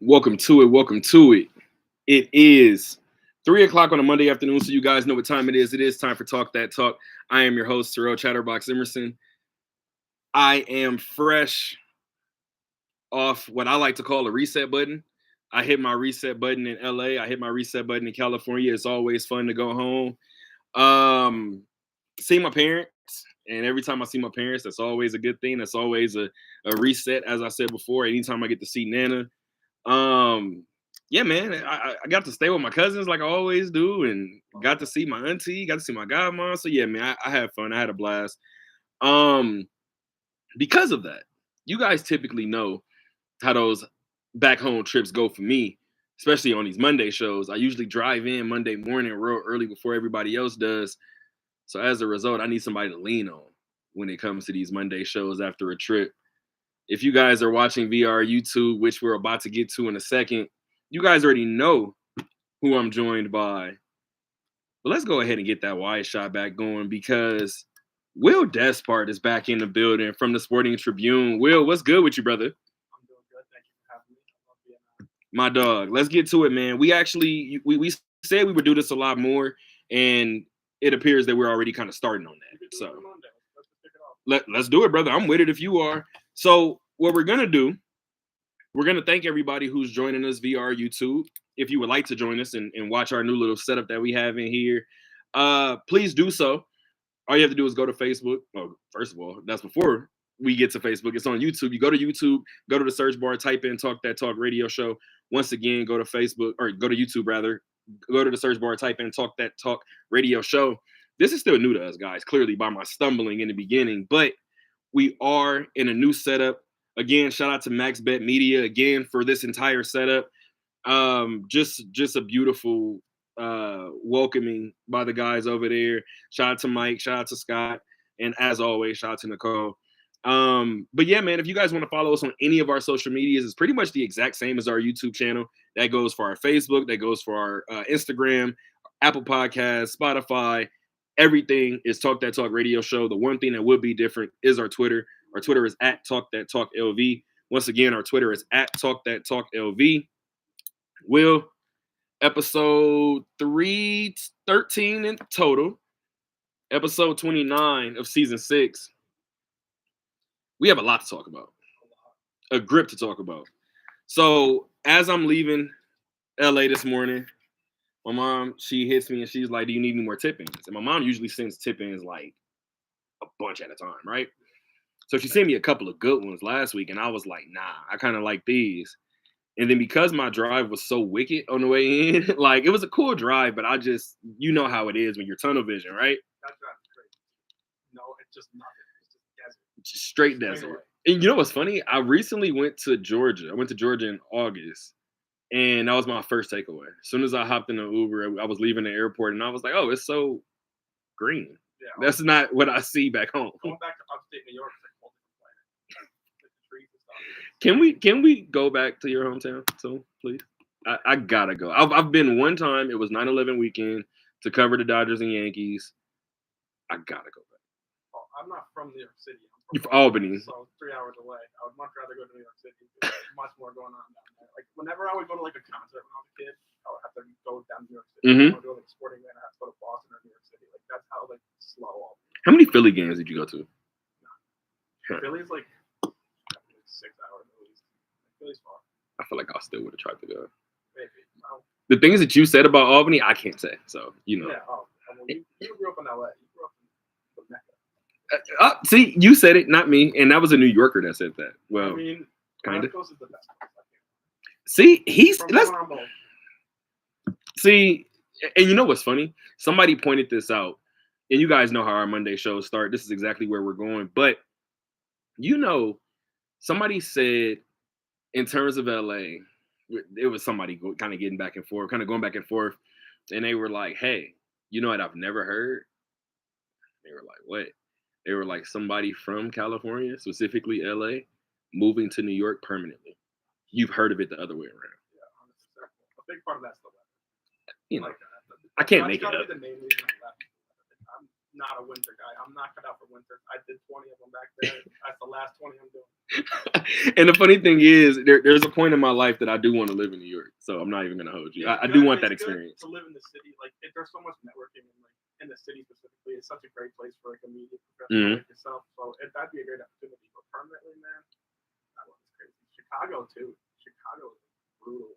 Welcome to it. Welcome to it. It is 3 o'clock on a Monday afternoon, so you guys know what time it is. It is time for Talk That Talk. I am your host, Terrell Chatterbox Emerson. I am fresh off what I like to call a reset button. I hit my reset button in LA. I hit my reset button in California. It's always fun to go home. See my parents, and every time I see my parents, that's always a good thing. That's always a reset, as I said before. Anytime I get to see Nana. Um, yeah, man, I got to stay with my cousins like I always do, and got to see my auntie, got to see my godmom. So yeah, man, I had fun. I had a blast. Um, because of that, you guys typically know how those back home trips go for me, especially on these Monday shows. I usually drive in Monday morning real early before everybody else does. So as a result, I need somebody to lean on when it comes to these Monday shows after a trip. If you guys are watching VR YouTube, which we're about to get to in a second, you guys already know who I'm joined by. But let's go ahead and get that wide shot back going because Will Despard is back in the building from the Sporting Tribune. Will, what's good with you, brother? I'm doing good. Thank you for having me. I love being on. My dog. Let's get to it, man. We said we would do this a lot more, and it appears that we're already kind of starting on that. So Let's just pick it off. let's do it, brother. I'm with it if you are. So what we're gonna do, we're gonna thank everybody who's joining us via our YouTube. If you would like to join us and watch our new little setup that we have in here, please do so. All you have to do is go to Facebook. Well, first of all, that's before we get to Facebook. It's on YouTube. You go to YouTube, go to the search bar, type in Talk That Talk Radio Show. Once again, go to Facebook or go to YouTube rather. Go to the search bar, type in Talk That Talk Radio Show. This is still new to us, guys, clearly by my stumbling in the beginning, but we are in a new setup. Again, shout out to MaxBet Media again for this entire setup. Just a beautiful welcoming by the guys over there. Shout out to Mike, shout out to Scott, and as always, shout out to Nicole. But yeah, man, if you guys want to follow us on any of our social medias, it's pretty much the exact same as our YouTube channel. That goes for our Facebook, that goes for our Instagram, Apple Podcasts, Spotify. Everything is Talk That Talk Radio Show. The one thing that would be different is our Twitter. Our Twitter is at Talk That Talk LV. Once again, our Twitter is at Talk That Talk LV. Will, episode 313 in total, episode 29 of season 6. We have a lot to talk about, a grip to talk about. So as I'm leaving LA this morning, my mom, she hits me and she's like, do you need any more tip-ins? And my mom usually sends tip-ins like a bunch at a time, right? So she sent me a couple of good ones last week, and I was like, nah, I kind of like these. And then because my drive was so wicked on the way in, like it was a cool drive, but I just, you know how it is when you're tunnel vision, right? That drive's great. No, it's just nothing. It's just desert. Just straight desert. And you know what's funny? I recently went to Georgia. I went to Georgia in August, and that was my first takeaway. As soon as I hopped in the Uber, I was leaving the airport, and I was like, oh, it's so green. Yeah, That's not what I see back home. going back to upstate New York is like a whole different planet. Like the trees and stuff. Can we go back to your hometown soon, please? I gotta go. I've been one time. It was 9/11 weekend to cover the Dodgers and Yankees. I gotta go back. Oh, I'm not from New York City. You're from Albany. So 3 hours away. I would much rather go to New York City. There's much more going on down there. Like whenever I would go to like a concert when I was a kid, I would have to go down to New York City. Mhm. I would go to like sporting event. I have to go to Boston or New York City. Like that's how like slow all. How many Philly games did you go to? Philly's like 6 hours at least. Philly's far. I feel like I still would have tried to go. Maybe. No. The things that you said about Albany, I can't say. So you know. Yeah. Oh, well, you grew up in LA. You grew up in Mecca. See, you said it, not me, and that was a New Yorker that said that. Well, I mean, kind of. West Coast is the best place, I think. See, he's From let's where I'm both. see, and you know what's funny? Somebody pointed this out, and you guys know how our Monday shows start. This is exactly where we're going, but you know, somebody said in terms of LA, it was somebody kind of getting back and forth, kind of going back and forth, and they were like, "Hey, you know what I've never heard?" They were like, "What?" They were like, somebody from California, specifically LA, moving to New York permanently. You've heard of it the other way around. Yeah, 100%. A big part of that's the weather. You know, Like that. I can't That's make it gotta up. be the main reason I left. I'm not a winter guy. I'm not cut out for winter. I did 20 of them back there. That's the last 20 I'm doing. And the funny thing is, there's a point in my life that I do want to live in New York. So I'm not even gonna hold you. I do want that experience. To live in the city, like there's so much networking in the city specifically. It's such a great place for like a media professional like yourself. So that'd be a great opportunity. But permanently, man, that one's crazy. Chicago too. Chicago is brutal.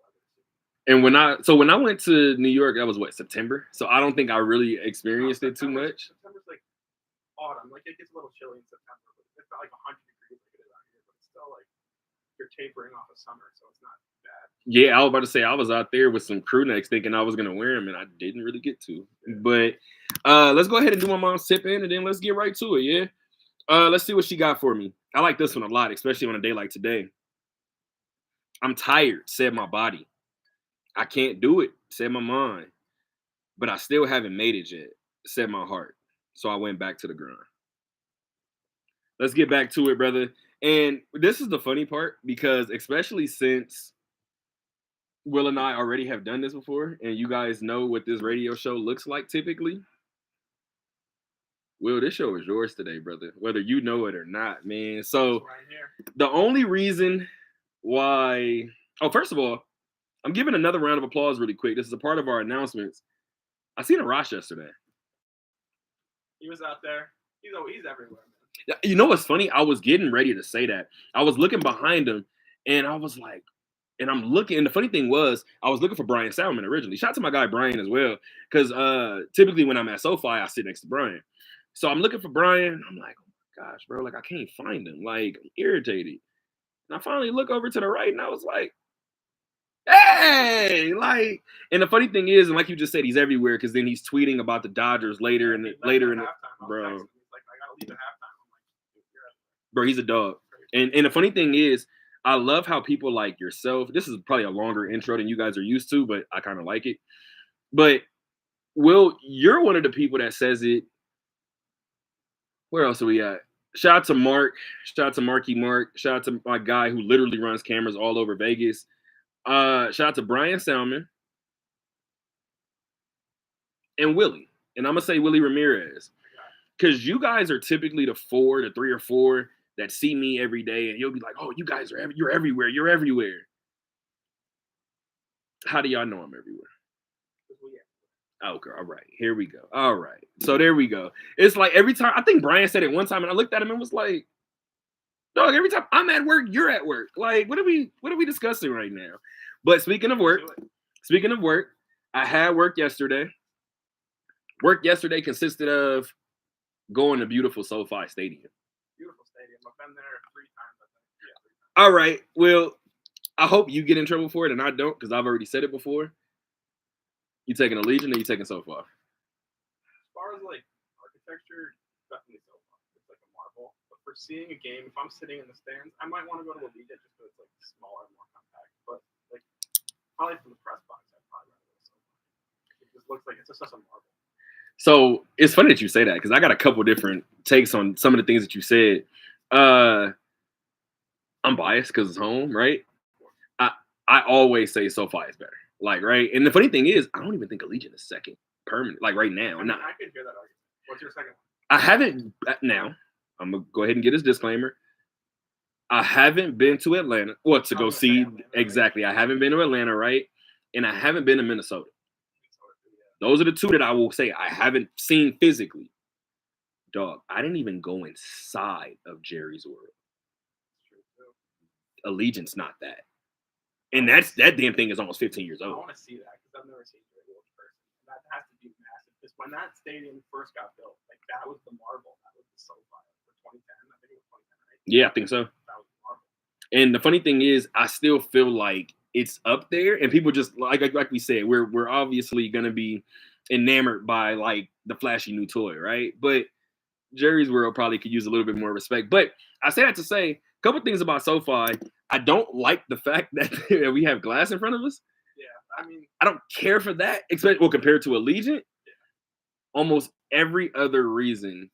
And when I went to New York, that was what, September. So I don't think I really experienced it too much. September's like autumn. Like it gets a little chilly in September, but it's not like 100 degrees like it is out here. But it's still like you're tapering off of summer, so it's not bad. Yeah, I was about to say I was out there with some crew necks thinking I was gonna wear them, and I didn't really get to. Yeah. But let's go ahead and do my mom's tip in, and then let's get right to it. Yeah. Let's see what she got for me. I like this one a lot, especially on a day like today. I'm tired, said my body. I can't do it, said my mind. But I still haven't made it yet, said my heart. So I went back to the grind. Let's get back to it, brother. And this is the funny part, because especially since Will and I already have done this before, and you guys know what this radio show looks like typically. Will, this show is yours today, brother, whether you know it or not, man. So right the only reason why, first of all, I'm giving another round of applause really quick. This is a part of our announcements. I seen Arash yesterday. He was out there. He's everywhere, man. You know what's funny? I was getting ready to say that. I was looking behind him, and I was like, and I'm looking, and the funny thing was, I was looking for Brian Salmon originally. Shout out to my guy Brian as well, because typically when I'm at SoFi, I sit next to Brian. So I'm looking for Brian. I'm like, oh my gosh, bro, like I can't find him. Like, I'm irritated. And I finally look over to the right, and I was like, hey, like, and the funny thing is, and like you just said, he's everywhere, because then he's tweeting about the Dodgers later in the bro. He's like, I gotta leave at halftime. I'm like, bro, he's a dog. And the funny thing is, I love how people like yourself. This is probably a longer intro than you guys are used to, but I kind of like it. But Will, you're one of the people that says it. Where else are we at? Shout out to Mark. Shout out to Marky Mark. Shout out to my guy who literally runs cameras all over Vegas. Shout out to Brian Salmon and Willie. And I'm going to say Willie Ramirez. Because you guys are typically the 3 or 4 that see me every day. And you'll be like, oh, you guys you're everywhere. You're everywhere. How do y'all know I'm everywhere? Okay, all right. Here we go. All right. So there we go. It's like every time, I think Brian said it one time, and I looked at him and was like, dog, every time I'm at work, you're at work. Like, what are we discussing right now? But speaking of work, I had work yesterday. Work yesterday consisted of going to beautiful SoFi Stadium. Beautiful stadium. I've been there 3 times, I think. Yeah, 3 times. All right. Well, I hope you get in trouble for it, and I don't, because I've already said it before. You taking Allegiant or you taking SoFi? As far as like architecture, definitely SoFi. It's like a marvel. But for seeing a game, if I'm sitting in the stands, I might want to go to Allegiant just because it's like smaller and more compact. But like probably from the press box, I'd probably rather go to SoFi. It just looks like it's just such a marvel. So it's funny that you say that, because I got a couple different takes on some of the things that you said. I'm biased because it's home, right? I always say SoFi is better. Like, right? And the funny thing is, I don't even think Allegiant is second permanent, like right now. I can hear that argument. What's your second one? I haven't, now, I'm going to go ahead and get this disclaimer. I haven't been to Atlanta. Well, to go see, Atlanta, exactly. Right? I haven't been to Atlanta, right? And I haven't been to Minnesota. Those are the 2 that I will say I haven't seen physically. Dog, I didn't even go inside of Jerry's World. Allegiant's not that. And that damn thing is almost 15 years old. I want to see that because I've never seen Jerry World in person. That has to be massive. Because when that stadium first got built, like that was the marvel. That was the SoFi for 2010. I think it was 2010, right? Yeah, I think so. That was the marvel. And the funny thing is, I still feel like it's up there, and people just like we said, we're obviously gonna be enamored by like the flashy new toy, right? But Jerry's World probably could use a little bit more respect. But I say that to say a couple things about SoFi. I don't like the fact that we have glass in front of us. Yeah, I mean, I don't care for that. Compared to Allegiant, almost every other reason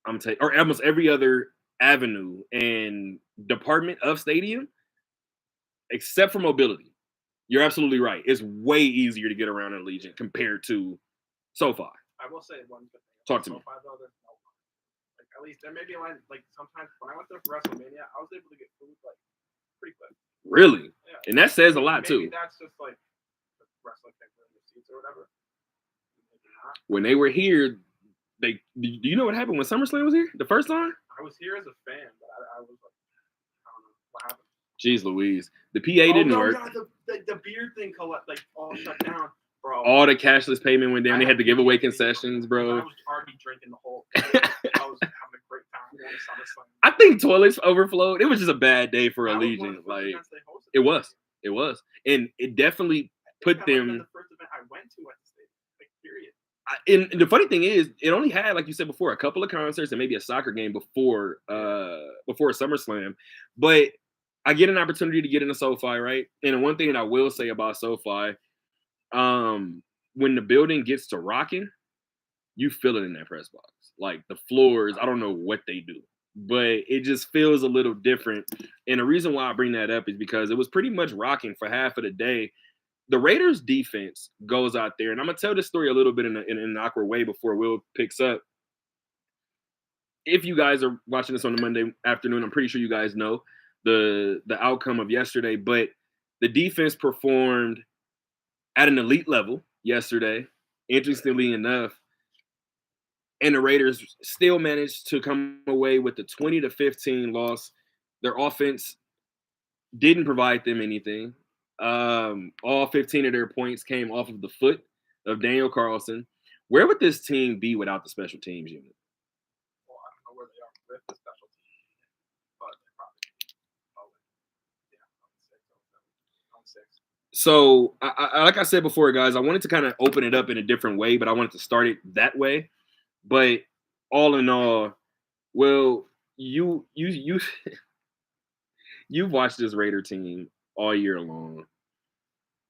or almost every other avenue and department of stadium, except for mobility. You're absolutely right. It's way easier to get around in Allegiant compared to SoFi. I will say one good thing. Talk to me. SoFi, though, there's no line. Like at least there may be a line. Like sometimes when I went there for WrestleMania, I was able to get food like pretty quick. Really? Yeah. And that says a lot Maybe too. that's just like the wrestling thing in the seats or whatever. Maybe not. When they were here, do you know what happened when SummerSlam was here the first time? I was here as a fan, but I was like, I don't know what happened. Jeez Louise. The PA didn't work. Yeah, the beard thing like all shut down, bro. All the cashless payment went down. They had to give away concessions, bro. I was already drinking the whole thing. I was having a great time going to SummerSlam. I think toilets overflowed. It was just a bad day for That was one of Allegiant. the first Like events they hosted. it was, and it definitely put That might have been them. the first event I went to at the stadium. Like period. And the funny thing is, it only had, like you said before, a couple of concerts and maybe a soccer game before SummerSlam. But I get an opportunity to get into SoFi, right? And one thing that I will say about SoFi, when the building gets to rocking, you feel it in that press box. Like the floors, I don't know what they do, but it just feels a little different. And the reason why I bring that up is because it was pretty much rocking for half of the day. The Raiders defense goes out there, and I'm going to tell this story a little bit in an awkward way before Will picks up. If you guys are watching this on the Monday afternoon, I'm pretty sure you guys know the outcome of yesterday, but the defense performed at an elite level yesterday, interestingly enough, and the Raiders still managed to come away with the 20-15 loss. Their offense didn't provide them anything. All 15 of their points came off of the foot of Daniel Carlson. Where would this team be without the special teams unit? Well, I don't know where they are with the special teams, but they're probably on 6. So, like I said before, guys, I wanted to kind of open it up in a different way, but I wanted to start it that way. But all in all, well, you've watched this Raider team all year long.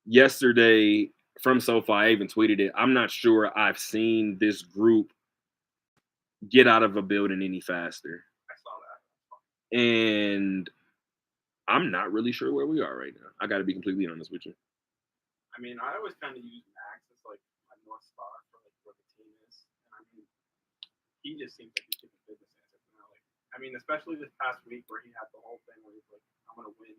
Yesterday from SoFi, I even tweeted it. I'm not sure I've seen this group get out of a building any faster. I saw that. And I'm not really sure where we are right now. I got to be completely honest with you. I mean, I always kind of use Max as like my North Star for like where the team is. And I mean, he just seems like he's taking business answers now. Like, I mean, especially this past week where he had the whole thing where he's like, I'm going to win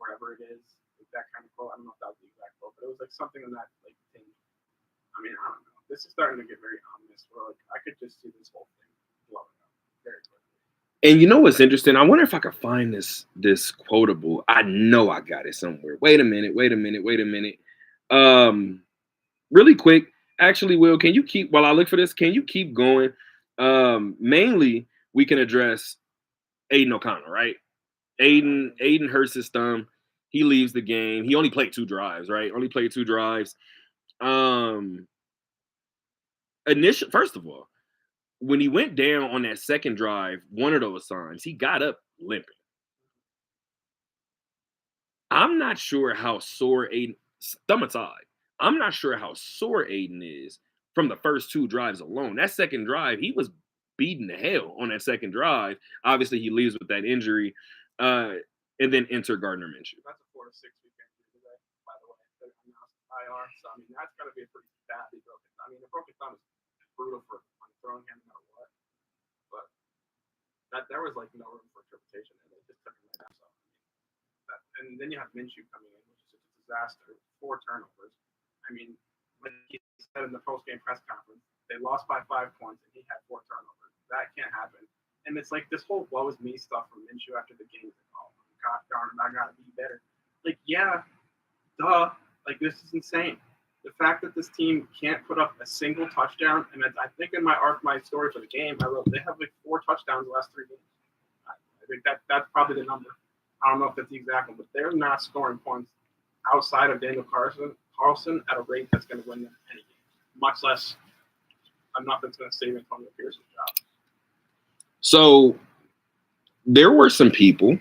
wherever it is. Like that kind of quote. I don't know if that was the exact quote, but it was like something in that like thing. I mean, I don't know. This is starting to get very ominous where like I could just see this whole thing blowing up very quickly. And you know what's interesting? I wonder if I could find this quotable. I know I got it somewhere. Wait a minute. Really quick. Actually, Will, can you keep, while I look for this, can you keep going? Mainly, we can address Aiden O'Connell, right? Aiden hurts his thumb. He leaves the game. He only played 2 drives, right? First of all, when he went down on that second drive, one of those times, he got up limping. I'm not sure how sore Aiden, thumb aside, I'm not sure how sore Aiden is from the first 2 drives alone. That second drive, he was beaten to hell on that second drive. Obviously, he leaves with that injury. And then enter Gardner Minshew. That's a 4 to 6 week injury today, by the way. They announced IR, so I mean that's got to be a pretty badly broken. I mean, a broken thumb is brutal for throwing him no matter what. But that there was like no room for interpretation, and they just took him right out. So, and then you have Minshew coming in, which is a disaster. 4 turnovers. I mean, like he said in the post-game press conference, they lost by 5 points, and he had 4 turnovers. That can't happen. And it's like this whole woe is me stuff from Minshew after the game. Like, oh, God darn it, I gotta be better. Like, yeah, duh. Like, this is insane. The fact that this team can't put up a single touchdown, and I think in my story for the game, I wrote they have like 4 touchdowns the last 3 games. I think that's probably the number. I don't know if that's the exact one, but they're not scoring points outside of Daniel Carlson at a rate that's going to win them any game, much less enough that's going to save Antonio Pierce's job. So there were some people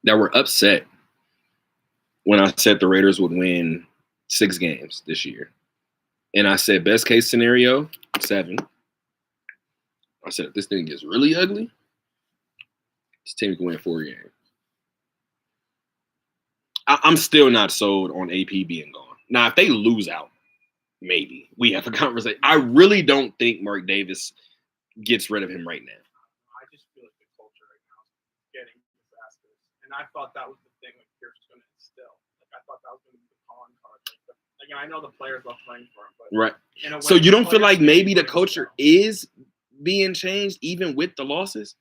that were upset when I said the Raiders would win 6 games this year. And I said, best case scenario, 7. I said, if this thing gets really ugly, this team can win 4 games. I'm still not sold on AP being gone. Now, if they lose out, maybe we have a conversation. I really don't think Mark Davis gets rid of him right now. I just feel like the culture right now is getting disastrous, and I thought that was the thing that Pierce was going to instill. Like I thought that was going to be the calling card. Again, I know the players love playing for him, but right. So you don't feel like maybe the culture is being changed even with the losses?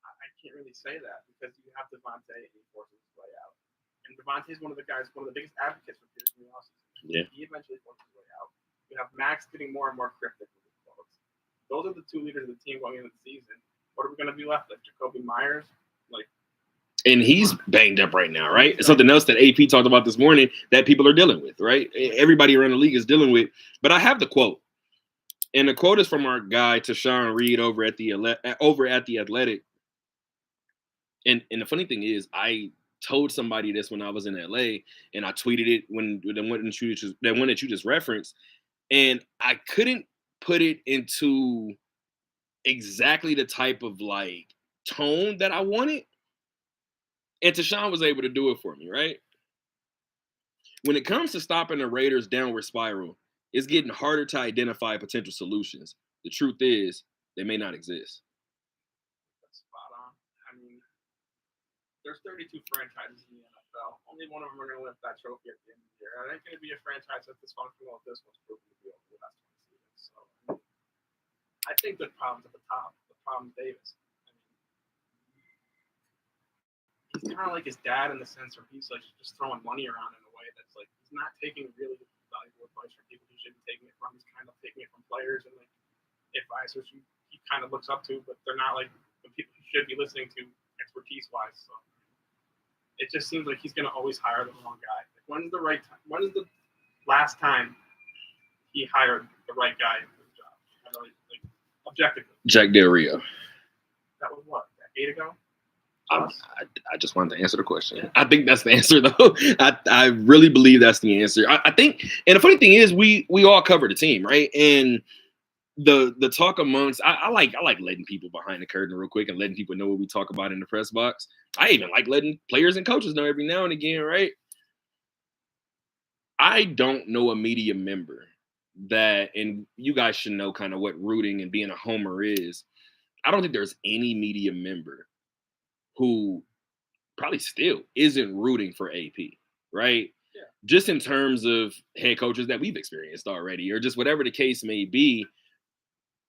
I can't really say that because you have Devontae and he forces his way out, and Devontae is one of the biggest advocates for Pierce in the offseason. Yeah. He eventually forces his way out. You have Max getting more and more cryptic with his quotes. Those are the two leaders of the team going into the season. What are we going to be left with? Jacoby Myers? And he's banged up right now, right? It's something else that AP talked about this morning that people are dealing with, right? Everybody around the league is dealing with. But I have the quote. And the quote is from our guy, Tashawn Reed, over at the Athletic. And the funny thing is, I told somebody this when I was in LA, and I tweeted it when the one that you just referenced, and I couldn't put it into exactly the type of like tone that I wanted, and Tashawn was able to do it for me, right? When it comes to stopping the Raiders' downward spiral, it's getting harder to identify potential solutions. The truth is, they may not exist. That's spot on. I mean, there's 32 franchises in the NFL. Only one of them are going to lift that trophy at the end of the year. And it ain't going to be a franchise that's dysfunctional if this one's proven to be over the last 20 seasons. So I think the problem's at the top. The problem's Davis. I mean, he's kind of like his dad in the sense where he's like just throwing money around in a way that's like he's not taking really valuable advice from people he should be taking it from. He's kind of taking it from players and like advisors who he kind of looks up to, but they're not like the people he should be listening to expertise wise. So it just seems like he's going to always hire the wrong guy. Like, when's the right time? When is the last time he hired the right guy for the job? I really, like, objectively. Jack Del Rio. That was what, a decade ago? I just wanted to answer the question. Yeah. I think that's the answer, though. I really believe that's the answer. I think, and the funny thing is, we all cover the team, right? And the talk amongst, I like letting people behind the curtain real quick and letting people know what we talk about in the press box. I even like letting players and coaches know every now and again, right? I don't know a media member that, and you guys should know kind of what rooting and being a homer is. I don't think there's any media member who probably still isn't rooting for AP, right? Yeah. Just in terms of head coaches that we've experienced already, or just whatever the case may be,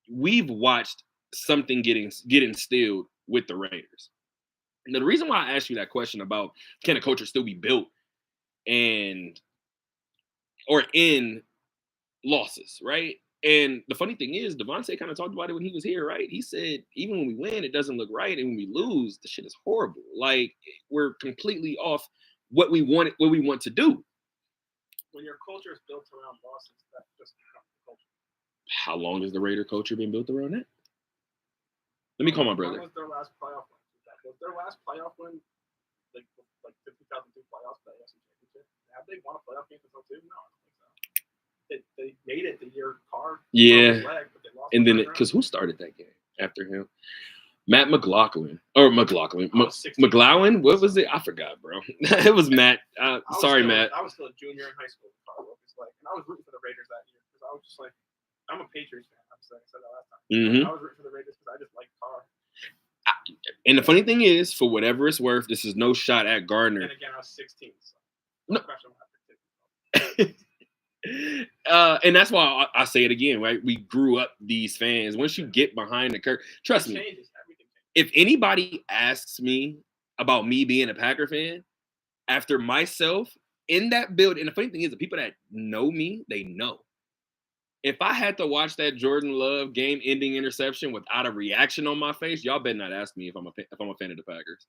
we've watched something get instilled with the Raiders. Now, the reason why I asked you that question about can a culture still be built or in losses, right? And the funny thing is, Devontae kind of talked about it when he was here, right? He said, even when we win, it doesn't look right. And when we lose, the shit is horrible. Like, we're completely off what we want to do. When your culture is built around losses, that just becomes the culture. How long has the Raider culture been built around that? Let me call my brother. When was their last playoff win? Was their last playoff win like the 2002 playoffs, the AFC Championship? Have they won a playoff game since 2002? No, I don't think so. They made it the year Carr. Yeah. Leg, but they lost and then because who started that game after him? Matt McLaughlin. McGlowan? What was it? I forgot, bro. It was Matt. Sorry, Matt. I was still a junior in high school. And I was rooting for the Raiders that year because I was just like, I'm a Patriots fan. I said that last time. Mm-hmm. I was rooting for the Raiders because I just like Carr. And the funny thing is, for whatever it's worth, this is no shot at Gardner. And again, I was 16. So no. And that's why I say it again, right? We grew up these fans. Once you get behind the curtain, trust me, if anybody asks me about me being a Packer fan, after myself in that build, and the funny thing is, the people that know me, they know. If I had to watch that Jordan Love game-ending interception without a reaction on my face, y'all better not ask me if I'm a fan of the Packers.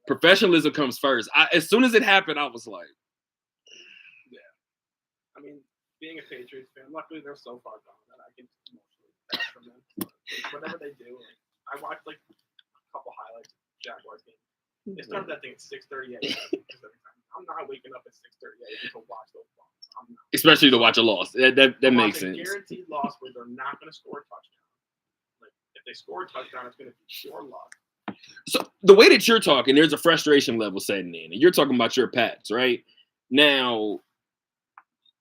Professionalism comes first. As soon as it happened, I was like, yeah. I mean, being a Patriots fan, luckily they're so far gone that I can emotionally detach from them. Whatever they do, I watched like a couple highlights of the Jaguars game. They started that thing at 6:38. I'm not waking up at 6:38 to watch those balls. Especially to watch a loss. That makes sense. Guaranteed loss where they're not going to score a touchdown. Like if they score a touchdown, it's going to be pure luck. So the way that you're talking, there's a frustration level setting in, and you're talking about your Pats, right? Now,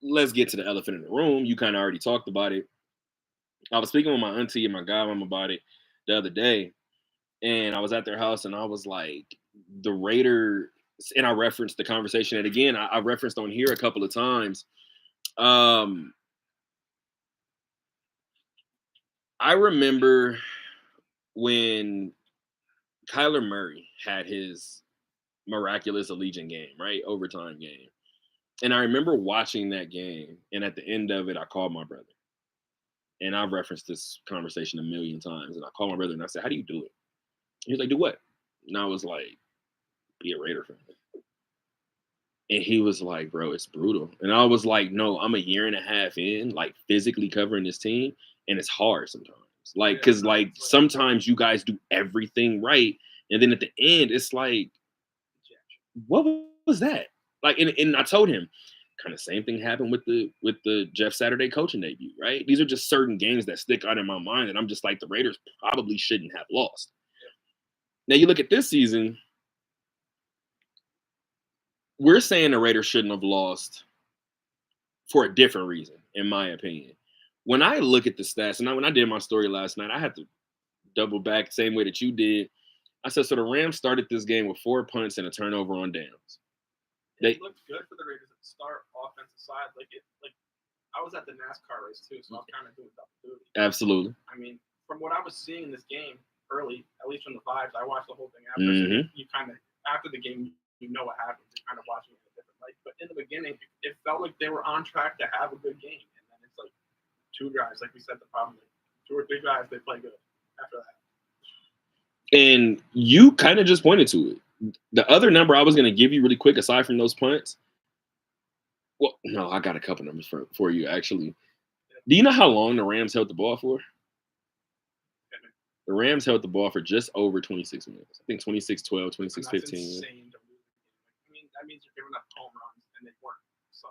let's get to the elephant in the room. You kind of already talked about it. I was speaking with my auntie and my godmom about it the other day, and I was at their house, and I was like, the Raiders, and I referenced the conversation, and again, I referenced on here a couple of times. Um, I remember when Kyler Murray had his miraculous Allegiant game, right? Overtime game. And I remember watching that game, and at the end of it, I called my brother. And I've referenced this conversation a million times. And I called my brother and I said, "How do you do it?" He was like, "Do what?" And I was like, "Be a Raider fan." And he was like, "Bro, it's brutal." And I was like, "No, I'm a year and a half in, like physically covering this team, and it's hard sometimes. Like, cause like sometimes you guys do everything right, and then at the end, it's like, what was that?" Like, and I told him, kind of same thing happened with the Jeff Saturday coaching debut, right? These are just certain games that stick out in my mind, and I'm just like, the Raiders probably shouldn't have lost. Now you look at this season, we're saying the Raiders shouldn't have lost for a different reason, in my opinion. When I look at the stats, and when I did my story last night, I had to double back the same way that you did. I said, so the Rams started this game with 4 punts and a turnover on downs. It looked good for the Raiders at the start, offensive side. Like I was at the NASCAR race too, so I was kind of doing double duty. Absolutely. I mean, from what I was seeing in this game early, at least from the vibes, I watched the whole thing after. Mm-hmm. So you kind of after the game, you know what happened. You're kind of watching it in a different light. But in the beginning, it felt like they were on track to have a good game, and then it's like two guys, like we said, the problem, like 2 or 3 guys, they play good after that. And you kind of just pointed to it. The other number I was going to give you really quick, aside from those punts, well, no, I got a couple numbers for you, actually. Do you know how long the Rams held the ball for? The Rams held the ball for just over 26 minutes. I think 26-12, 26-15. That's insane to lose. I mean, that means you're giving up home runs, and they weren't. So,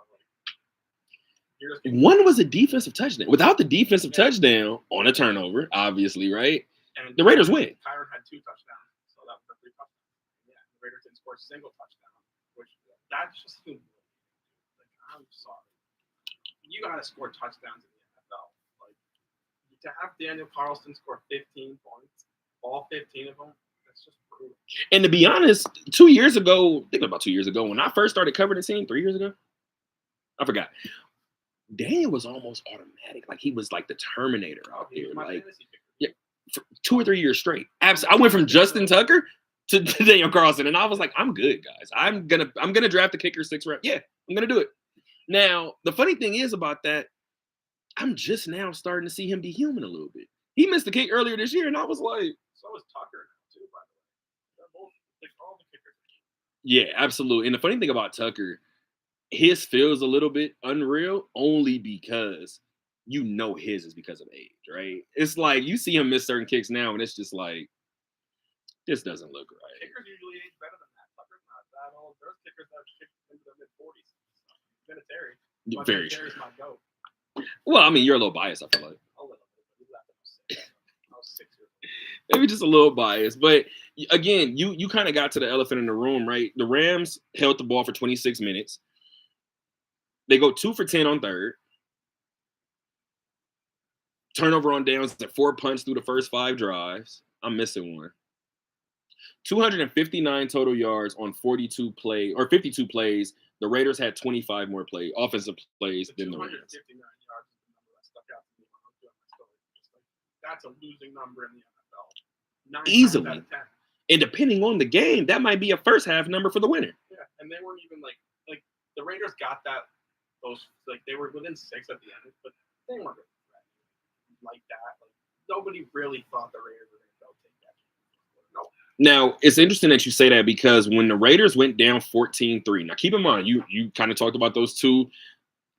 like, one was a defensive touchdown. Without the defensive touchdown on a turnover, obviously, right? And the Raiders win. Kyron had 2 touchdowns, so that was 3 touchdowns. Yeah, the Raiders didn't score a single touchdown, which that's just like, I'm sorry. You got to score touchdowns in the NFL. Like, to have Daniel Carlson score 15 points, all 15 of them, that's just brutal. And to be honest, 2 years ago, think about 2 years ago, when I first started covering the team, 3 years ago, I forgot. Daniel was almost automatic. Like, he was like the Terminator out there. Like, yeah, for 2 or 3 years straight. I went from Justin Tucker to Daniel Carlson, and I was like, I'm good, guys. I'm gonna draft the kicker 6 round. Yeah, I'm gonna do it. Now, the funny thing is about that, I'm just now starting to see him be human a little bit. He missed the kick earlier this year, and I was like, so was Tucker too, by the way. They're both all the kickers. Yeah, absolutely. And the funny thing about Tucker, his feels a little bit unreal only because you know his is because of age, right? It's like you see him miss certain kicks now, and it's just like, this doesn't look right. Kickers usually age better than that. Tucker's not that old. There's kickers that kick into the mid-40s. Vinatieri. Very true. My goat. Well, I mean, you're a little biased, I feel like. A little bit. I was 6 years old. Maybe just a little biased. But again, you kind of got to the elephant in the room, right? The Rams held the ball for 26 minutes. They go 2 for 10 on third. Turnover on downs at 4 punts through the first 5 drives. I'm missing one. 259 total yards on 42 plays. The Raiders had 25 more offensive plays than the Rams. 259 yards is the number that stuck out to me when I was doing my story. That's a losing number in the NFL. 9 Easily. times out of 10. And depending on the game, that might be a first half number for the winner. Yeah, and they weren't even like the Raiders got that. They were within 6 at the end, but they weren't really like that. Like, nobody really thought the Raiders were going to go take that. No. Now, it's interesting that you say that because when the Raiders went down 14-3, now keep in mind, you kind of talked about those 2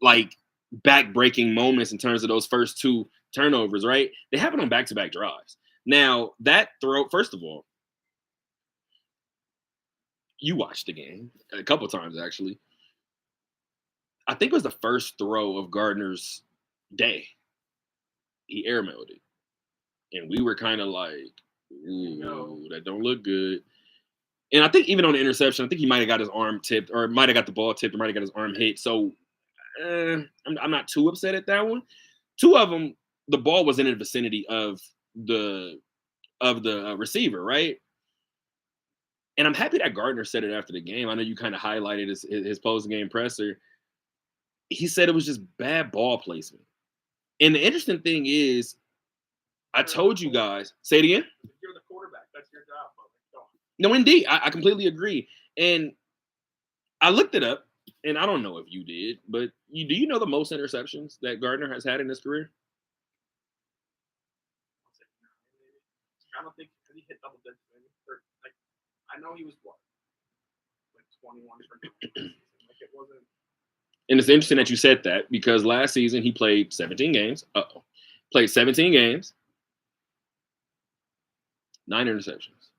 like back-breaking moments in terms of those first 2 turnovers, right? They happened on back-to-back drives. Now, that throw, first of all, you watched the game a couple times, actually. I think it was the first throw of Gardner's day. He airmailed it. And we were kind of like, ooh, that don't look good. And I think even on the interception, I think he might have got his arm tipped or might have got the ball tipped or might have got his arm hit. So I'm not too upset at that one. Two of them, the ball was in the vicinity of the receiver, right? And I'm happy that Gardner said it after the game. I know you kind of highlighted his post-game presser. He said it was just bad ball placement. And the interesting thing is, I told you guys, say it again. If you're the quarterback, that's your job. No, indeed. I completely agree. And I looked it up, and I don't know if you did, but do you know the most interceptions that Gardner has had in his career? I don't think he hit double digits. Maybe. Or, like, I know he was what, like 21 for like it wasn't. And it's interesting that you said that because last season he played 17 games. Played 17 games, 9 interceptions.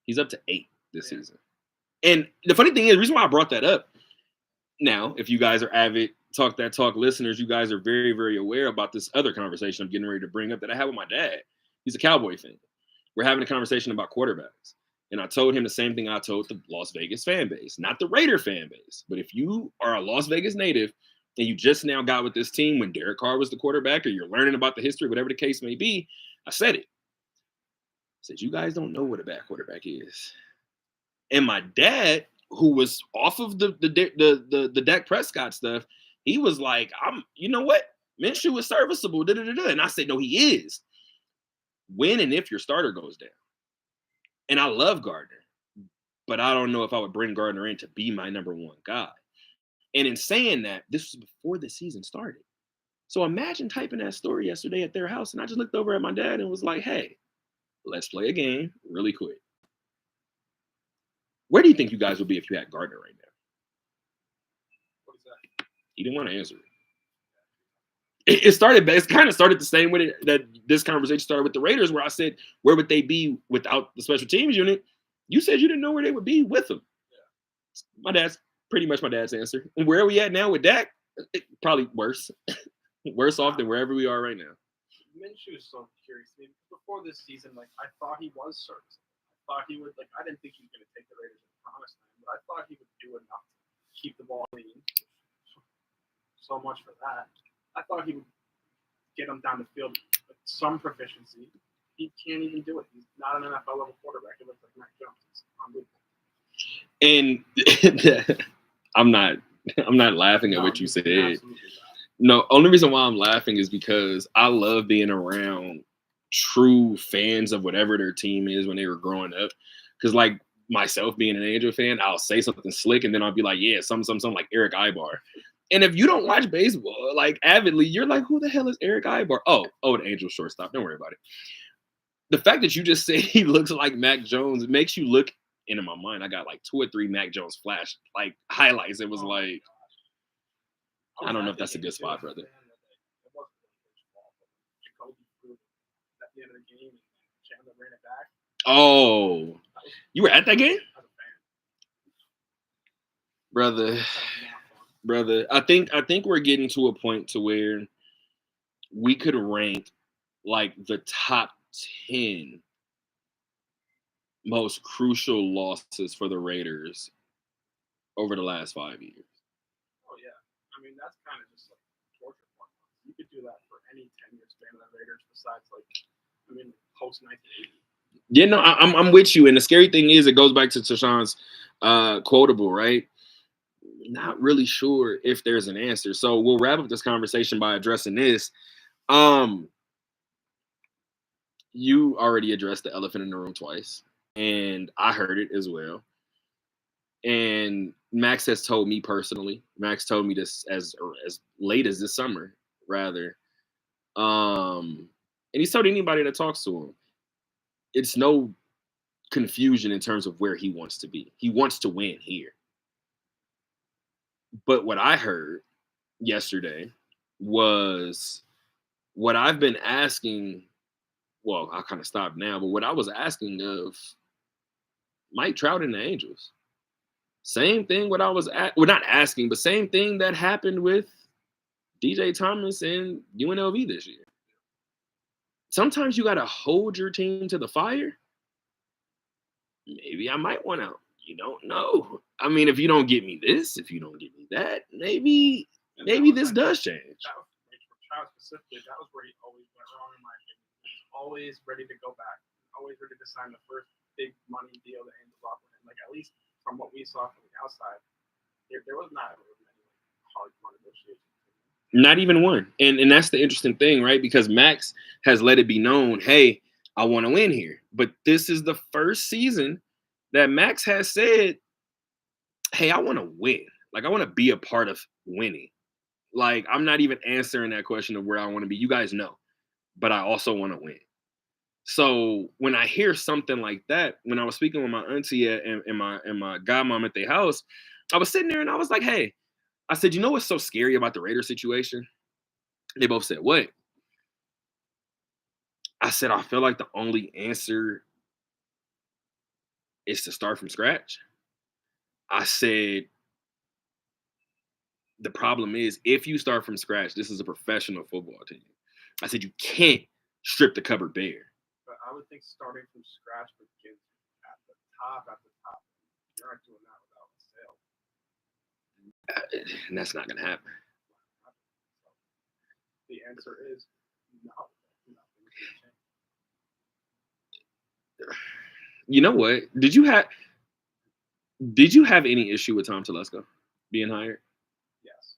He's up to 8 this season. And the funny thing is, the reason why I brought that up, now, if you guys are avid Talk That Talk listeners, you guys are very, very aware about this other conversation I'm getting ready to bring up that I had with my dad. He's a Cowboy fan. We're having a conversation about quarterbacks. And I told him the same thing I told the Las Vegas fan base, not the Raider fan base. But if you are a Las Vegas native and you just now got with this team when Derek Carr was the quarterback, or you're learning about the history, whatever the case may be, I said it. I said, you guys don't know what a bad quarterback is. And my dad, who was off of the Dak Prescott stuff, he was like, you know what? Minshew is serviceable. And I said, no, he is. When and if your starter goes down. And I love Gardner, but I don't know if I would bring Gardner in to be my number one guy. And in saying that, this was before the season started. So imagine typing that story yesterday at their house, and I just looked over at my dad and was like, hey, let's play a game really quick. Where do you think you guys would be if you had Gardner right now? What is that? He didn't want to answer it. It kind of started the same way that this conversation started with the Raiders, where I said, where would they be without the special teams unit? You said you didn't know where they would be with them. Yeah. That's pretty much my dad's answer. And where are we at now with Dak? Probably worse. Worse off than wherever we are right now. Minshew is so curious to me. Before this season, like, I thought he was serviceable. I thought he would, like, I didn't think he was going to take the Raiders to the promised land, but I thought he would do enough to keep the ball clean. So much for that. I thought he would get him down the field with some proficiency. He can't even do it. He's not an NFL level quarterback. He looks like Mac Jones. It's unbelievable. And I'm not laughing at what you said. No, only reason why I'm laughing is because I love being around true fans of whatever their team is when they were growing up. Because like myself being an Angel fan, I'll say something slick and then I'll be like, yeah, something like Eric Ibar. And if you don't watch baseball like avidly, you're like, who the hell is Eric Ibar? Oh, the Angels shortstop. Don't worry about it. The fact that you just say he looks like Mac Jones, it makes you look, and in my mind, I got like 2 or 3 Mac Jones flash like highlights. It was like, I don't know if that's a good spot, brother. Oh, you were at that game? Brother, I think we're getting to a point to where we could rank like the top 10 most crucial losses for the Raiders over the last 5 years. Oh yeah, I mean that's kind of just like torture point. You could do that for any 10-year span of the Raiders besides post 1980. Yeah, no, I'm with you. And the scary thing is, it goes back to Tashawn's quotable, right? Not really sure if there's an answer. So we'll wrap up this conversation by addressing this. You already addressed the elephant in the room twice, and I heard it as well. And Max has told me personally. Max told me this as late as this summer, rather. And he's told anybody that talks to him, it's no confusion in terms of where he wants to be. He wants to win here. But what I heard yesterday was what I've been asking. Well, I kind of stopped now, but what I was asking of Mike Trout and the Angels. Same thing what I was not asking, but same thing that happened with DJ Thomas and UNLV this year. Sometimes you got to hold your team to the fire. Maybe I might want to You don't know. I mean, if you don't get me this, if you don't get me that, maybe And that maybe was, this I think, does change. that was like, for Child specifically. That was where he always went wrong, in my opinion. He was always ready to go back, always ready to sign the first big money deal that Angels offered him. Like, at least from what we saw from the outside, there was not really many hard won negotiations. Not even one. And that's the interesting thing, right? Because Max has let it be known, hey, I want to win here. But this is the first season that Max has said, hey, I want to win. Like, I want to be a part of winning. Like, I'm not even answering that question of where I want to be. You guys know, but I also want to win. So when I hear something like that, when I was speaking with my auntie and my godmom at their house, I was sitting there and I was like, hey, I said, you know what's so scary about the Raiders situation? They both said, what? I said, I feel like the only answer is to start from scratch. I said, the problem is if you start from scratch, this is a professional football team. I said, you can't strip the cupboard bare. But I would think starting from scratch begins at the top, You're not doing that without a sale. And that's not going to happen. The answer is no. You know what? Did you have any issue with Tom Telesco being hired? Yes.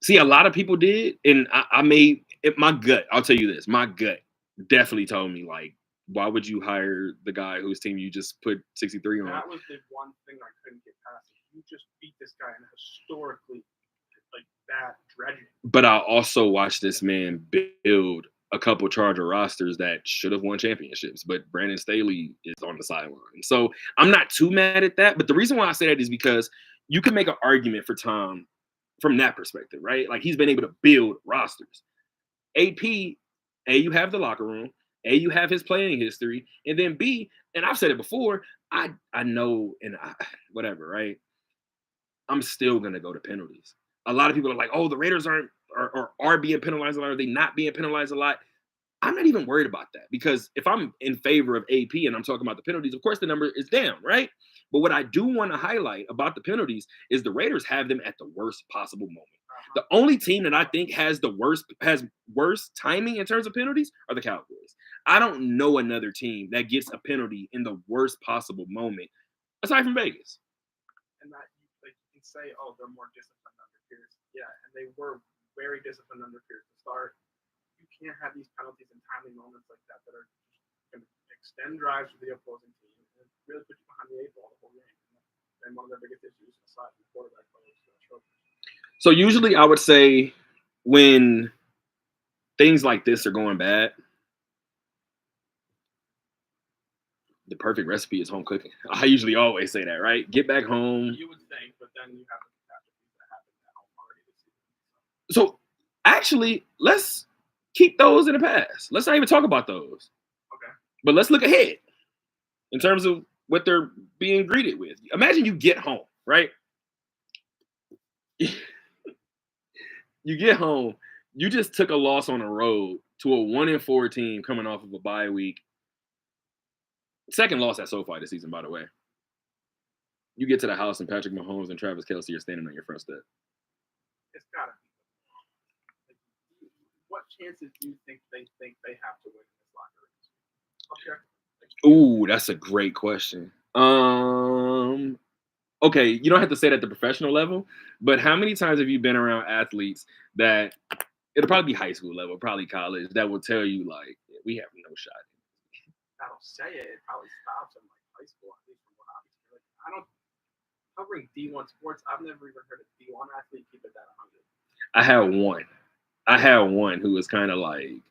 See, a lot of people did, and I made it my gut. I'll tell you this: my gut definitely told me, like, why would you hire the guy whose team you just put 63 on? That was the one thing I couldn't get past. You just beat this guy in a historically like bad dredging. But I also watched this man build a couple Charger rosters that should have won championships, but Brandon Staley is on the sideline. So I'm not too mad at that. But the reason why I say that is because you can make an argument for Tom from that perspective, right? Like, he's been able to build rosters. AP, you have the locker room. You have his playing history. And then B, and I've said it before, I know, and whatever, right? I'm still going to go to penalties. A lot of people are like, oh, the Raiders are being penalized a lot. Are they not being penalized a lot? I'm not even worried about that, because if I'm in favor of AP and I'm talking about the penalties, of course the number is down, right? But what I do want to highlight about the penalties is the Raiders have them at the worst possible moment. The only team that I think has worse timing in terms of penalties are the Cowboys. I don't know another team that gets a penalty in the worst possible moment, aside from Vegas. And that, like, you can say, oh, they're more disciplined under Pierce. Yeah, and they were very disciplined under Pierce to start. You can't have these penalties in timely moments like that are going to extend drives for the opposing team and really put you behind the eight ball the whole game. And one of their biggest issues, aside from the quarterback play, is trophies. So usually I would say when things like this are going bad, the perfect recipe is home cooking. I usually always say that, right? Get back home. You would think, but then you have the catastrophes that happened at home already this season. So actually, let's keep those in the past. Let's not even talk about those. Okay. But let's look ahead in terms of what they're being greeted with. Imagine you get home, right? You get home, you just took a loss on the road to a 1-4 team coming off of a bye week. Second loss at SoFi this season, by the way. You get to the house and Patrick Mahomes and Travis Kelce are standing on your front step. It's gotta be. Like, what chances do you think they have to win in this locker room? Ooh, that's a great question. Okay, you don't have to say it at the professional level, but how many times have you been around athletes that it'll probably be high school level, probably college, that will tell you, like, we have no shot? I don't say it. It probably stops in like high school, at least from what I'm hearing. Like, I don't covering D1 sports. I've never even heard a D1 athlete keep it that 100. I had one who was kind of like,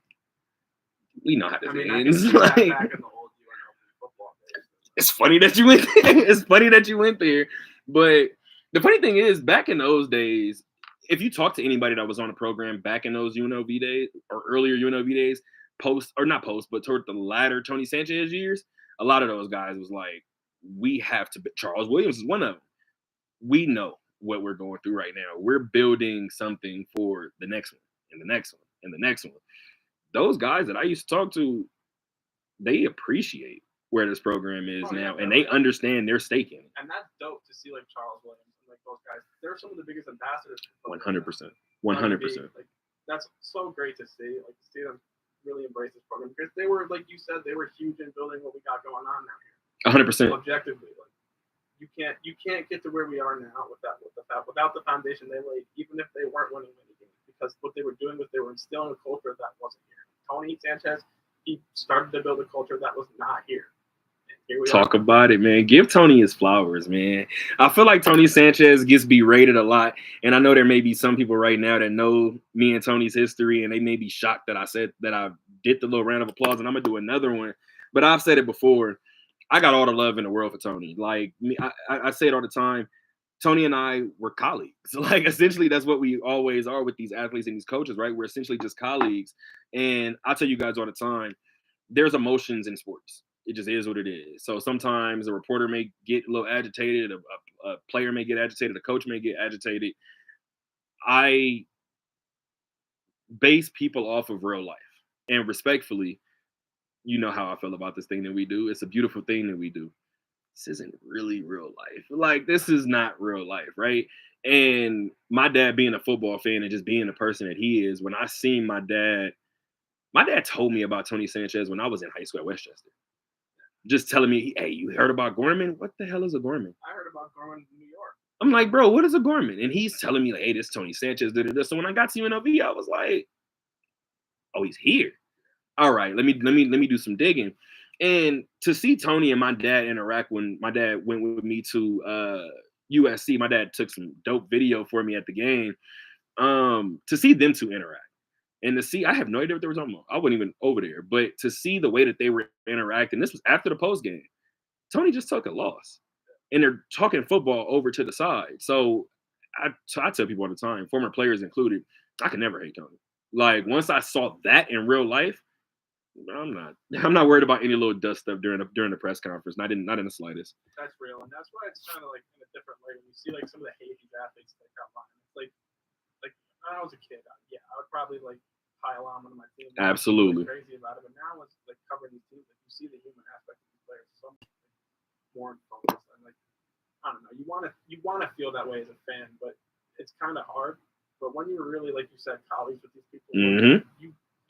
we know how this ends. Back in the old UNLV football days. It's funny that you went there. It's funny that you went there. But the funny thing is, back in those days, if you talk to anybody that was on the program back in those UNLV days or earlier UNLV days, but toward the latter Tony Sanchez years, a lot of those guys was like, we have to. Charles Williams is one of them. We know what we're going through right now. We're building something for the next one, and the next one, and the next one. Those guys that I used to talk to, they appreciate where this program is Oh, yeah, now, and they understand their stake in it. And that's dope to see, like Charles Williams and like those guys. They're some of the biggest ambassadors. 100%. 100%. Like that's so great to see. Like to see them really embrace this program because they were, like you said, they were huge in building what we got going on now here. 100%. Objectively, like you can't get to where we are now without the foundation they laid, even if they weren't winning many games. Because what they were doing was they were instilling a culture that wasn't here. Tony Sanchez, he started to build a culture that was not here. Talk about it, man. Give Tony his flowers, man. I feel like Tony Sanchez gets berated a lot. And I know there may be some people right now that know me and Tony's history, and they may be shocked that I said that I did the little round of applause, and I'm going to do another one. But I've said it before. I got all the love in the world for Tony. Like, I say it all the time. Tony and I were colleagues. Like, essentially, that's what we always are with these athletes and these coaches, right? We're essentially just colleagues. And I tell you guys all the time, there's emotions in sports. It just is what it is. So sometimes a reporter may get a little agitated, a player may get agitated, a coach may get agitated. I base people off of real life. And respectfully, you know how I feel about this thing that we do. It's a beautiful thing that we do. This isn't really real life. Like, this is not real life, right? And my dad being a football fan and just being the person that he is, when I seen my dad told me about Tony Sanchez when I was in high school at Westchester. Just telling me, hey, you heard about Gorman? What the hell is a Gorman? I heard about Gorman in New York. I'm like, bro, what is a Gorman? And he's telling me, like, hey, this Tony Sanchez did this. So when I got to UNLV, I was like, oh, he's here. All right, let me do some digging. And to see Tony and my dad interact when my dad went with me to USC, my dad took some dope video for me at the game. To see them two interact. And to see, I have no idea what they were talking about. I wasn't even over there. But to see the way that they were interacting, this was after the post game. Tony just took a loss. And they're talking football over to the side. So I tell people all the time, former players included, I can never hate Tony. Like, once I saw that in real life, I'm not worried about any little dust stuff during the press conference. Not in the slightest. That's real. And that's why it's kind of like in a different way when you see like some of the hate these athletes that got line. It's like when I was a kid, I would probably like pile on one of my teams. Absolutely. Like, crazy about it. But now it's like covering these teams, like you see the human aspect of these players so much more focused. And like, I don't know, you want to feel that way as a fan, but it's kind of hard. But when you're really, like you said, colleagues with these people,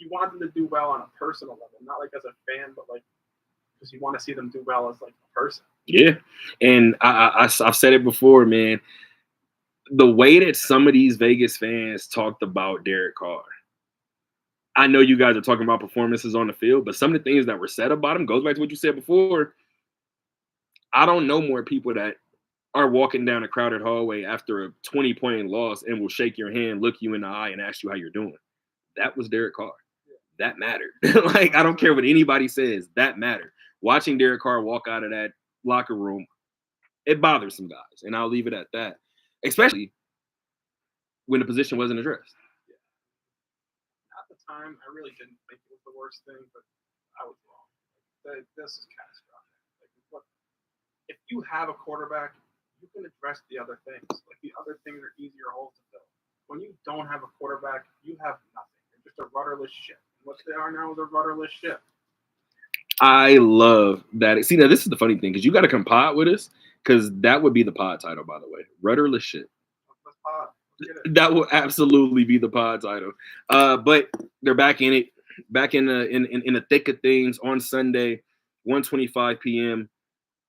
you want them to do well on a personal level, not like as a fan, but like because you want to see them do well as like a person. Yeah, and I've said it before, man. The way that some of these Vegas fans talked about Derek Carr, I know you guys are talking about performances on the field, but some of the things that were said about him goes back to what you said before. I don't know more people that are walking down a crowded hallway after a 20-point loss and will shake your hand, look you in the eye, and ask you how you're doing. That was Derek Carr. That mattered. Like, I don't care what anybody says. That mattered. Watching Derek Carr walk out of that locker room, it bothers some guys, and I'll leave it at that, especially when the position wasn't addressed. At the time, I really didn't think it was the worst thing, but I was wrong. This is catastrophic. Like, if you have a quarterback, you can address the other things. Like, the other things are easier holes to fill. When you don't have a quarterback, you have nothing. You're just a rudderless ship. What they are now is a rudderless ship. I love that. See, now this is the funny thing, because you got to come pod with us, because that would be the pod title, by the way. Rudderless ship. That will absolutely be the pod title. But they're back in it, back in the thick of things on Sunday, 1:25 p.m.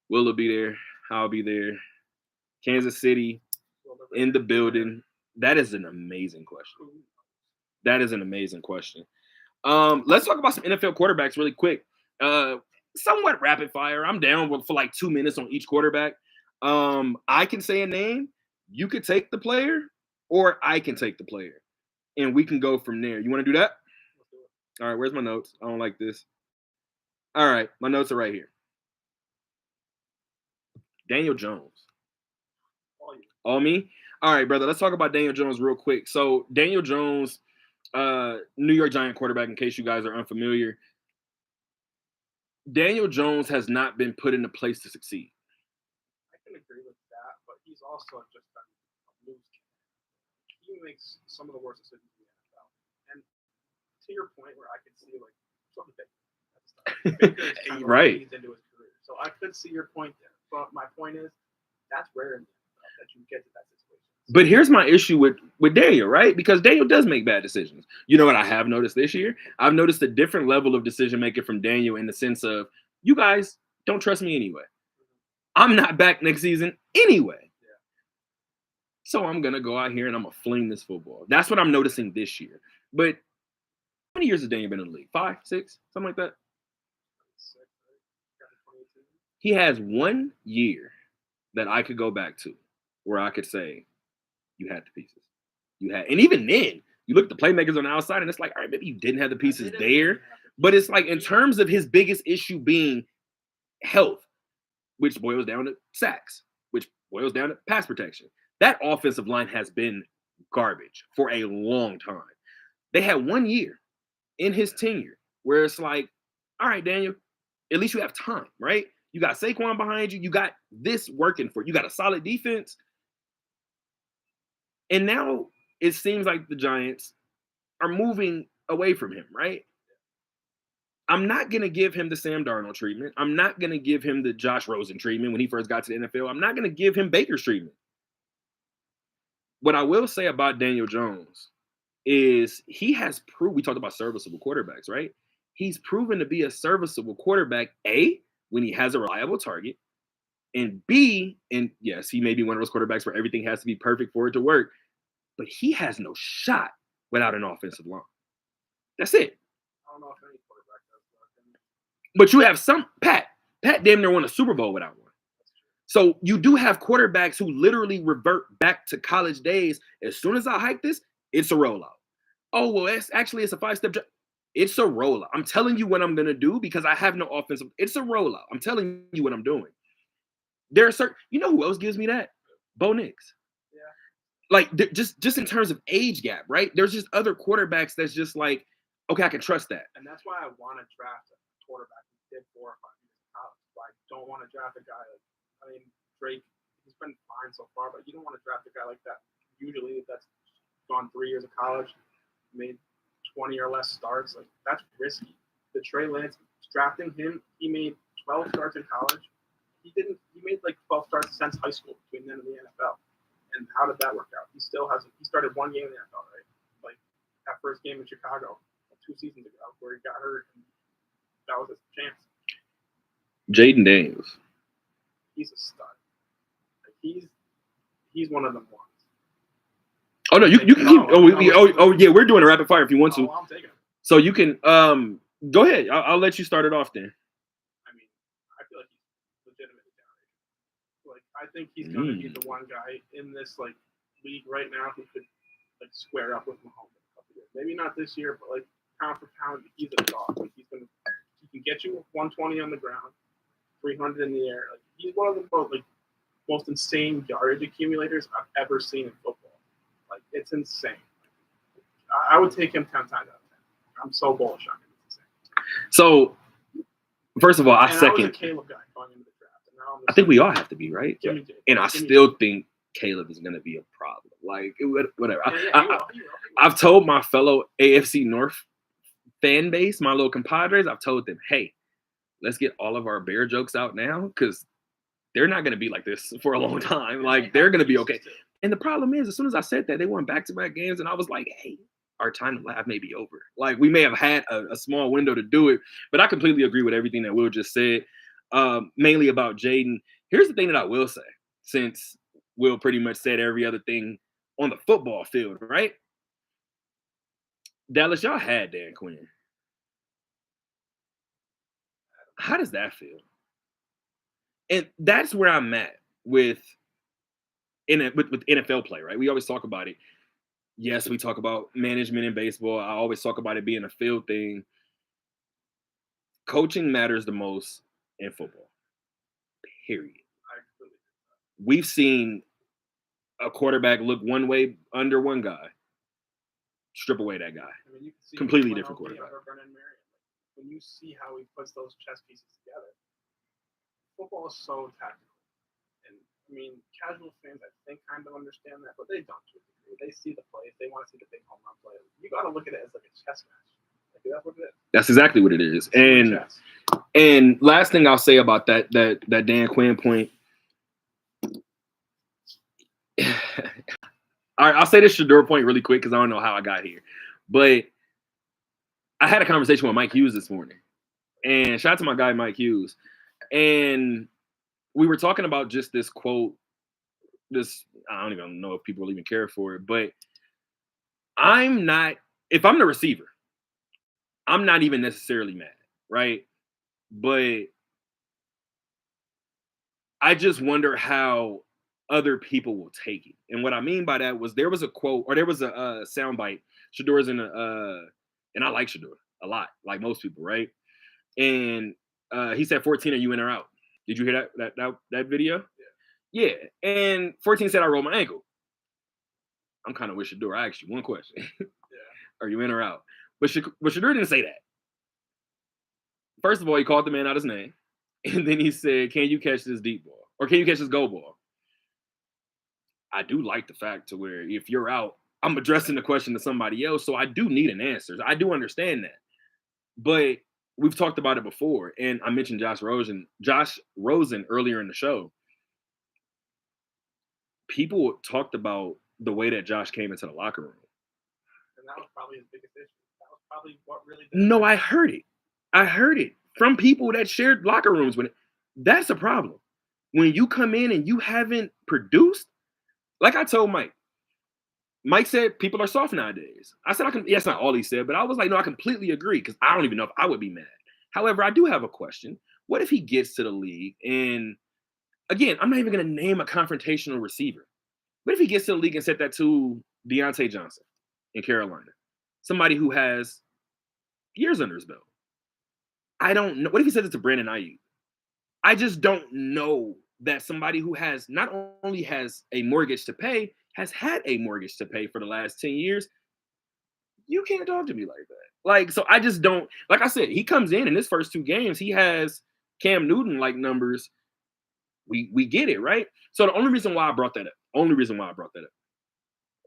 Will be there? I'll be there. Kansas City in the building. That is an amazing question. That is an amazing question. Let's talk about some NFL quarterbacks really quick. Somewhat rapid fire. I'm down for like 2 minutes on each quarterback. I can say a name. You could take the player, or I can take the player, and we can go from there. You want to do that? All right. Where's my notes? I don't like this. All right. My notes are right here. Daniel Jones. All me? All right, brother. Let's talk about Daniel Jones real quick. So Daniel Jones, New York Giant quarterback, in case you guys are unfamiliar. Daniel Jones has not been put in a place to succeed. I can agree with that, but he's also just a loose cannon. He makes some of the worst decisions in the NFL. And to your point, where I could see like something Baker is kind of right. into his career. could see your point there, but my point is that's rare in the NFL that you get to that situation. But here's my issue with Daniel, right? Because Daniel does make bad decisions. You know what I have noticed this year? I've noticed a different level of decision making from Daniel in the sense of, you guys don't trust me anyway. I'm not back next season anyway. Yeah. So I'm going to go out here and I'm going to fling this football. That's what I'm noticing this year. But how many years has Daniel been in the league? 5, 6, something like that? He has 1 year that I could go back to where I could say, you had the pieces. You had, and even then, you look at the playmakers on the outside, and it's like, all right, maybe you didn't have the pieces there. But it's like, in terms of his biggest issue being health, which boils down to sacks, which boils down to pass protection. That offensive line has been garbage for a long time. They had 1 year in his tenure where it's like, all right, Daniel, at least you have time, right? You got Saquon behind you. You got this working for you. You got a solid defense. And now it seems like the Giants are moving away from him, right? I'm not going to give him the Sam Darnold treatment. I'm not going to give him the Josh Rosen treatment when he first got to the NFL. I'm not going to give him Baker's treatment. What I will say about Daniel Jones is he has proved, we talked about serviceable quarterbacks, right? He's proven to be a serviceable quarterback, A, when he has a reliable target, and B, and yes, he may be one of those quarterbacks where everything has to be perfect for it to work, but he has no shot without an offensive line. That's it. I don't know if any quarterback does that. But you have some, Pat damn near won a Super Bowl without one. So you do have quarterbacks who literally revert back to college days. As soon as I hike this, it's a rollout. Oh, well, it's a 5-step job. It's a rollout. I'm telling you what I'm going to do because I have no offensive. It's a rollout. I'm telling you what I'm doing. There are certain, you know who else gives me that? Bo Nix. Yeah. Like, just in terms of age gap, right? There's just other quarterbacks that's just like, okay, I can trust that. And that's why I want to draft a quarterback who did 4 or 5 years of college. But I don't want to draft a guy like, I mean, Drake, he's been fine so far, but you don't want to draft a guy like that. Usually that's gone 3 years of college, made 20 or less starts. Like, that's risky. The Trey Lance, drafting him, he made 12 starts in college. He made like 12 starts since high school between then and the NFL. And how did that work out? He started 1 game in the NFL, right? Like that first game in Chicago 2 seasons ago where he got hurt and that was his chance. Jaden Daniels. He's a stud. Like he's one of them ones. Oh no, you can keep. Yeah, we're doing a rapid fire if you want to. Well, I'm taking it. So you can go ahead. I'll let you start it off then. I mean, I feel like he's legitimately down. Like I think he's going to be the one guy in this like league right now who could like square up with Mahomes in a couple years. Maybe not this year, but like pound for pound, he's a dog. Like he can get you 120 on the ground, 300 in the air. Like he's one of the most insane yardage accumulators I've ever seen in football. Like it's insane. I would take him 10 times out of 10. I'm so bullish on him. It's insane. So, first of all, I second. I was a Caleb guy going into the draft. And now I think we all have to be, right? And I still think Caleb is going to be a problem. Like, whatever. I've told my fellow AFC North fan base, my little compadres, I've told them, hey, let's get all of our bear jokes out now because they're not going to be like this for a long time. Like, they're going to be okay. And the problem is, as soon as I said that, they won back-to-back games, and I was like, hey, our time to laugh may be over. Like, we may have had a small window to do it, but I completely agree with everything that Will just said, mainly about Jaden. Here's the thing that I will say, since Will pretty much said every other thing on the football field, right? Dallas, y'all had Dan Quinn. How does that feel? And that's where I'm at with NFL play, right? We always talk about it. Yes, we talk about management in baseball. I always talk about it being a field thing. Coaching matters the most in football, period. We've seen a quarterback look one way under one guy, strip away that guy. I mean, you can see completely different quarterback. When you see how he puts those chess pieces together, football is so tactical. And I mean, casual fans, I think, kind of understand that, but they don't to a degree. They see the plays. They want to see the big home run play. You got to look at it as like a chess match. Like, that's what it is. That's exactly what it is. And And last thing I'll say about that Dan Quinn point. All right, I'll say this Shedeur point really quick because I don't know how I got here. But I had a conversation with Mike Hughes this morning. And shout out to my guy Mike Hughes. And we were talking about just this quote. This, I don't even know if people will even care for it, but if I'm the receiver, I'm not even necessarily mad, right? But I just wonder how other people will take it. And what I mean by that was there was a quote, or there was a soundbite. Shedeur's in and I like Shedeur a lot, like most people, right? And he said 14, are you in or out? Did you hear that video? Yeah. And 14 said I rolled my ankle. I'm kind of with Shedeur. I asked you one question. Yeah. Are you in or out? But Shedeur didn't say that. First of all, he called the man out his name. And then he said, can you catch this deep ball? Or can you catch this go ball? I do like the fact to where if you're out, I'm addressing the question to somebody else. So I do need an answer. I do understand that. But we've talked about it before. And I mentioned Josh Rosen earlier in the show. People talked about the way that Josh came into the locker room. And that was probably his biggest issue. That was probably what really did. No, I heard it. I heard it from people that shared locker rooms with it. That's a problem. When you come in and you haven't produced, like I told Mike said people are soft nowadays. I said, that's not all he said, but I was like, no, I completely agree because I don't even know if I would be mad. However, I do have a question. What if he gets to the league and, again, I'm not even going to name a confrontational receiver. What if he gets to the league and said that to Deontay Johnson in Carolina? Somebody who has years under his belt. I don't know. What if he said it to Brandon Ayuk? I just don't know that somebody who has not only has a mortgage to pay, has had a mortgage to pay for the last 10 years. You can't talk to me like that. Like, so I just don't, like I said, he comes in his first 2 games, he has Cam Newton like numbers. We get it, right? So the only reason why I brought that up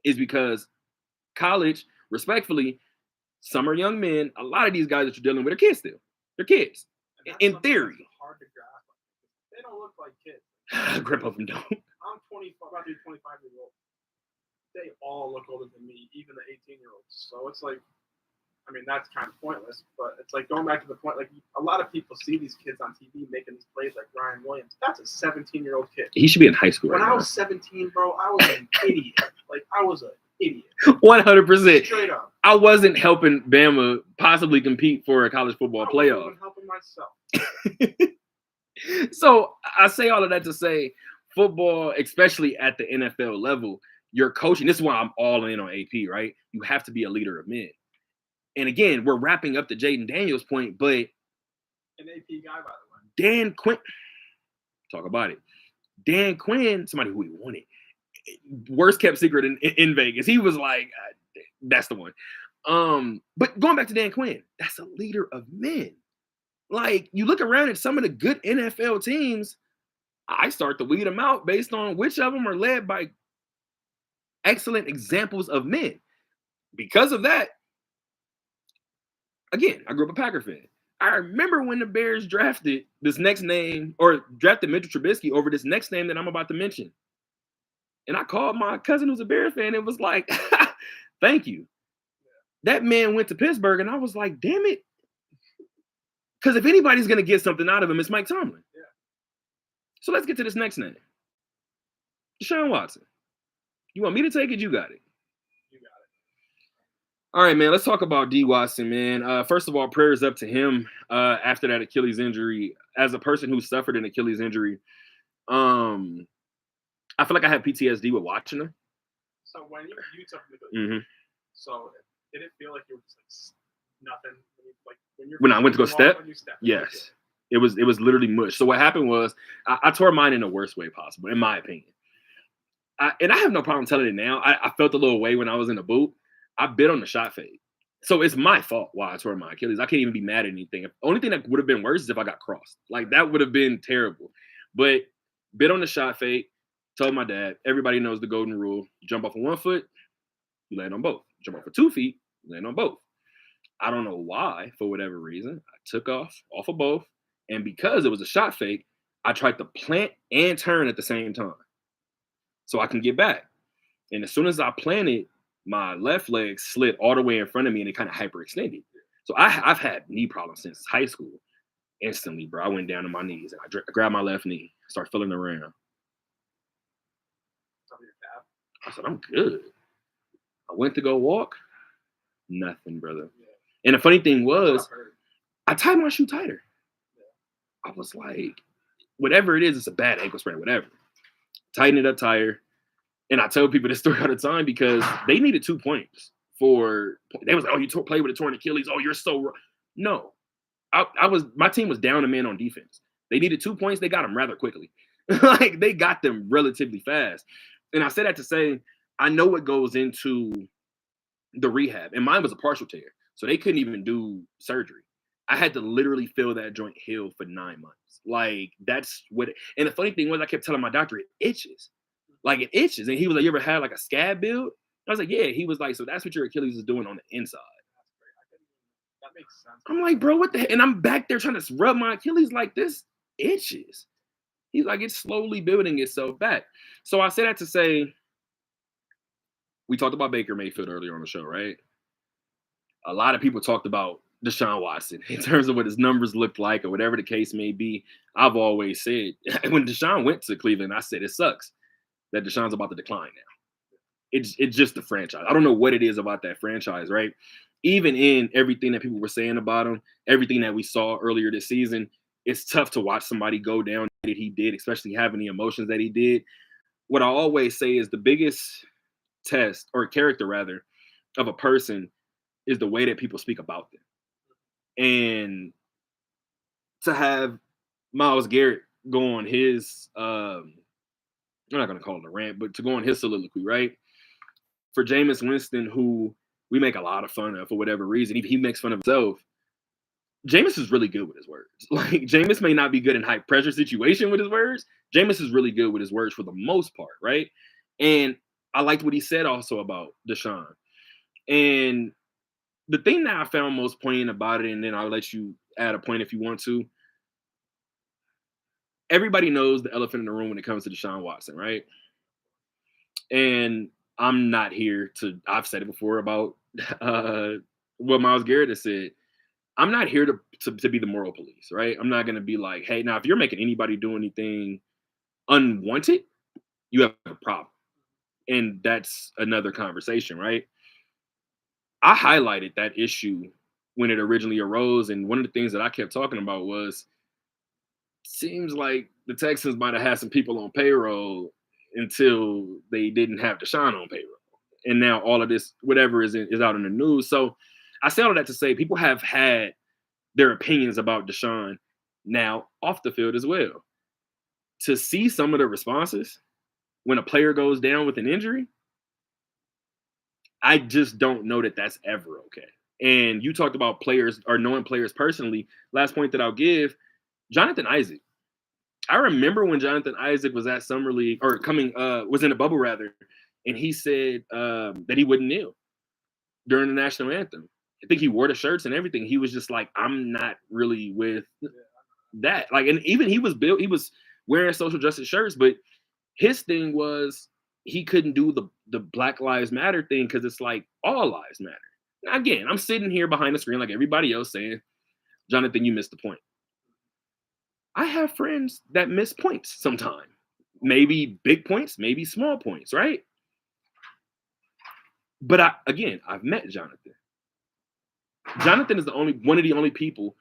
is because college, respectfully, some are young men. A lot of these guys that you're dealing with are kids still. They're kids. In theory. Hard to grasp. They don't look like kids. Grip of them don't. I'm 24, about to be 25 years old. They all look older than me, even the 18-year-olds. So it's like, I mean, that's kind of pointless. But it's like going back to the point, like a lot of people see these kids on TV making these plays like Ryan Williams. That's a 17-year-old kid. He should be in high school when right now. I was 17, bro, I was an idiot. Like, I was an idiot. 100%. Straight up. I wasn't helping Bama possibly compete for a college football playoff. I wasn't helping myself. So I say all of that to say football, especially at the NFL level, your coaching, this is why I'm all in on AP, right? You have to be a leader of men. And again, we're wrapping up the Jaden Daniels point, but an AP guy, by the way. Dan Quinn, talk about it. Dan Quinn, somebody who we wanted, worst kept secret in Vegas. He was like, that's the one. But going back to Dan Quinn, that's a leader of men. Like, you look around at some of the good NFL teams, I start to weed them out based on which of them are led by excellent examples of men. Because of that, again, I grew up a Packer fan. I remember when the Bears drafted this next name, or drafted Mitchell Trubisky over this next name that I'm about to mention. And I called my cousin who's a Bears fan and was like, thank you. That man went to Pittsburgh, and I was like, damn it. Because if anybody's going to get something out of him, it's Mike Tomlin. Yeah. So let's get to this next name. Deshaun Watson. You want me to take it? You got it. You got it. All right, man. Let's talk about D. Watson, man. First of all, prayers up to him after that Achilles injury. As a person who suffered an Achilles injury, I feel like I have PTSD with watching him. So when you suffered so did it feel like you were just like nothing? When I went to go step? Yes. It was literally mush. So what happened was I tore mine in the worst way possible, in my opinion. And I have no problem telling it now. I felt a little way when I was in the boot. I bit on the shot fade. So it's my fault why I tore my Achilles. I can't even be mad at anything. The only thing that would have been worse is if I got crossed. Like, that would have been terrible. But bit on the shot fade, told my dad, everybody knows the golden rule. Jump off of 1 foot, you land on both. Jump off of 2 feet, you land on both. I don't know why, for whatever reason, I took off of both. And because it was a shot fake, I tried to plant and turn at the same time so I can get back. And as soon as I planted, my left leg slid all the way in front of me and it kind of hyperextended. So I've had knee problems since high school. Instantly, bro, I went down to my knees and I grabbed my left knee, started feeling around. I said, I'm good. I went to go walk, nothing, brother. Yeah. And the funny thing was, I tied my shoe tighter. Yeah. I was like, whatever it is, it's a bad ankle sprain, whatever. Tighten it up tighter. And I tell people this story all the time because they needed 2 points for, they was like, oh, you played with a torn Achilles. Oh, you're so wrong. No, my team was down a man on defense. They needed 2 points. They got them rather quickly. Like they got them relatively fast. And I say that to say, I know what goes into the rehab. And mine was a partial tear. So they couldn't even do surgery. I had to literally feel that joint heal for 9 months. Like that's what and the funny thing was I kept telling my doctor it itches. Like it itches. And he was like, you ever had like a scab build? I was like, yeah. He was like, so that's what your Achilles is doing on the inside. That makes sense. I'm like, bro, what the heck? And I'm back there trying to rub my Achilles like this itches. He's like, it's slowly building itself back. So I say that to say, we talked about Baker Mayfield earlier on the show, right? A lot of people talked about Deshaun Watson in terms of what his numbers looked like or whatever the case may be. I've always said, when Deshaun went to Cleveland, I said, it sucks that Deshaun's about to decline now. It's just the franchise. I don't know what it is about that franchise, right? Even in everything that people were saying about him, everything that we saw earlier this season, it's tough to watch somebody go down that he did, especially having the emotions that he did. What I always say is the biggest test or character rather of a person is the way that people speak about them. And to have Myles Garrett go on his I'm not going to call it a rant, but to go on his soliloquy, right? For Jameis Winston, who we make a lot of fun of for whatever reason, he makes fun of himself. Jameis is really good with his words. Like Jameis may not be good in high pressure situation with his words. Jameis is really good with his words for the most part, right? And I liked what he said also about Deshaun. And the thing that I found most poignant about it, and then I'll let you add a point if you want to. Everybody knows the elephant in the room when it comes to Deshaun Watson, right? And I'm not here to, I've said it before about what Myles Garrett has said. I'm not here to be the moral police, right? I'm not going to be like, hey, now if you're making anybody do anything unwanted, you have a problem. And that's another conversation, right? I highlighted that issue when it originally arose. And one of the things that I kept talking about was, seems like the Texans might have had some people on payroll until they didn't have Deshaun on payroll. And now all of this, whatever is out in the news. So I say all of that to say people have had their opinions about Deshaun now off the field as well. To see some of the responses when a player goes down with an injury, I just don't know that that's ever okay. And you talked about players or knowing players personally. Last point that I'll give, Jonathan Isaac. I remember when Jonathan Isaac was at Summer League or was in the bubble rather, and he said that he wouldn't kneel during the national anthem. I think he wore the shirts and everything. He was just like, I'm not really with that. Like, and even he was wearing social justice shirts, but his thing was he couldn't do the Black Lives Matter thing because it's like all lives matter. Now, again, I'm sitting here behind the screen like everybody else saying, Jonathan, you missed the point. I have friends that miss points sometimes. Maybe big points, maybe small points, right? But I've met Jonathan. Jonathan is one of the only people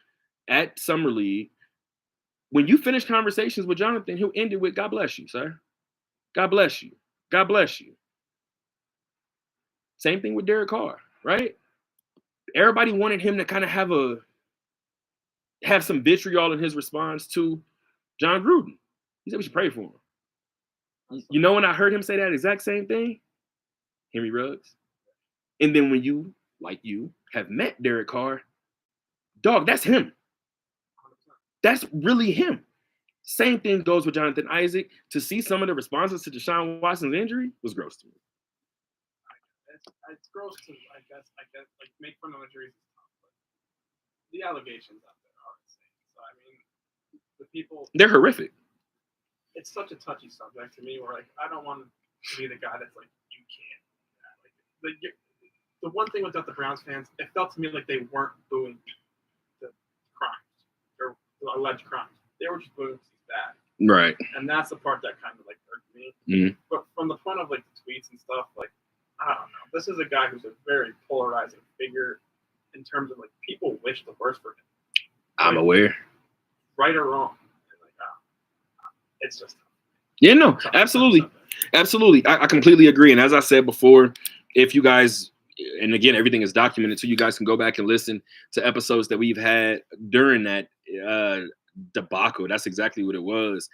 at Summer League. When you finish conversations with Jonathan, he'll end it with, God bless you, sir. God bless you. God bless you. Same thing with Derek Carr, right? Everybody wanted him to kind of have some vitriol in his response to John Gruden. He said we should pray for him. You know when I heard him say that exact same thing? Henry Ruggs. And then when you, like you, have met Derek Carr, dog, that's him. That's really him. Same thing goes with Jonathan Isaac. To see some of the responses to Deshaun Watson's injury was gross to me. It's gross to, I guess, like make fun of injuries. the allegations out there are insane. So I mean, the people. They're horrific. It's such a touchy subject to me. Where like I don't want to be the guy that's like you can't. Do that. Like the one thing with the Browns fans, it felt to me like they weren't booing the crimes or the alleged crimes. They were just booing because he's bad. Right. And that's the part that kind of like hurt me. Mm-hmm. But from the point of like the tweets and stuff, like I don't know. This is a guy who's a very polarizing figure in terms of like people wish the worst for him. I'm aware. Right or wrong. Like, it's just tough. Yeah, no, absolutely. Absolutely. I completely agree. And as I said before, if you guys, and again, everything is documented, so you guys can go back and listen to episodes that we've had during that debacle. That's exactly what it was.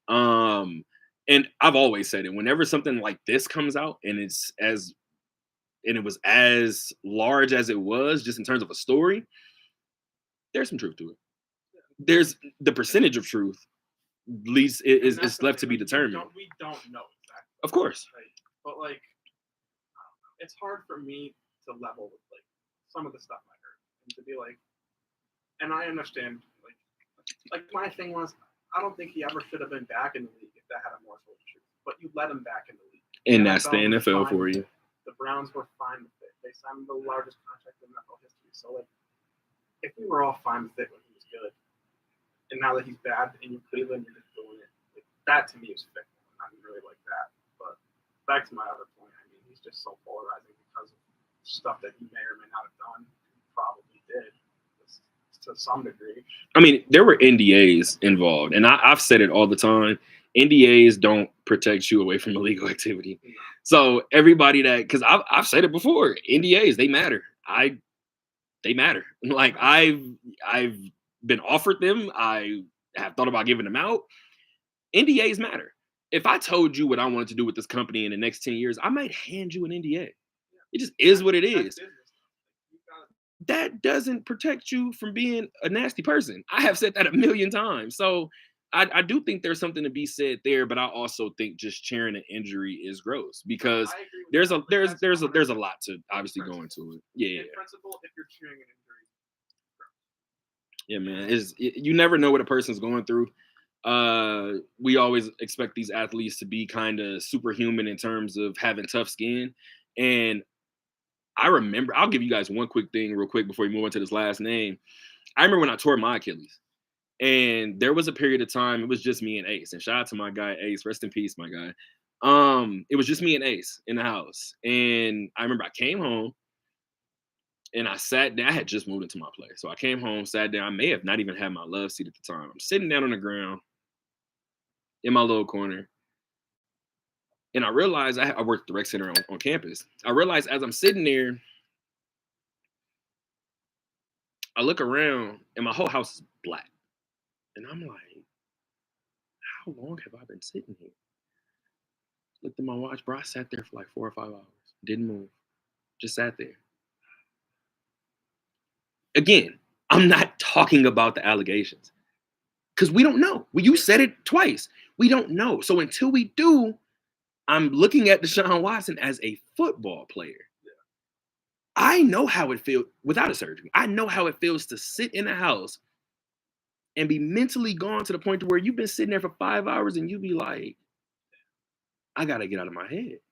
And I've always said it, whenever something like this comes out and it was as large as it was, just in terms of a story, there's some truth to it. There's the percentage of truth is left to be determined. We don't know exactly. Of course. But like, it's hard for me to level with like some of the stuff I heard and to be like, and I understand like my thing was, I don't think he ever should have been back in the league if that had a morsel of truth. But you let him back in the league. And that's the NFL for you. The Browns were fine with it. They signed the largest contract in NFL history. So like, if we were all fine with it when he was good, and now that he's bad and you're Cleveland, you're just doing it. Like, that to me is fickle. I didn't really like that. But back to my other point, I mean, he's just so polarizing because of stuff that he may or may not have done. He probably did to some degree. I mean, there were NDAs involved, and I've said it all the time. NDAs don't protect you away from illegal activity. No. So everybody because I've said it before, NDAs, they matter. They matter. Like I've been offered them. I have thought about giving them out. NDAs matter. If I told you what I wanted to do with this company in the next 10 years, I might hand you an NDA. It just is what it is. That doesn't protect you from being a nasty person. I have said that a million times. So I do think there's something to be said there, but I also think just cheering an injury is gross because there's a lot to obviously go into it. Yeah. In principle, if you're cheering an injury, yeah, man, you never know what a person's going through. We always expect these athletes to be kind of superhuman in terms of having tough skin, and I remember. I'll give you guys one quick thing real quick before we move on to this last name. I remember when I tore my Achilles. And there was a period of time, it was just me and Ace. And shout out to my guy, Ace. Rest in peace, my guy. It was just me and Ace in the house. And I remember I came home and I sat down. I had just moved into my place. So I came home, sat down. I may have not even had my love seat at the time. I'm sitting down on the ground in my little corner. And I realized I worked at the rec center on campus. I realized as I'm sitting there, I look around and my whole house is black. And I'm like, how long have I been sitting here? Looked at my watch, bro. I sat there for like 4 or 5 hours. Didn't move. Just sat there. Again, I'm not talking about the allegations. Because we don't know. You said it twice. We don't know. So until we do, I'm looking at Deshaun Watson as a football player. I know how it feels without a surgery. I know how it feels to sit in a house and be mentally gone to the point to where you've been sitting there for 5 hours and you be like, I got to get out of my head.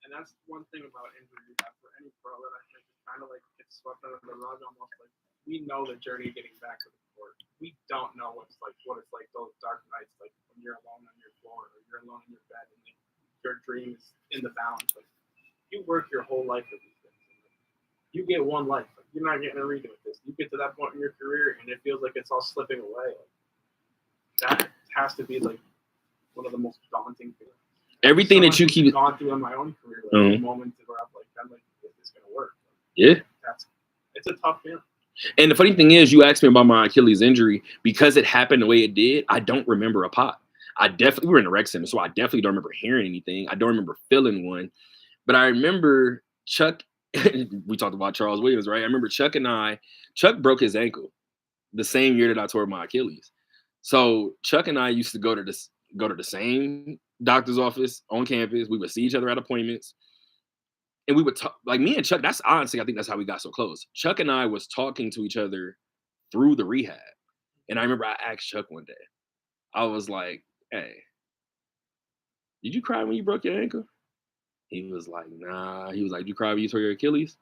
And that's one thing about injury for any pro that I think is kind of like gets swept under the rug almost. Like, we know the journey getting back to the court. We don't know what it's like those dark nights, like when you're alone on your floor or you're alone in your bed and like, your dream is in the balance. Like, you work your whole life with these things. And, like, you get one life. Like, you're not getting a redo with this. You get to that point in your career and it feels like it's all slipping away. Like, that has to be like one of the most daunting things. Everything that you keep gone through in my own career, like moments where I'm like, is this gonna work? Yeah, it's a tough feeling. And the funny thing is, you asked me about my Achilles injury because it happened the way it did. I don't remember a pop. We were in the rec center, so I definitely don't remember hearing anything. I don't remember feeling one, but I remember Chuck. We talked about Charles Williams, right? I remember Chuck broke his ankle the same year that I tore my Achilles. So Chuck and I used to go to the same doctor's office on campus. We would see each other at appointments. And we would talk, like me and Chuck, that's honestly, I think that's how we got so close. Chuck and I was talking to each other through the rehab. And I remember I asked Chuck one day, I was like, hey, did you cry when you broke your ankle? He was like, nah. He was like, you cry when you tore your Achilles?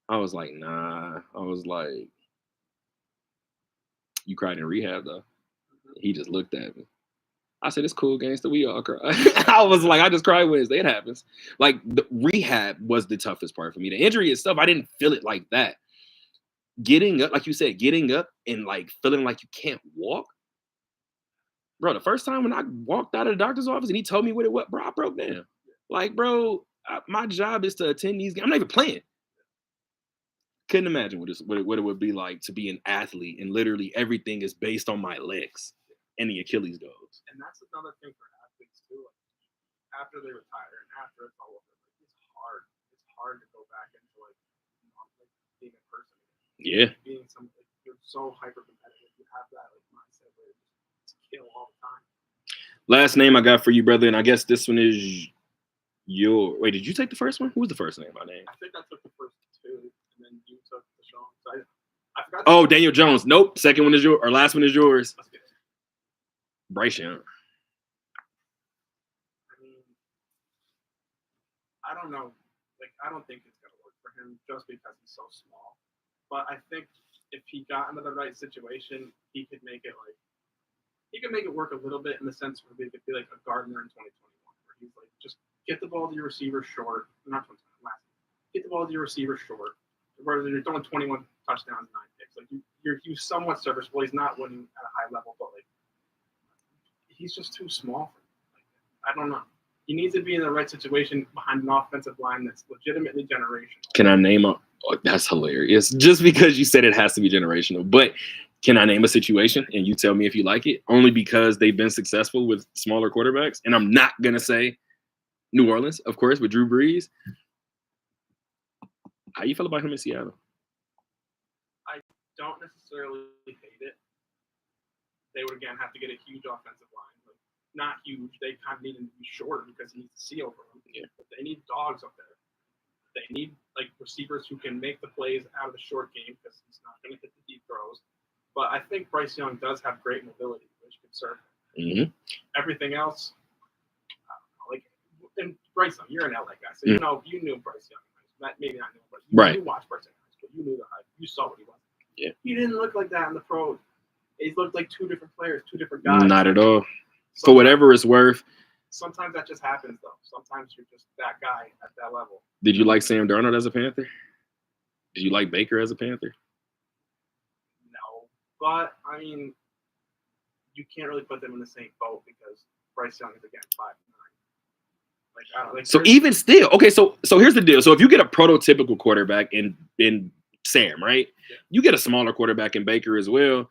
I was like, nah. I was like, you cried in rehab though. He just looked at me. I said, it's cool, gangster. We all cry. I was like, I just cry Wednesday. It happens. Like the rehab was the toughest part for me. The injury itself, I didn't feel it like that. Getting up, like you said, getting up and like feeling like you can't walk. Bro, the first time when I walked out of the doctor's office and he told me what it was, bro, I broke down. Like, bro, my job is to attend these games. I'm not even playing. Couldn't imagine what it would be like to be an athlete and literally everything is based on my legs and the Achilles goes. And that's another thing for athletes too. Like after they retire and after it's all over, like, it's hard. It's hard to go back into like being a person. Yeah. Being something like, you're so hyper competitive. You have that like mindset where it's kill all the time. Last name I got for you, brother, and I guess this one is your. Wait, did you take the first one? Who was the first name? My name. I think I took the first two, and then you took the Sean. So I forgot. Oh, Daniel Jones. Nope. Second one is yours. Or last one is yours. Let's get it. Bryce Young. I mean, I don't know. Like, I don't think it's gonna work for him just because he's so small. But I think if he got into the right situation, he could make it like he could make it work a little bit in the sense where he could be like a Gardner in 2021, where he's like just get the ball to your receiver short, not 2021, last. Get the ball to your receiver short. Where you're throwing 21 touchdowns, 9 picks. Like you're somewhat serviceable. He's not winning at a high level, but like he's just too small for him. Like, I don't know. He needs to be in the right situation behind an offensive line that's legitimately generational. Can I name a? Oh, that's hilarious. Just because you said it has to be generational, but can I name a situation and you tell me if you like it? Only because they've been successful with smaller quarterbacks, and I'm not gonna say New Orleans, of course, with Drew Brees. How you feel about him in Seattle? I don't necessarily hate it. They would again have to get a huge offensive line. Like, not huge. They kind of need him to be short because he needs to see over them. Yeah. But they need dogs up there. They need like receivers who can make the plays out of the short game because he's not going to hit the deep throws. But I think Bryce Young does have great mobility, which can serve him. Mm-hmm. Everything else, I don't know. Like, and Bryce Young, you're an LA guy, so you knew Bryce Young. Maybe not knew him, but you watched Bryce Young. But you knew the hype. You saw what he was. Yeah. He didn't look like that in the pros. He looked like two different players, two different guys. Not at all. For whatever it's worth. Sometimes that just happens, though. Sometimes you're just that guy at that level. Did you like Sam Darnold as a Panther? Did you like Baker as a Panther? No. But, I mean, you can't really put them in the same boat because Bryce Young is, again, 5'9". Like, I don't, like, so even still, okay, so here's the deal. So if you get a prototypical quarterback in Sam, right? Yeah. You get a smaller quarterback in Baker as well.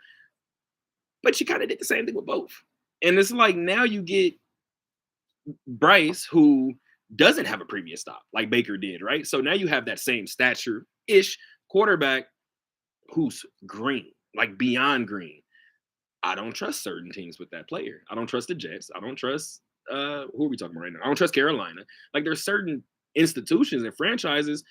But you kind of did the same thing with both. And it's like now you get Bryce, who doesn't have a previous stop like Baker did, right? So now you have that same stature-ish quarterback who's green, like beyond green. I don't trust certain teams with that player. I don't trust the Jets. I don't trust who are we talking about right now? I don't trust Carolina. Like there's certain institutions and franchises.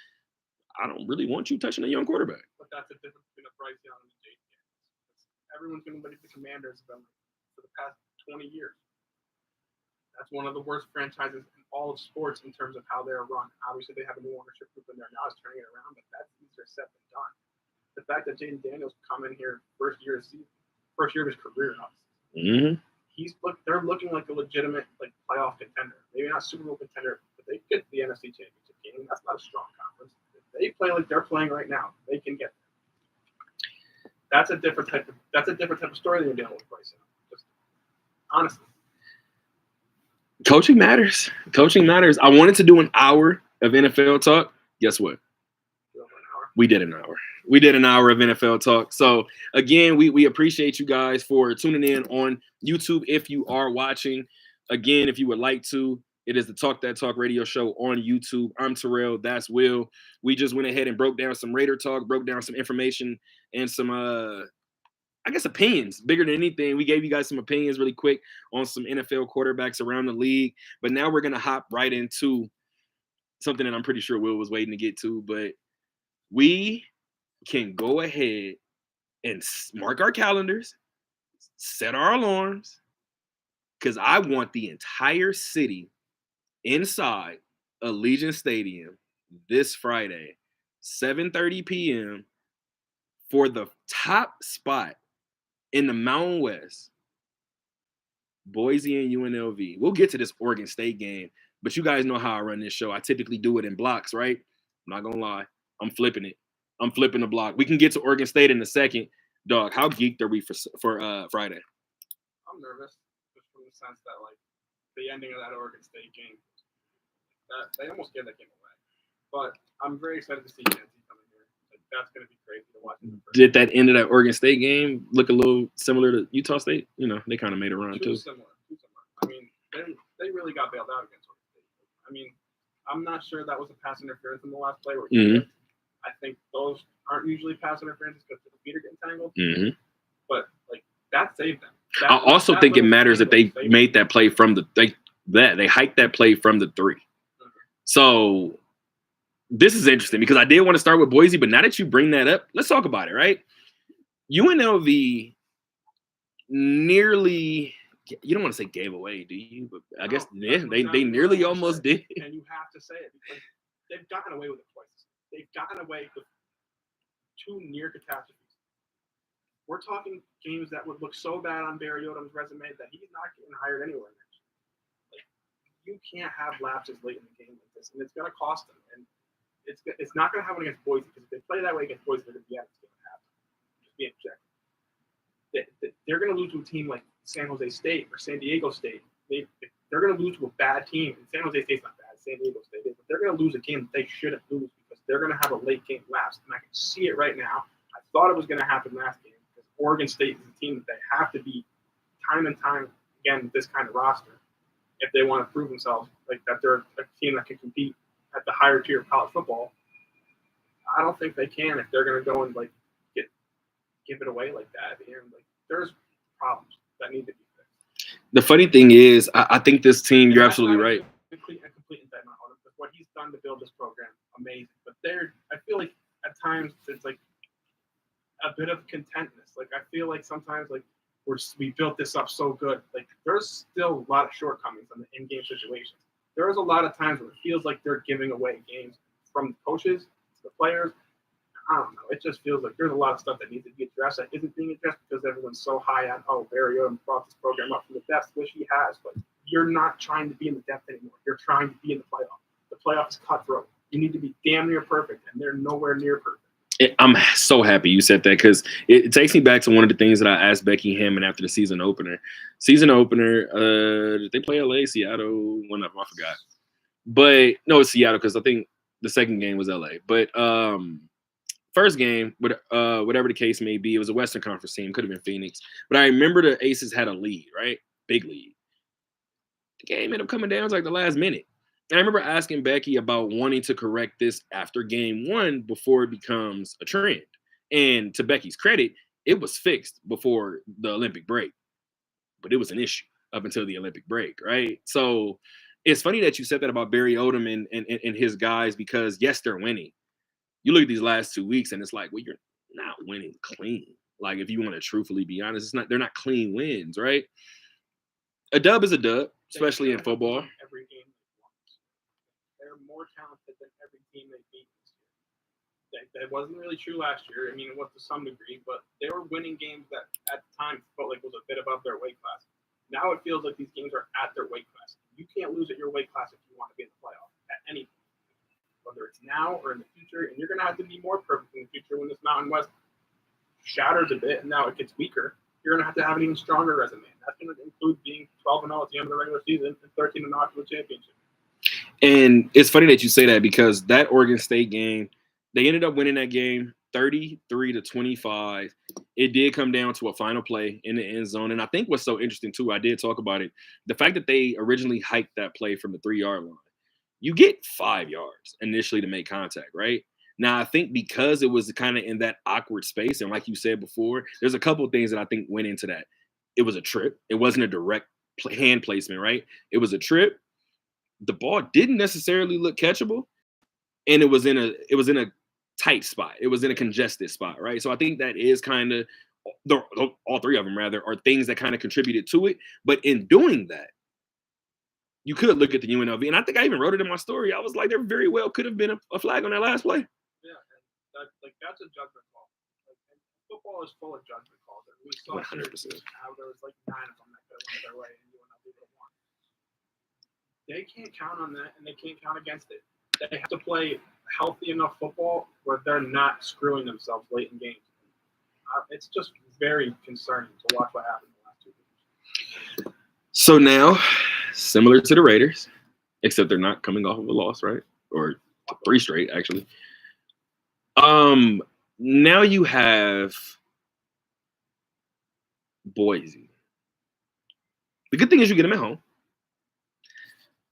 I don't really want you touching a young quarterback. But that's the difference between a Bryce Young and a Jake Daniels. Everyone's going to be the Commanders for the past 20 years. That's one of the worst franchises in all of sports in terms of how they're run. Obviously, they have a new ownership group in there now. It's turning it around, but that's easier said than done. The fact that Jaden Daniels come in here first year of his career, mm-hmm. They're looking like a legitimate like playoff contender. Maybe not Super Bowl contender, but they get the NFC Championship game. That's not a strong conference. If they play like they're playing right now, they can get there. That's a different type of story than you're dealing with Bryce Young. Just honestly. Coaching matters. Coaching matters. I wanted to do an hour of NFL talk. Guess what? We did an hour. We did an hour of NFL talk. So again, we appreciate you guys for tuning in on YouTube. If you are watching, again, if you would like to, it is the Talk That Talk radio show on YouTube. I'm Terrell. That's Will. We just went ahead and broke down some Raider talk, broke down some information and some I guess opinions, bigger than anything. We gave you guys some opinions really quick on some NFL quarterbacks around the league. But now we're going to hop right into something that I'm pretty sure Will was waiting to get to. But we can go ahead and mark our calendars, set our alarms, because I want the entire city inside Allegiant Stadium this Friday, 7:30 p.m. for the top spot in the Mountain West, Boise and UNLV. We'll get to this Oregon State game, but you guys know how I run this show. I typically do it in blocks, right? I'm not gonna lie. I'm flipping it. I'm flipping the block. We can get to Oregon State in a second. Dog, how geeked are we for Friday? I'm nervous just from the sense that like the ending of that Oregon State game, that they almost gave that game away. But I'm very excited to see Nancy coming here. Like, that's going to be crazy to watch. Did that end of that Oregon State game look a little similar to Utah State? You know, they kind of made a run too. Too similar. I mean, they really got bailed out against Oregon State. I mean, I'm not sure that was a pass interference in the last play. Where I think those aren't usually pass interferences because the feet are getting tangled. But like that saved them. I also think it matters that they made that play from the they hiked that play from the 3. So this is interesting because I did want to start with Boise, but now that you bring that up, let's talk about it, right? UNLV nearly, you don't want to say gave away, do you? But I guess they nearly almost did. And you have to say it because they've gotten away with it twice. They've gotten away with 2 near catastrophes. We're talking games that would look so bad on Barry Odom's resume that he's not getting hired anywhere next year. Like, you can't have lapses late in the game like this, and it's going to cost them. And it's not going to happen against Boise because if they play that way against Boise, they're going to be out. It's going to happen. Just being objective. They're going to lose to a team like San Jose State or San Diego State. They're going to lose to a bad team. And San Jose State's not bad. San Diego State is. But they're going to lose a game that they shouldn't lose because they're going to have a late game lapse. And I can see it right now. I thought it was going to happen last game. Oregon State is a team that they have to beat time and time again with this kind of roster if they want to prove themselves like that they're a team that can compete at the higher tier of college football. I don't think they can if they're going to go and like give it away like that. And like there's problems that need to be fixed. The funny thing is, I think this team, you're absolutely right. A complete indictment on him because what he's done to build this program, amazing. But I feel like at times it's like a bit of contentness. Like I feel like sometimes like we built this up so good. Like there's still a lot of shortcomings in the in-game situations. There's a lot of times where it feels like they're giving away games from the coaches to the players. I don't know. It just feels like there's a lot of stuff that needs to be addressed that isn't being addressed because everyone's so high on Barry Odom brought this program up from the depths, which he has. But you're not trying to be in the depth anymore. You're trying to be in the playoff. The playoff is cutthroat. You need to be damn near perfect, and they're nowhere near perfect. I'm so happy you said that because it takes me back to one of the things that I asked Becky Hammond after the season opener. Did they play LA, Seattle? One of them, I forgot. But no, it's Seattle because I think the second game was LA. But first game, whatever the case may be, it was a Western Conference team. Could have been Phoenix. But I remember the Aces had a lead, right? Big lead. The game ended up coming down to like the last minute. And I remember asking Becky about wanting to correct this after game 1 before it becomes a trend. And to Becky's credit, it was fixed before the Olympic break. But it was an issue up until the Olympic break, right? So it's funny that you said that about Barry Odom and his guys because, yes, they're winning. You look at these last 2 weeks, and it's like, well, you're not winning clean. Like, if you want to truthfully be honest, they're not clean wins, right? A dub is a dub, especially in football. Every game. They're more talented than every team they beat this year. That wasn't really true last year. I mean, it was to some degree, but they were winning games that at the time felt like was a bit above their weight class. Now it feels like these games are at their weight class. You can't lose at your weight class if you want to be in the playoff at any point, whether it's now or in the future. And you're going to have to be more perfect in the future when this Mountain West shatters a bit and now it gets weaker. You're going to have an even stronger resume. That's going to include being 12-0 at the end of the regular season and 13-0 for the championship. And it's funny that you say that because that Oregon State game, they ended up winning that game 33-25. It did come down to a final play in the end zone. And I think what's so interesting, too, I did talk about it, the fact that they originally hiked that play from the 3-yard line. You get 5 yards initially to make contact, right? Now, I think because it was kind of in that awkward space, and like you said before, there's a couple of things that I think went into that. It was a trip. It wasn't a direct hand placement, right? It was a trip. The ball didn't necessarily look catchable, and it was in a tight spot. It was in a congested spot, right? So I think that is kind of all three of them rather are things that kind of contributed to it. But in doing that, you could look at the UNLV, and I think I even wrote it in my story. I was like, there very well could have been a flag on that last play. Yeah, and that's a judgment call. Like, football is full of judgment calls. We saw 100%. how there was like 9 of them that could have went their way, and UNLV would have won. They can't count on that, and they can't count against it. They have to play healthy enough football where they're not screwing themselves late in games. It's just very concerning to watch what happened in the last 2 games. So now, similar to the Raiders, except they're not coming off of a loss, right? Or 3 straight, actually. Now you have Boise. The good thing is you get them at home.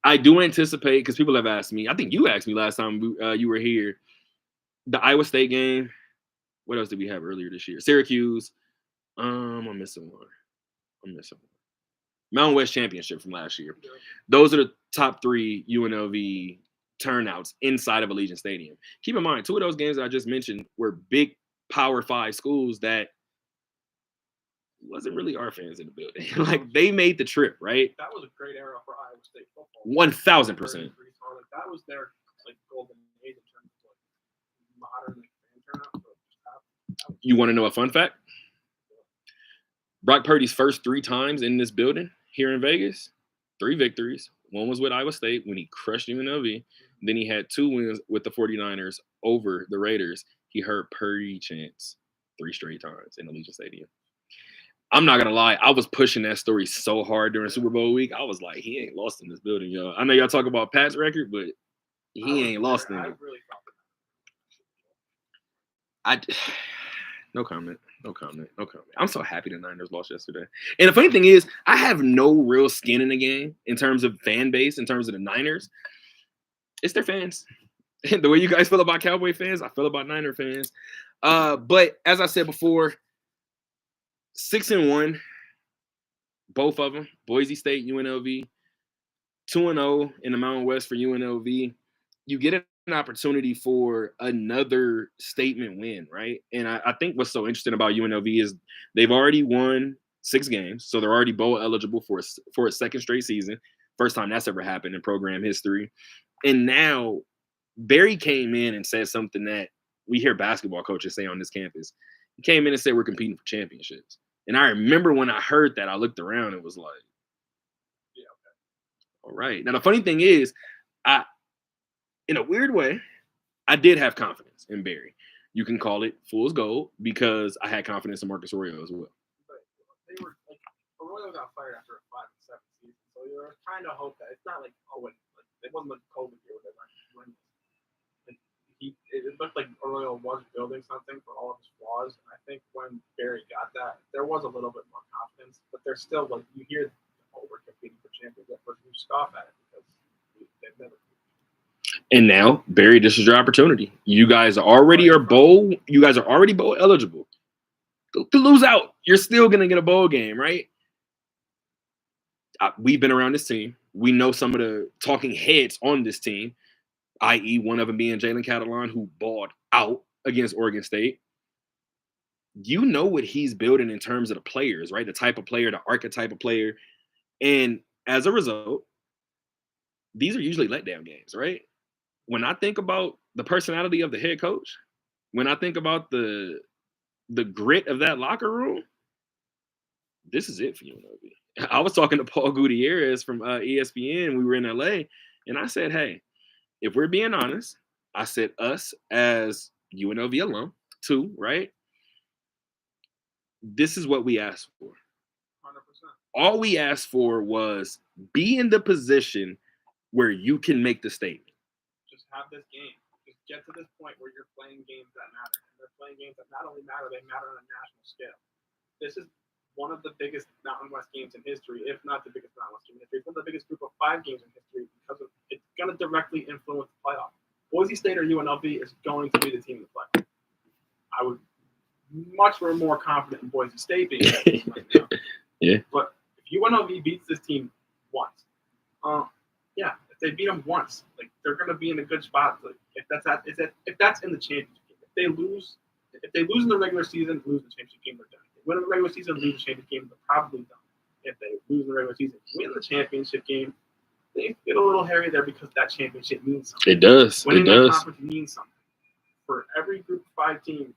I do anticipate, because people have asked me, I think you asked me last time you were here, the Iowa State game. What else did we have earlier this year? Syracuse. I'm missing one. Mountain West Championship from last year. Those are the top 3 UNLV turnouts inside of Allegiant Stadium. Keep in mind, 2 of those games that I just mentioned were big Power 5 schools that wasn't really our fans in the building. Like, they made the trip, right? That was a great era for Iowa State football. 1,000%. That was their golden age in terms of modern fan turnout. You want to know a fun fact? Brock Purdy's first 3 times in this building here in Vegas, 3 victories. One was with Iowa State when he crushed UNLV. Then he had 2 wins with the 49ers over the Raiders. He heard Purdy chants 3 straight times in Allegiant Stadium. I'm not going to lie. I was pushing that story so hard during Super Bowl week. I was like, he ain't lost in this building, y'all. I know y'all talk about Pat's record, but he ain't lost in it. No comment. I'm so happy the Niners lost yesterday. And the funny thing is, I have no real skin in the game in terms of fan base, in terms of the Niners. It's their fans. The way you guys feel about Cowboy fans, I feel about Niner fans. But as I said before, 6-1, both of them. Boise State, UNLV, 2-0 in the Mountain West for UNLV. You get an opportunity for another statement win, right? And I think what's so interesting about UNLV is they've already won 6 games, so they're already bowl eligible for a second straight season. First time that's ever happened in program history. And now Barry came in and said something that we hear basketball coaches say on this campus. He came in and said we're competing for championships. And I remember when I heard that, I looked around and was like, yeah, okay. All right. Now, the funny thing is, in a weird way, I did have confidence in Barry. You can call it fool's gold because I had confidence in Marcus Arroyo as well. But they were like, Arroyo got fired after a 5-7 season, so you were kind of hope that it's not like it wasn't like COVID year where they went winning. It looked like Arroyo was building something for all of his flaws. And I think when Barry got that, there was a little bit more confidence, but there's still like you hear, we're competing for champions. At first, you scoff at it because they've never. And now, Barry, this is your opportunity. You guys already are bowl. You guys are already bowl eligible. To lose out, you're still gonna get a bowl game, right? We've been around this team. We know some of the talking heads on this team, i.e., one of them being Jalen Catalon, who balled out against Oregon State. You know what he's building in terms of the players, right? The type of player, the archetype of player. And as a result, these are usually letdown games, right? When I think about the personality of the head coach, when I think about the grit of that locker room, this is it for UNLV. I was talking to Paul Gutierrez from ESPN. We were in LA, and I said, hey, if we're being honest, I said us as UNLV alum, too, right? This is what we asked for. 100%. All we asked for was be in the position where you can make the statement. Just have this game. Just get to this point where you're playing games that matter. And they're playing games that not only matter, they matter on a national scale. This is one of the biggest Mountain West games in history, if not the biggest Mountain West game in history. It's one of the biggest group of 5 games in history because it's going to directly influence the playoff. Boise State or UNLV is going to be the team in the playoff. I would much more confident in Boise State being that team right now. Yeah. But if UNLV beats this team once, if they beat them once, like they're going to be in a good spot. Like if that's in the championship game, they lose in the regular season, lose the championship game, they're done. If they win in the regular season, lose the championship game, they're probably done. If they lose in the regular season, win the championship game, they get a little hairy there because that championship means something. It does. Winning it does. that conference means something. For every Group of 5 team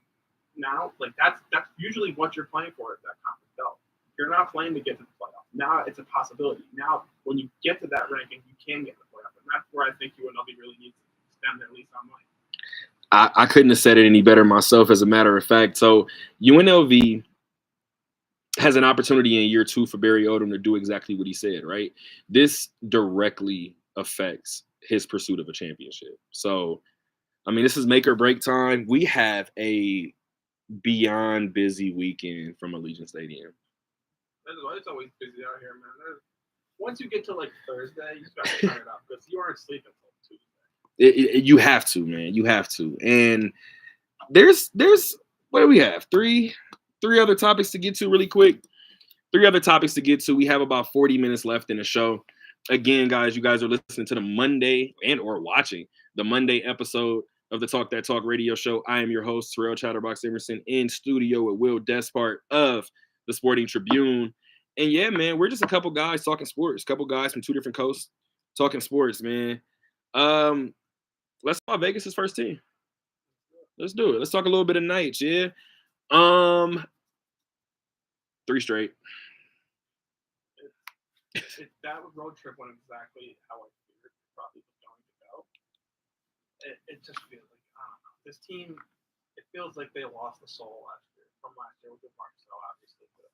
now, like that's usually what you're playing for is that conference belt. You're not playing to get to the playoff. Now it's a possibility. Now, when you get to that ranking, you can get to the playoff, and that's where I think UNLV really needs to spend at least on money. I couldn't have said it any better myself, as a matter of fact. So UNLV has an opportunity in year 2 for Barry Odom to do exactly what he said, right? This directly affects his pursuit of a championship. So, I mean, this is make or break time. We have a beyond busy weekend from Allegiant Stadium. It's always busy out here, man. Once you get to like Thursday, you just got to turn it up because you aren't sleeping until Tuesday. You have to, man. You have to. And there's what do we have? Three other topics to get to really quick. 3 other topics to get to. We have about 40 minutes left in the show. Again, guys, you guys are listening to the Monday and or watching the Monday episode of the Talk That Talk radio show. I am your host, Terrell Chatterbox Emerson, in studio with Will Despart of the Sporting Tribune. And yeah, man, we're just a couple guys talking sports. A couple guys from 2 different coasts talking sports, man. Let's talk Vegas's first team. Let's do it. Let's talk a little bit of Knights, yeah. 3 straight. That road trip went exactly how I figured it probably was going to go. It just feels like, I don't know. This team, it feels like they lost the soul last year with Marcel, obviously. But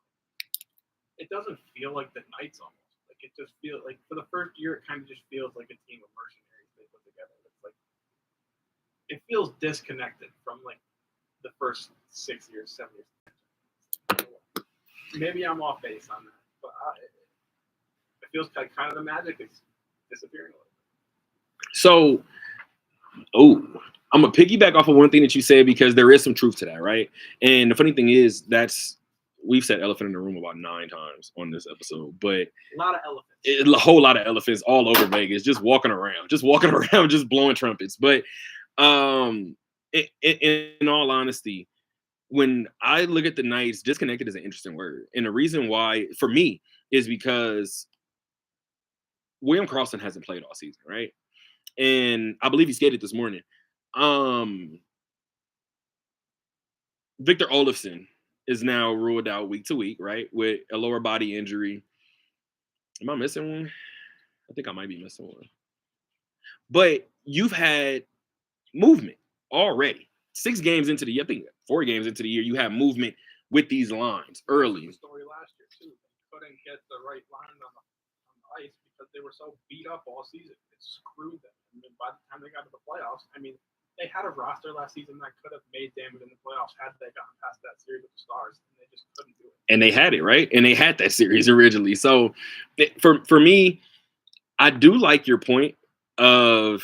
it doesn't feel like the Knights almost. Like, it just feels like for the first year, it kind of just feels like a team of mercenaries they put together. It's like, it feels disconnected from like the first 6 years, 7 years. Maybe I'm off base on that, but it feels like kind of the magic is disappearing a little bit. So, I'm going to piggyback off of one thing that you said because there is some truth to that, right? And the funny thing is we've said elephant in the room about 9 times on this episode, but a lot of elephants. A whole lot of elephants all over Vegas, just walking around, just blowing trumpets. But in all honesty, when I look at the Knights, disconnected is an interesting word. And the reason why, for me, is because William Carlson hasn't played all season, right? And I believe he skated this morning. Victor Olofsson is now ruled out week to week, right? With a lower body injury. Am I missing one? I think I might be missing one. But you've had movement already. 6 games into the year, I think 4 games into the year, you have movement with these lines early. The story last year too. They couldn't get the right line on the ice because they were so beat up all season. It screwed them. And then by the time they got to the playoffs, I mean, they had a roster last season that could have made damage in the playoffs had they gotten past that series with the Stars, and they just couldn't do it. And they had it, right? And they had that series originally. So for me, I do like your point of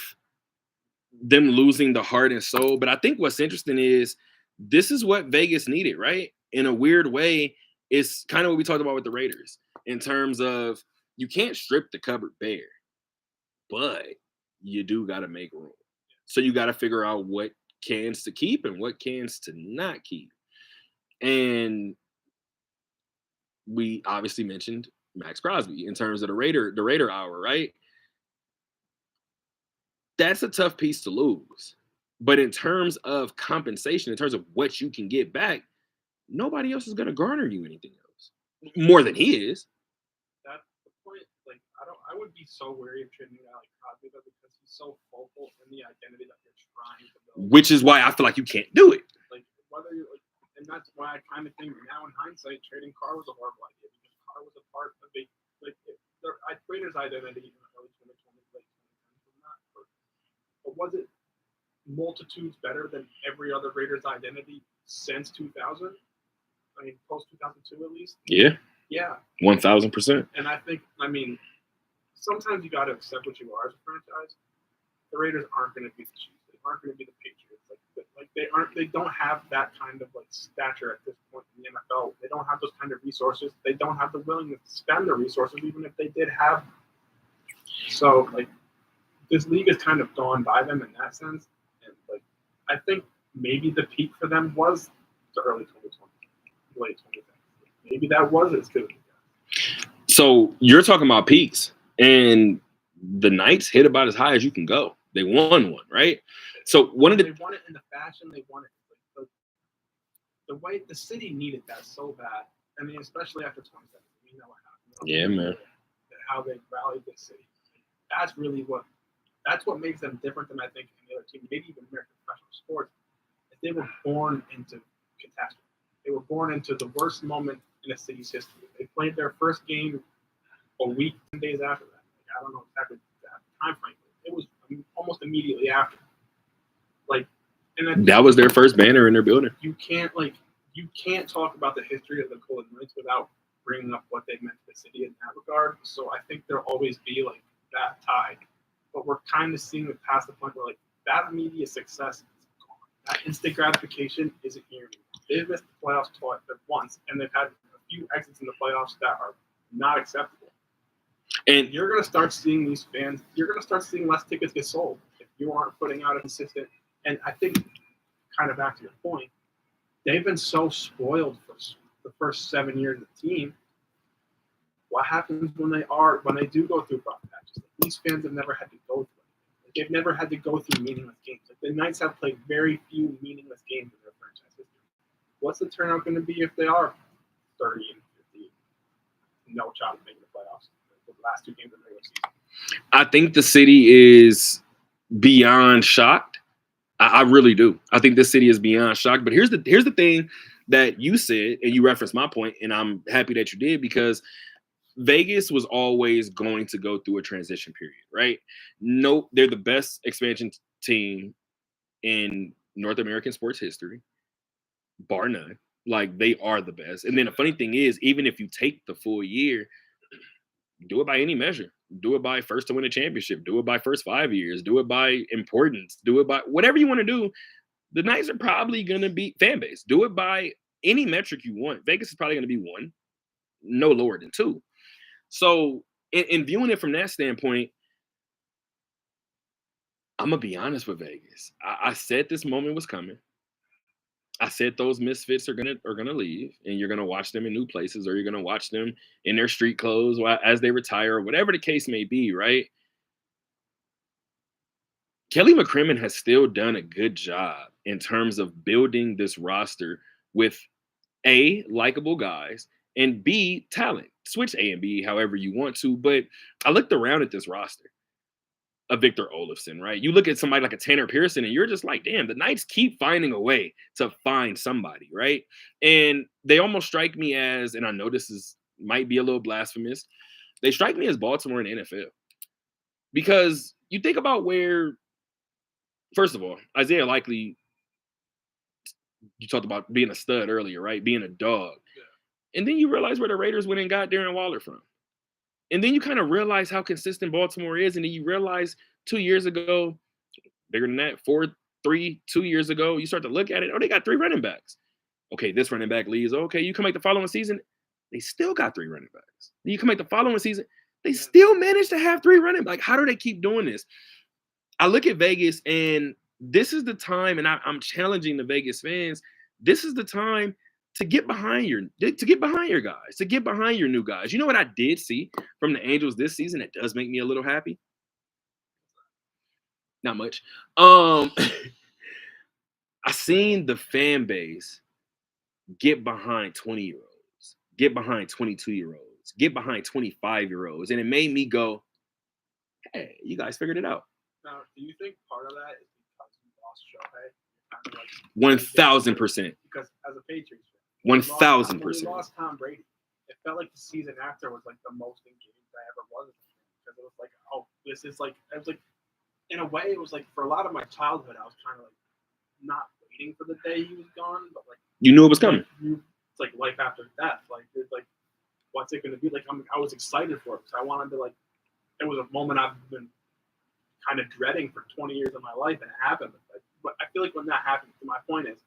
them losing the heart and soul. But I think what's interesting is this is what Vegas needed, right? In a weird way, it's kind of what we talked about with the Raiders in terms of you can't strip the cupboard bare, but you do got to make room. So you got to figure out what cans to keep and what cans to not keep. And we obviously mentioned Max Crosby in terms of the Raider hour, right? That's a tough piece to lose. But in terms of compensation, in terms of what you can get back, nobody else is going to garner you anything else more than he is. That's the point. Like, I would be so wary of trading a guy like Crosby though, because he's so vocal in the identity that you're trying to build. Which is why I feel like you can't do it. Like, whether you're like, and that's why I kind of think now in hindsight, trading Carr was a horrible idea because Carr was a part of a Raiders' identity in the early 2020s, late 2010s was not. But was it multitudes better than every other Raiders' identity since 2000? I mean, post 2002 at least. Yeah. Yeah. 1,000%. And I think, sometimes you got to accept what you are as a franchise. The Raiders aren't going to be the Chiefs. They aren't going to be the Patriots. They don't have that kind of stature at this point in the NFL. They don't have those kind of resources. They don't have the willingness to spend the resources, even if they did have. So this league has kind of gone by them in that sense. And I think maybe the peak for them was the early 2020s, late 2010s. Maybe that was as good. So you're talking about peaks, and the Knights hit about as high as you can go. They won one, right? So they won it in the fashion they won it. Like the way the city needed that so bad. I mean, especially after 2017. You know what happened. Yeah, man. How they rallied the city. That's really what makes them different than I think any other team, maybe even American professional sports. They were born into catastrophe. They were born into the worst moment in a city's history. They played their first game a week, 10 days after that. Like, I don't know exactly the time frame. It was almost immediately after. And that was their first banner in their building. You can't talk about the history of the Golden Knights without bringing up what they meant to the city in that regard. So I think there'll always be like that tie. But we're kind of seeing it past the point where like that immediate success is gone. That instant gratification isn't here anymore. They've missed the playoffs once, and they've had a few exits in the playoffs that are not acceptable. And you're going to start seeing these fans. You're going to start seeing less tickets get sold if you aren't putting out a consistent. And I think, kind of back to your point, they've been so spoiled for the first 7 years of the team. What happens when they do go through rough patches? These fans have never had to go through it. They've never had to go through meaningless games. Like the Knights have played very few meaningless games in their franchise history. What's the turnout going to be if they are 30 and 50? No shot of making the playoffs. The last two games of the regular season. I think the city is beyond shocked. I really do. I think this city is beyond shocked. But here's the thing that you said, and you referenced my point, and I'm happy that you did, because Vegas was always going to go through a transition period, right? No, they're the best expansion team in North American sports history, bar none. Like, they are the best. And then the funny thing is, even if you take the full year, do it by any measure. Do it by first to win a championship. Do it by first 5 years. Do it by importance. Do it by whatever you want to do. The Knights are probably going to be fan base. Do it by any metric you want. Vegas is probably going to be 1, no lower than 2. So in viewing it from that standpoint, I'm going to be honest with Vegas. I said this moment was coming. I said those misfits are gonna leave, and you're gonna watch them in new places, or you're gonna watch them in their street clothes as they retire, or whatever the case may be, right? Kelly McCrimmon has still done a good job in terms of building this roster with A, likable guys, and B, talent. Switch A and B however you want to, but I looked around at this roster. A Victor Olofsson, right? You look at somebody like a Tanner Pearson, and you're just like, damn, the Knights keep finding a way to find somebody, right? And they almost strike me as, and I know this might be a little blasphemous, they strike me as Baltimore in the NFL. Because you think about where, first of all, Isaiah Likely, you talked about being a stud earlier, right? Being a dog. Yeah. And then you realize where the Raiders went and got Darren Waller from. And then you kind of realize how consistent Baltimore is. And then you realize 2 years ago, bigger than that, 4-3, 2 years ago, you start to look at it. Oh, they got 3 running backs. Okay, this running back leaves. Okay, you come back the following season, they still got 3 running backs. Then you come back the following season, they still managed to have 3 running backs. Like, how do they keep doing this? I look at Vegas, and this is the time, and I'm challenging the Vegas fans. This is the time to get behind your guys, to get behind your new guys. You know what I did see from the Angels this season that does make me a little happy? Not much. I seen the fan base get behind 20-year-olds, get behind 22-year-olds, get behind 25-year-olds, and it made me go, hey, you guys figured it out. Now, do you think part of that is because you lost Shohei? 1,000%. Because as a Patriots fan, 1,000%. When we lost Tom Brady, it felt like the season after was like the most engaged I ever was. Because it was like, oh, this is like, I was like, in a way, it was like for a lot of my childhood, I was kind of like not waiting for the day he was gone, but like you knew it was coming. It's like life after death. Like, it's like, what's it going to be? Like, I was excited for it because I wanted to, like, it was a moment I've been kind of dreading for 20 years of my life, and it happened. But I feel like when that happens, my point is,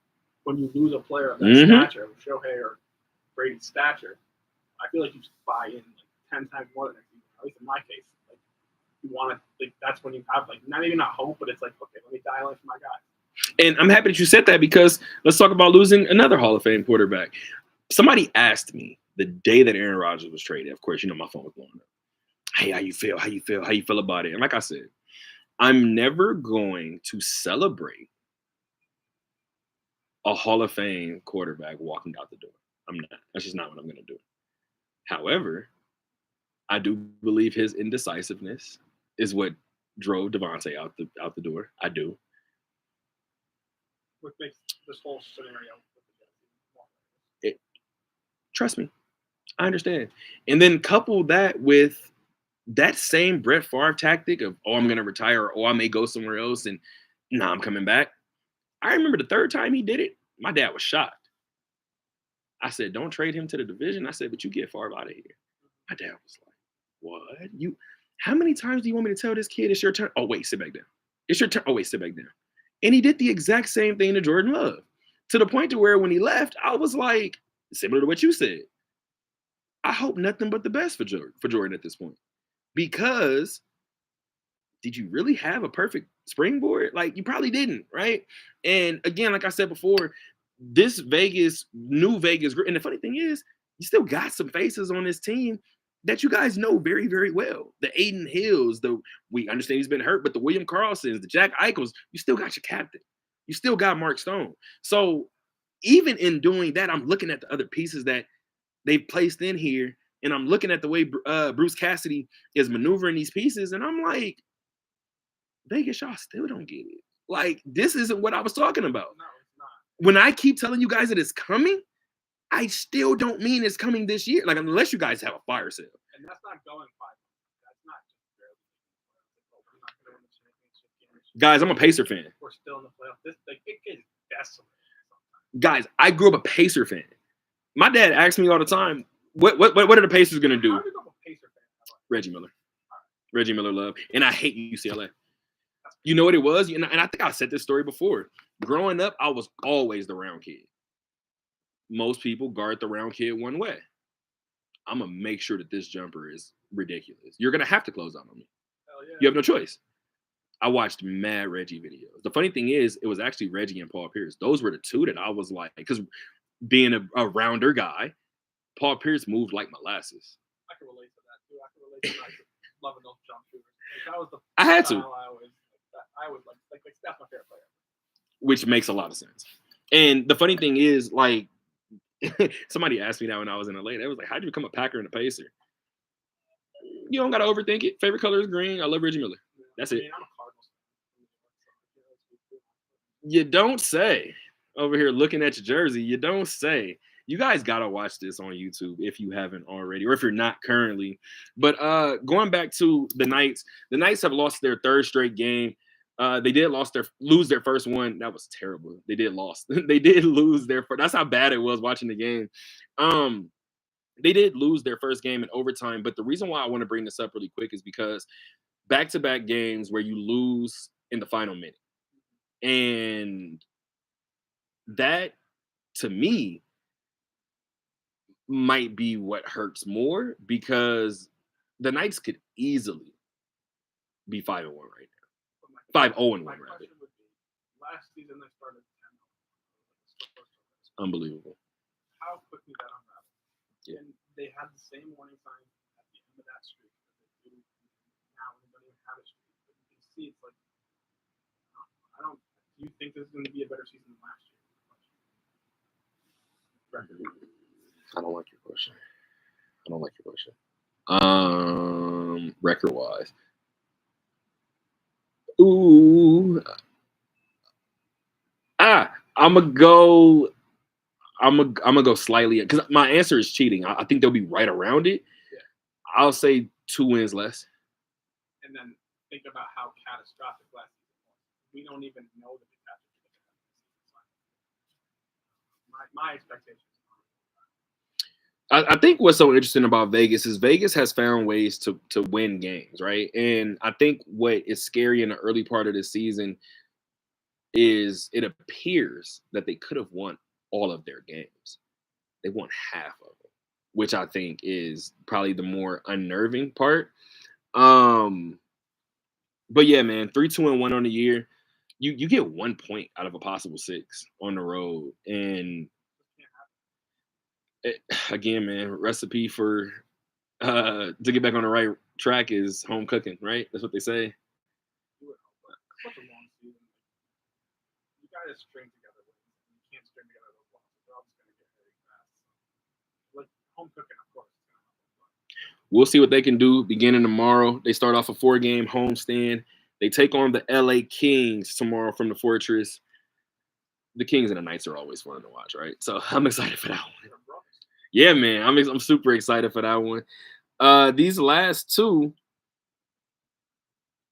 when you lose a player of that stature, Shohei or Brady's stature, I feel like you just buy in like 10 times more than next season. At least in my case, like you want to. Like, that's when you have like not hope, but it's like, okay, let me dial in for my guys. And I'm happy that you said that because let's talk about losing another Hall of Fame quarterback. Somebody asked me the day that Aaron Rodgers was traded. Of course, my phone was blowing up. Hey, how you feel? How you feel? How you feel about it? And like I said, I'm never going to celebrate a Hall of Fame quarterback walking out the door. I'm not. That's just not what I'm going to do. However, I do believe his indecisiveness is what drove Devontae out the door. I do. What makes this whole scenario Trust me, I understand. And then couple that with that same Brett Favre tactic of, oh, I'm going to retire, or I may go somewhere else, and nah, I'm coming back. I remember the third time he did it, my dad was shocked. I said, don't trade him to the division. I said, but you get Favre out of here. My dad was like, what? How many times do you want me to tell this kid it's your turn? Oh, wait, sit back down. It's your turn. Oh, wait, sit back down. And he did the exact same thing to Jordan Love, to the point to where when he left, I was like, similar to what you said, I hope nothing but the best for Jordan at this point. Because did you really have a perfect springboard? Like, you probably didn't, right? And again, like I said before, this new Vegas group, and the funny thing is, you still got some faces on this team that you guys know very, very well. The Aiden Hills, we understand he's been hurt, but the William Carlsons, the Jack Eichels, you still got your captain. You still got Mark Stone. So even in doing that, I'm looking at the other pieces that they've placed in here, and I'm looking at the way Bruce Cassidy is maneuvering these pieces, and I'm like, Vegas, y'all still don't get it. Like, this isn't what I was talking about. No, it's not. When I keep telling you guys that it's coming, I still don't mean it's coming this year. Like, unless you guys have a fire sale. And that's not going 5 months. That's not just barely. We're not going to win the championship game. Guys, I'm a Pacer fan. We're still in the playoffs. It gets desolate sometimes. Guys, I grew up a Pacer fan. My dad asks me all the time, what are the Pacers going to do? How do you become a Pacer fan? Reggie Miller. Reggie Miller love. And I hate UCLA. You know what it was? And I think I said this story before. Growing up, I was always the round kid. Most people guard the round kid one way. I'm going to make sure that this jumper is ridiculous. You're going to have to close out on me. Hell yeah. You have no choice. I watched mad Reggie videos. The funny thing is, it was actually Reggie and Paul Pierce. Those were the two that I was like, because being a rounder guy, Paul Pierce moved like molasses. I can relate to that too. I can relate to like, loving those jump shooters. Like, that was the I had to. I was like that's my favorite player. Which makes a lot of sense. And the funny thing is, like, somebody asked me that when I was in LA. They was like, how'd you become a Packer and a Pacer? You don't got to overthink it. Favorite color is green. I love Reggie Miller. That's it. I'm a Cardinals fan. You don't say. Over here looking at your jersey, you don't say. You guys got to watch this on YouTube if you haven't already, or if you're not currently. But going back to the Knights have lost their third straight game. They did lose their first one. That was terrible. They did lose their first. That's how bad it was watching the game. They did lose their first game in overtime. But the reason why I want to bring this up really quick is because back-to-back games where you lose in the final minute. And that, to me, might be what hurts more, because the Knights could easily be 5-1 right now. 5-0-1 My rather. question would be, last season they started 10-0. Unbelievable. How quickly that unraveled. Yeah. And they had the same warning sign at the end of that streak that they do now when they don't even have a streak. But you can see it's like, do you think this is going to be a better season than last year? Record. I don't like your question. Record-wise. Ooh. I'm gonna go slightly, because my answer is cheating. I think they'll be right around it. Yeah. I'll say 2 wins less. And then think about how catastrophic last season was. We don't even know the catastrophe. My expectations. I think what's so interesting about Vegas is Vegas has found ways to win games, right? And I think what is scary in the early part of the season is it appears that they could have won all of their games. They won half of them, which I think is probably the more unnerving part. But yeah, man, 3-2-1 on the year. you get 1 point out of a possible 6 on the road, and again, man, recipe for to get back on the right track is home cooking, right? That's what they say. Such a long season. You gotta string together wins. You can't string together those losses. They're all just gonna get very fast. Like home cooking, of course. We'll see what they can do beginning tomorrow. They start off a 4-game homestand. They take on the LA Kings tomorrow from the Fortress. The Kings and the Knights are always fun to watch, right? So I'm excited for that one. Yeah, man, I'm super excited for that one. These last two,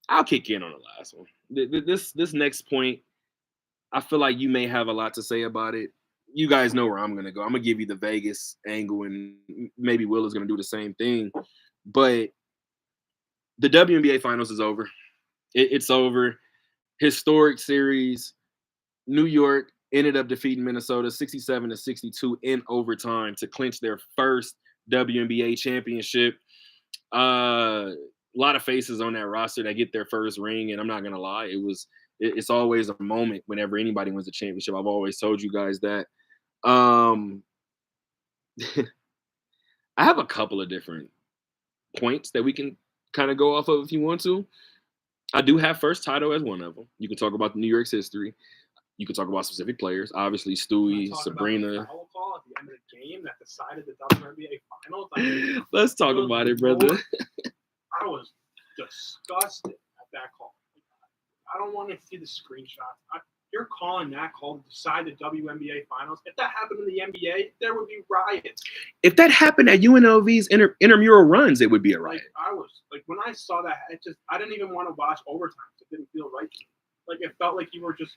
I'll kick in on the last one. This next point, I feel like you may have a lot to say about it. You guys know where I'm gonna go. I'm gonna give you the Vegas angle, and maybe Will is gonna do the same thing. But the WNBA Finals is over. It's over. Historic series. New York ended up defeating Minnesota 67-62 in overtime to clinch their first WNBA championship. A lot of faces on that roster that get their first ring, and I'm not gonna lie, it's always a moment whenever anybody wins a championship. I've always told you guys that. I have a couple of different points that we can kind of go off of if you want to. I do have first title as one of them. You can talk about New York's history. You can talk about specific players. Obviously, Stewie, Sabrina. About the foul call at the end of the game that decided the WNBA Finals. I mean, let's talk about it, brother. I was disgusted at that call. I don't want to see the screenshots. You're calling that call to decide the WNBA Finals. If that happened in the NBA, there would be riots. If that happened at UNLV's intramural runs, it would be a riot. I was like, when I saw that, I didn't even want to watch overtime. It didn't feel right to me. Like, it felt like you were just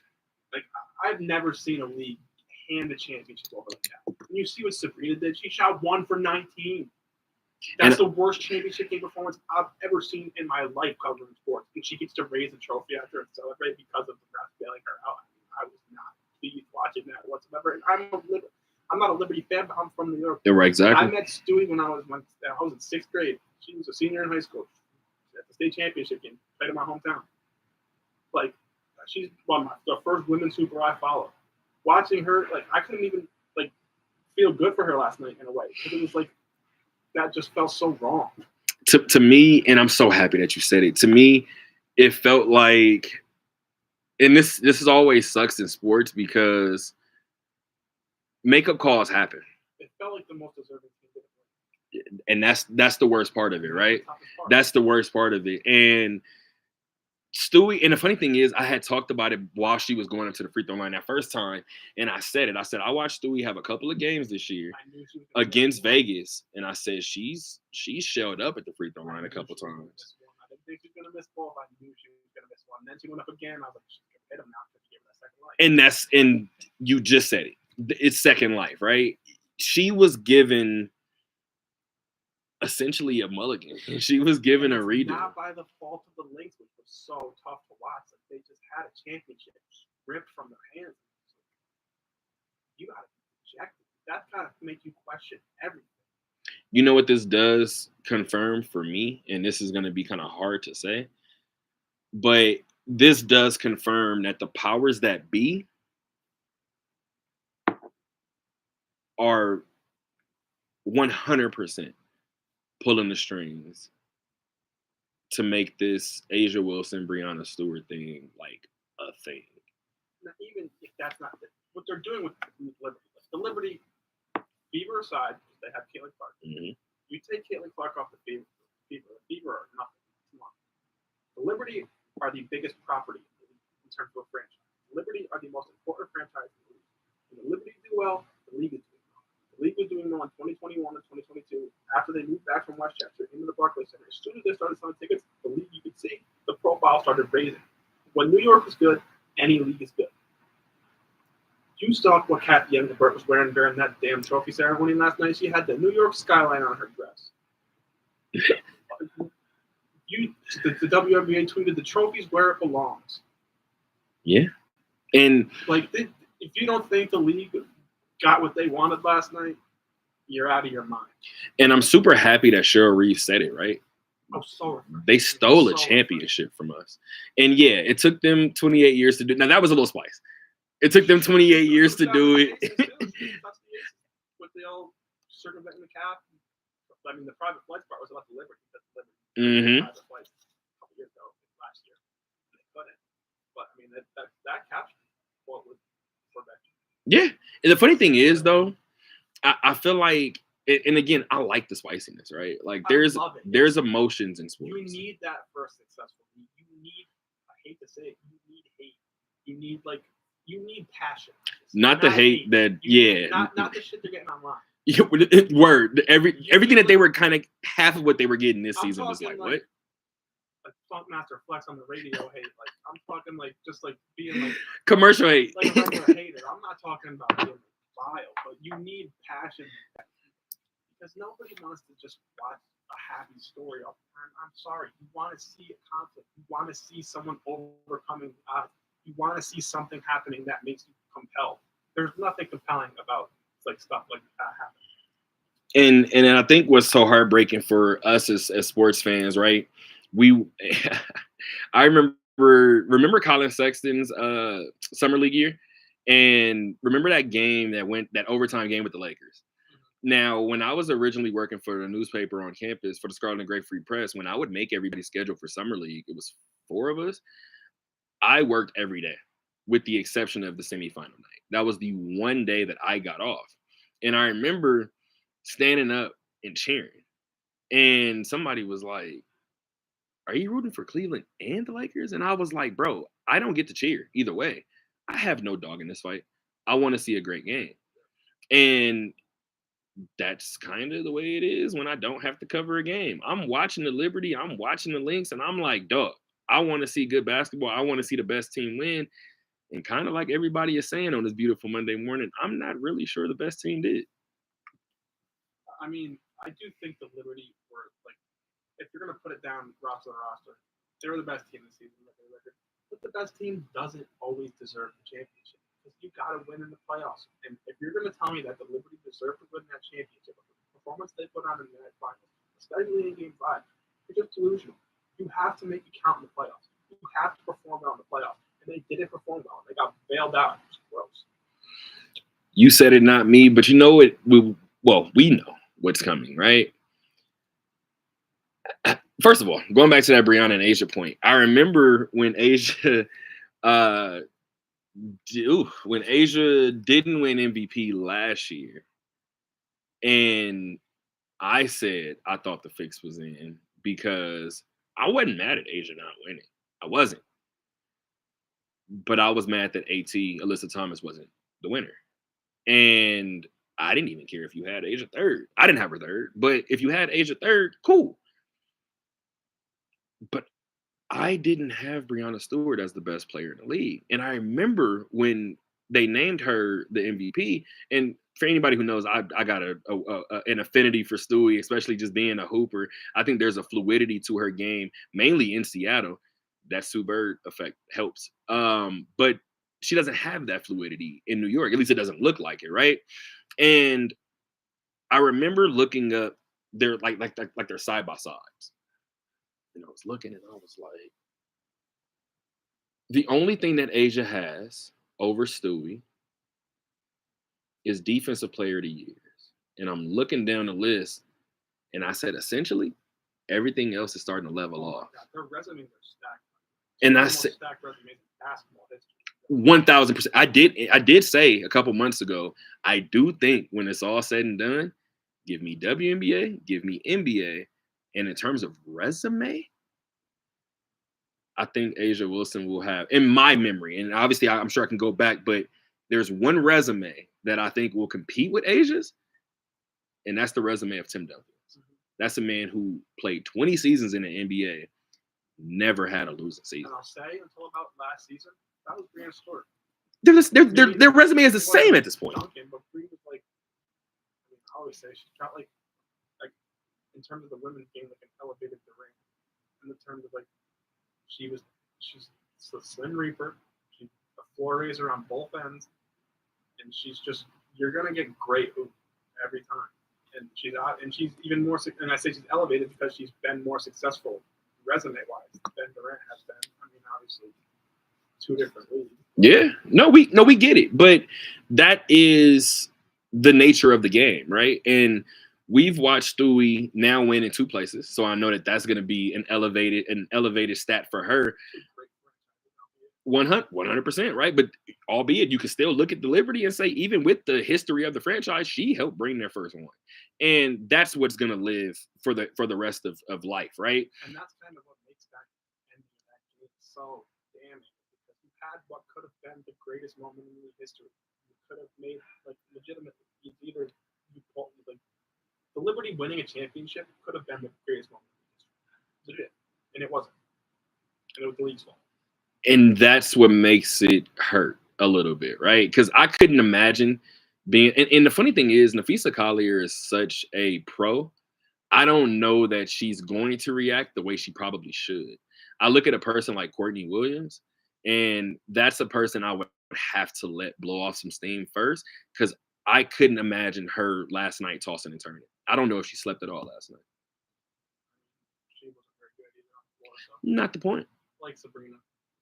like, I've never seen a league hand a championship over like that. And you see what Sabrina did. She shot 1 for 19. That's the worst championship game performance I've ever seen in my life covering sports. And she gets to raise the trophy after and celebrate because of the refs bailing her out. I mean, I was not pleased watching that whatsoever. And I'm not a Liberty fan, but I'm from New York. Yeah, right, exactly. I met Stewie when I was in 6th grade. She was a senior in high school at the state championship game. Played in my hometown. Like, she's the first women's hooper I follow. Watching her, like, I couldn't even like feel good for her last night in a way. Because it was like, that just felt so wrong. To me, and I'm so happy that you said it. To me, it felt like, and this is always sucks in sports because makeup calls happen. It felt like the most deserving team. And that's the worst part of it, right? That's the worst part of it. And Stewie, and the funny thing is, I had talked about it while she was going up to the free throw line that first time, and I said it. I said I watched Stewie have a couple of games this year against Vegas, and I said she's shelled up at the free throw line a couple times. I didn't think she was gonna miss both. I knew she was gonna miss one. And then she went up again. I was like, she's gonna hit him now to give her that second life. And you just said it. It's second life, right? She was given essentially a mulligan. She was given a redo. Not by the fault of the Lynx, which was so tough to watch. Like, they just had a championship ripped from their hands. You got to be rejected. That's got to make you question everything. You know what this does confirm for me, and this is going to be kind of hard to say, but this does confirm that the powers that be are 100% pulling the strings to make this A'ja Wilson, Breanna Stewart thing like a thing. Now, even if that's not what they're doing with Liberty, the Liberty Fever aside, they have Caitlin Clark. Mm-hmm. You take Caitlin Clark off the Fever are nothing. Come on. The Liberty are the biggest property in terms of a franchise. Liberty are the most important franchise in the league. When the Liberty do well, the league is doing well. The league was doing well in 2021 and 2022 after they moved back from Westchester into the Barclays Center. As soon as they started selling tickets, the league, you could see the profile started raising. When New York is good, any league is good. You saw what Kat Youngbert was wearing during that damn trophy ceremony last night. She had the New York skyline on her dress. The WNBA tweeted, "The trophy's where it belongs." Yeah, and like, if you don't think the league got what they wanted last night, you're out of your mind. And I'm super happy that Cheryl Reeve said it, right? Oh, so refreshing. They stole a So championship from us. And yeah, it took them 28 years to do. Now that was a little spice. It took them 28 years to do it. With the old circumventing the cap. I mean, the private flights part was about the Liberty. That's the Liberty. Mm-hmm. Private flights a couple years ago, last year. They couldn't. But I mean, that captured what was perfect. Yeah. And the funny thing is, though, I feel like, and again, I like the spiciness, right? Like there's emotions in sports. You need that for a successful league. You need, I hate to say it, you need hate. You need passion. Not the hate that, Not the shit they're getting online. Word. Everything that they were kind of half of what they were getting this season was like what? Like Funkmaster Flex on the radio hate. Like I'm talking like just like being like commercial hate. Like a regular hater. I'm not talking about being vile, but you need passion because nobody wants to just watch a happy story all the time. I'm sorry. You want to see a conflict. You want to see someone overcoming odds. You want to see something happening that makes you compelled. There's nothing compelling about like stuff like that happening. And I think what's so heartbreaking for us as sports fans, right? I remember Colin Sexton's summer league year, and remember that overtime game with the Lakers. Now, when I was originally working for the newspaper on campus for the Scarlet and Gray Free Press, when I would make everybody's schedule for summer league, it was 4 of us. I worked every day, with the exception of the semifinal night. That was the one day that I got off. And I remember standing up and cheering. And somebody was like, "Are you rooting for Cleveland and the Lakers?" And I was like, "Bro, I don't get to cheer either way. I have no dog in this fight. I want to see a great game." And that's kind of the way it is when I don't have to cover a game. I'm watching the Liberty, I'm watching the Lynx, and I'm like, dog, I want to see good basketball. I want to see the best team win. And kind of like everybody is saying on this beautiful Monday morning, I'm not really sure the best team did. I mean, I do think the Liberty were like, if you're going to put it down roster to roster, they were the best team this season. But the best team doesn't always deserve the championship because you got to win in the playoffs. And if you're going to tell me that the Liberty deserved to win that championship, the performance they put on in the finals, especially in Game 5, you're just delusional. You have to make it count in the playoffs. You have to perform well in the playoffs. And they didn't perform well. They got bailed out. It was gross. You said it, not me, but you know it. We know what's coming, right? First of all, going back to that Brianna and Asia point, I remember when Asia, didn't win MVP last year, and I said I thought the fix was in because I wasn't mad at Asia not winning. I wasn't. But I was mad that Alyssa Thomas wasn't the winner. And I didn't even care if you had Asia third. I didn't have her third. But if you had Asia third, cool. But I didn't have Breanna Stewart as the best player in the league. And I remember when they named her the MVP. And for anybody who knows, I got an affinity for Stewie, especially just being a hooper. I think there's a fluidity to her game, mainly in Seattle. That Sue Bird effect helps. But she doesn't have that fluidity in New York. At least it doesn't look like it, right? And I remember looking up their like their side by sides. And I was looking and I was like, the only thing that Asia has over Stewie is defensive player of the years. And I'm looking down the list and I said, essentially, everything else is starting to level off. God, their resumes are stacked. And I said, 1,000%. I did say a couple months ago, I do think when it's all said and done, give me WNBA, give me NBA. And in terms of resume, I think Asia Wilson will have, in my memory, and obviously I'm sure I can go back, but there's one resume that I think will compete with Asia's, and that's the resume of Tim Duncan. That's a man who played 20 seasons in the NBA, never had a losing season. And I'll say until about last season, that was Breanna Stewart. Their resume is the same at this point. Duncan, but Bree was like, I always say she's got like in terms of the women's game, like an elevated Durant. In the terms of like, she's the Slim Reaper. She's a floor raiser on both ends, and she's just, you're gonna get great hoop every time. and she's even more. And I say she's elevated because she's been more successful resume-wise than Durant has been. I mean, obviously, 2 different leagues. Yeah, no, we get it, but that is the nature of the game, right? And we've watched Stewie now win in 2 places, so I know that that's going to be an elevated stat for her. 100%, right? But albeit you can still look at the Liberty and say, even with the history of the franchise, she helped bring their first one, and that's what's going to live for the rest of life, right? And that's kind of what makes that ending of that game so damning, because you had what could have been the greatest moment in league history. You could have made like legitimately either like the Liberty winning a championship could have been the greatest moment in history, legit, and it wasn't, and it was the league's fault. And that's what makes it hurt a little bit, right? Because I couldn't imagine being. And the funny thing is, Napheesa Collier is such a pro. I don't know that she's going to react the way she probably should. I look at a person like Courtney Williams, and that's a person I would have to let blow off some steam first, because I couldn't imagine her last night tossing and turning. I don't know if she slept at all last night. She wasn't very good either on the floor, so Not the point. like Sabrina.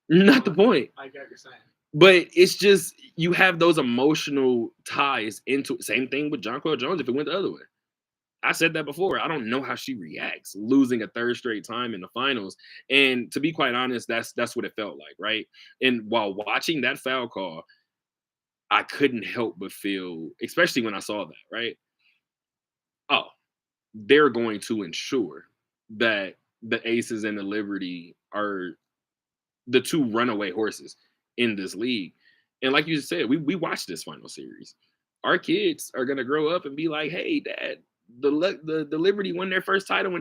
Not the point. I get what you're saying. But it's just you have those emotional ties into it. Same thing with Jonquel Jones if it went the other way. I said that before. I don't know how she reacts losing a 3rd straight time in the finals. And to be quite honest, that's what it felt like, right? And while watching that foul call, I couldn't help but feel, especially when I saw that, right? Oh, they're going to ensure that the Aces and the Liberty are the 2 runaway horses in this league. And like you said, we watched this final series. Our kids are gonna grow up and be like, "Hey, Dad, the Liberty won their first title."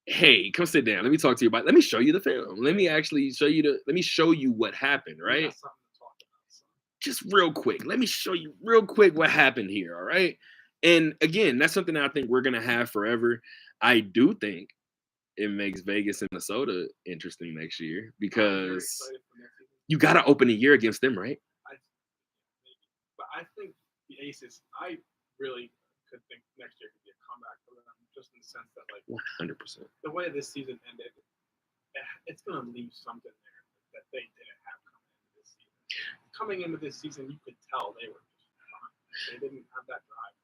Hey, come sit down. Let me talk to you about. Let me show you the film. Let me actually show you Let me show you what happened. Right? Just real quick. Let me show you real quick what happened here. All right. And again, that's something that I think we're gonna have forever. I do think it makes Vegas and Minnesota interesting next year, because you got to open a year against them, right? But I think the Aces, I really could think next year could be a comeback for them, just in the sense that, like, 100%. The way this season ended, it's going to leave something there that they didn't have coming into this season. Coming into this season, you could tell they were just fine. They didn't have that drive.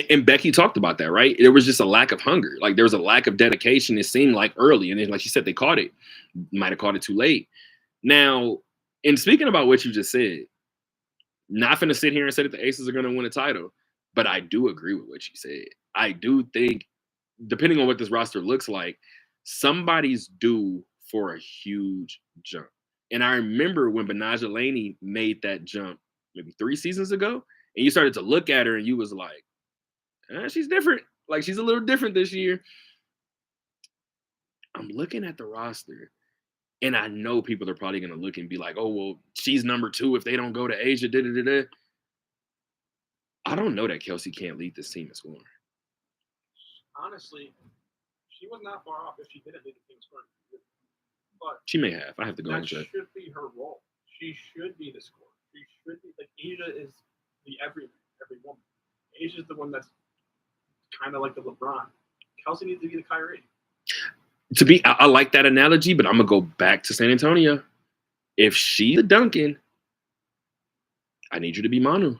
And Becky talked about that, right? There was just a lack of hunger. Like, there was a lack of dedication, it seemed like, early. And then, like you said, they caught it. Might have caught it too late. Now, in speaking about what you just said, not going to sit here and say that the Aces are going to win a title, but I do agree with what you said. I do think, depending on what this roster looks like, somebody's due for a huge jump. And I remember when Betnijah Laney made that jump maybe 3 seasons ago, and you started to look at her and you was like, she's different. Like, she's a little different this year. I'm looking at the roster, and I know people are probably going to look and be like, oh, well, she's number 2 if they don't go to Asia. Da-da-da-da. I don't know that Kelsey can't lead this team in scoring. Honestly, she was not far off if she didn't lead the team in scoring. But she may have. I have to go that and check. Should be her role. She should be the scorer. She should be, like, Asia is the every woman. Asia's the one that's kind of like the LeBron. Kelsey needs to be the Kyrie. I like that analogy, but I'm gonna go back to San Antonio. If she's the Duncan, I need you to be Manu.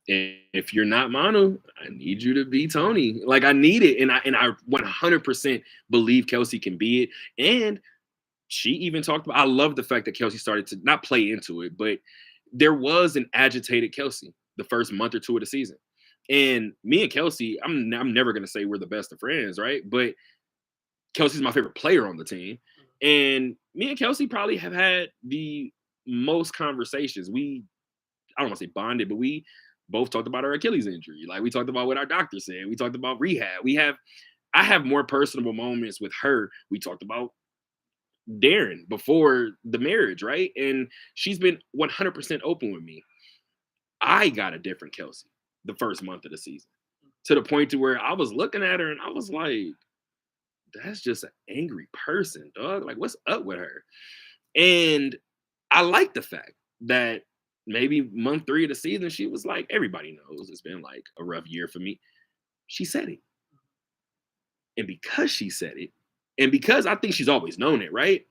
And if you're not Manu, I need you to be Tony. Like, I need it, and I 100% believe Kelsey can be it. And she even talked about. I love the fact that Kelsey started to not play into it, but there was an agitated Kelsey the first month or 2 of the season. And me and Kelsey, I'm never gonna say we're the best of friends, right? But Kelsey's my favorite player on the team. And me and Kelsey probably have had the most conversations. I don't want to say bonded, but we both talked about our Achilles injury. Like, we talked about what our doctor said. We talked about rehab. I have more personable moments with her. We talked about Darren before the marriage, right? And she's been 100% open with me. I got a different Kelsey the first month of the season, to the point to where I was looking at her and I was like, that's just an angry person, dog. Like, what's up with her? And I like the fact that maybe month 3 of the season, she was like, everybody knows it's been like a rough year for me. She said it. And because she said it, and because I think she's always known it, right?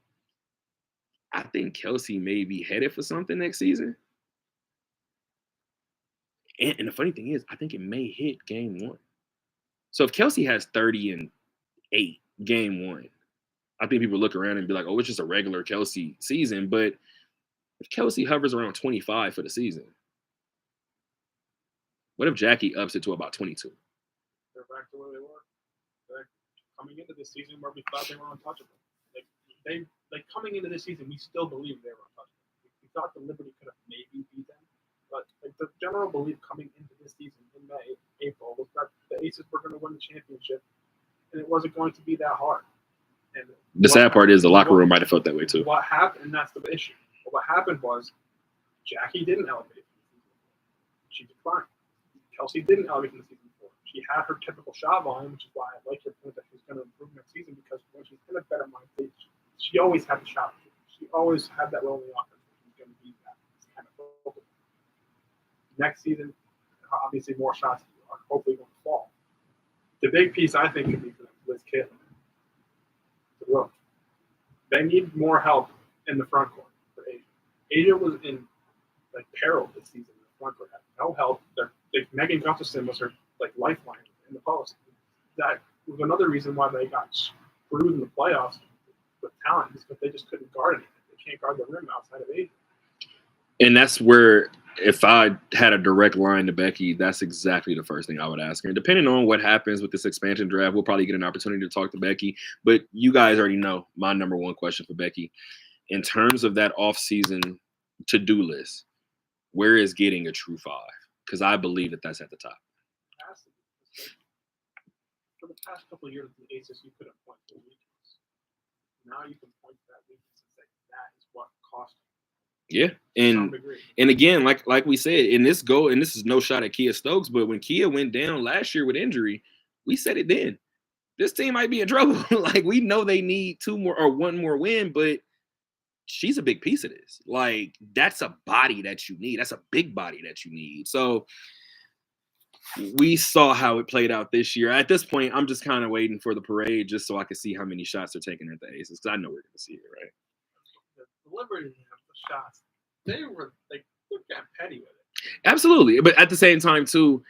I think Kelsey may be headed for something next season. And the funny thing is, I think it may hit game 1. So if Kelsey has 30-8 game 1, I think people look around and be like, oh, it's just a regular Kelsey season. But if Kelsey hovers around 25 for the season, what if Jackie ups it to about 22? They're back to where they were. They're coming into this season where we thought they were untouchable. Like coming into this season, we still believe they were untouchable. We thought the Liberty could have maybe beat them, but like the general belief coming into this season in May, April was that the Aces were going to win the championship, and it wasn't going to be that hard. And the sad part is the locker room might have felt that way too. What happened, and that's the issue. But what happened was Jackie didn't elevate from the season before. She declined. Kelsey didn't elevate from the season before. She had her typical shot volume, which is why I like your point that she's going to improve next season, because when she's in a better mind state, she always had the shot. She always had that role in the offense. She's going to be that kind of focal. Next season, obviously more shots are hopefully going to fall. The big piece I think could be for them, Liz Caitlin. They need more help in the front court for Asia. Asia was in like peril this season in the front court. Had no help. Megan Gustafson was her like lifeline in the post. That was another reason why they got screwed in the playoffs with talent, is because they just couldn't guard anything. They can't guard the rim outside of Asia. And that's where, if I had a direct line to Becky, that's exactly the first thing I would ask her. And depending on what happens with this expansion draft, we'll probably get an opportunity to talk to Becky. But you guys already know my number one question for Becky. In terms of that offseason to-do list, where is getting a true 5? Because I believe that that's at the top. For the past couple of years with the Aces, you couldn't point to a weakness. Now you can point to that weakness and say that is what cost you. Yeah, and again, like we said, and this is no shot at Kia Stokes, but when Kia went down last year with injury, we said it then. This team might be in trouble. Like, we know they need 2 more or 1 more win, but she's a big piece of this. Like, that's a body that you need. That's a big body that you need. So we saw how it played out this year. At this point, I'm just kind of waiting for the parade just so I can see how many shots they're taking at the Aces, because I know we're going to see it, right? The Liberty have the shots. They were like, they're getting petty with it. Absolutely. But at the same time, too,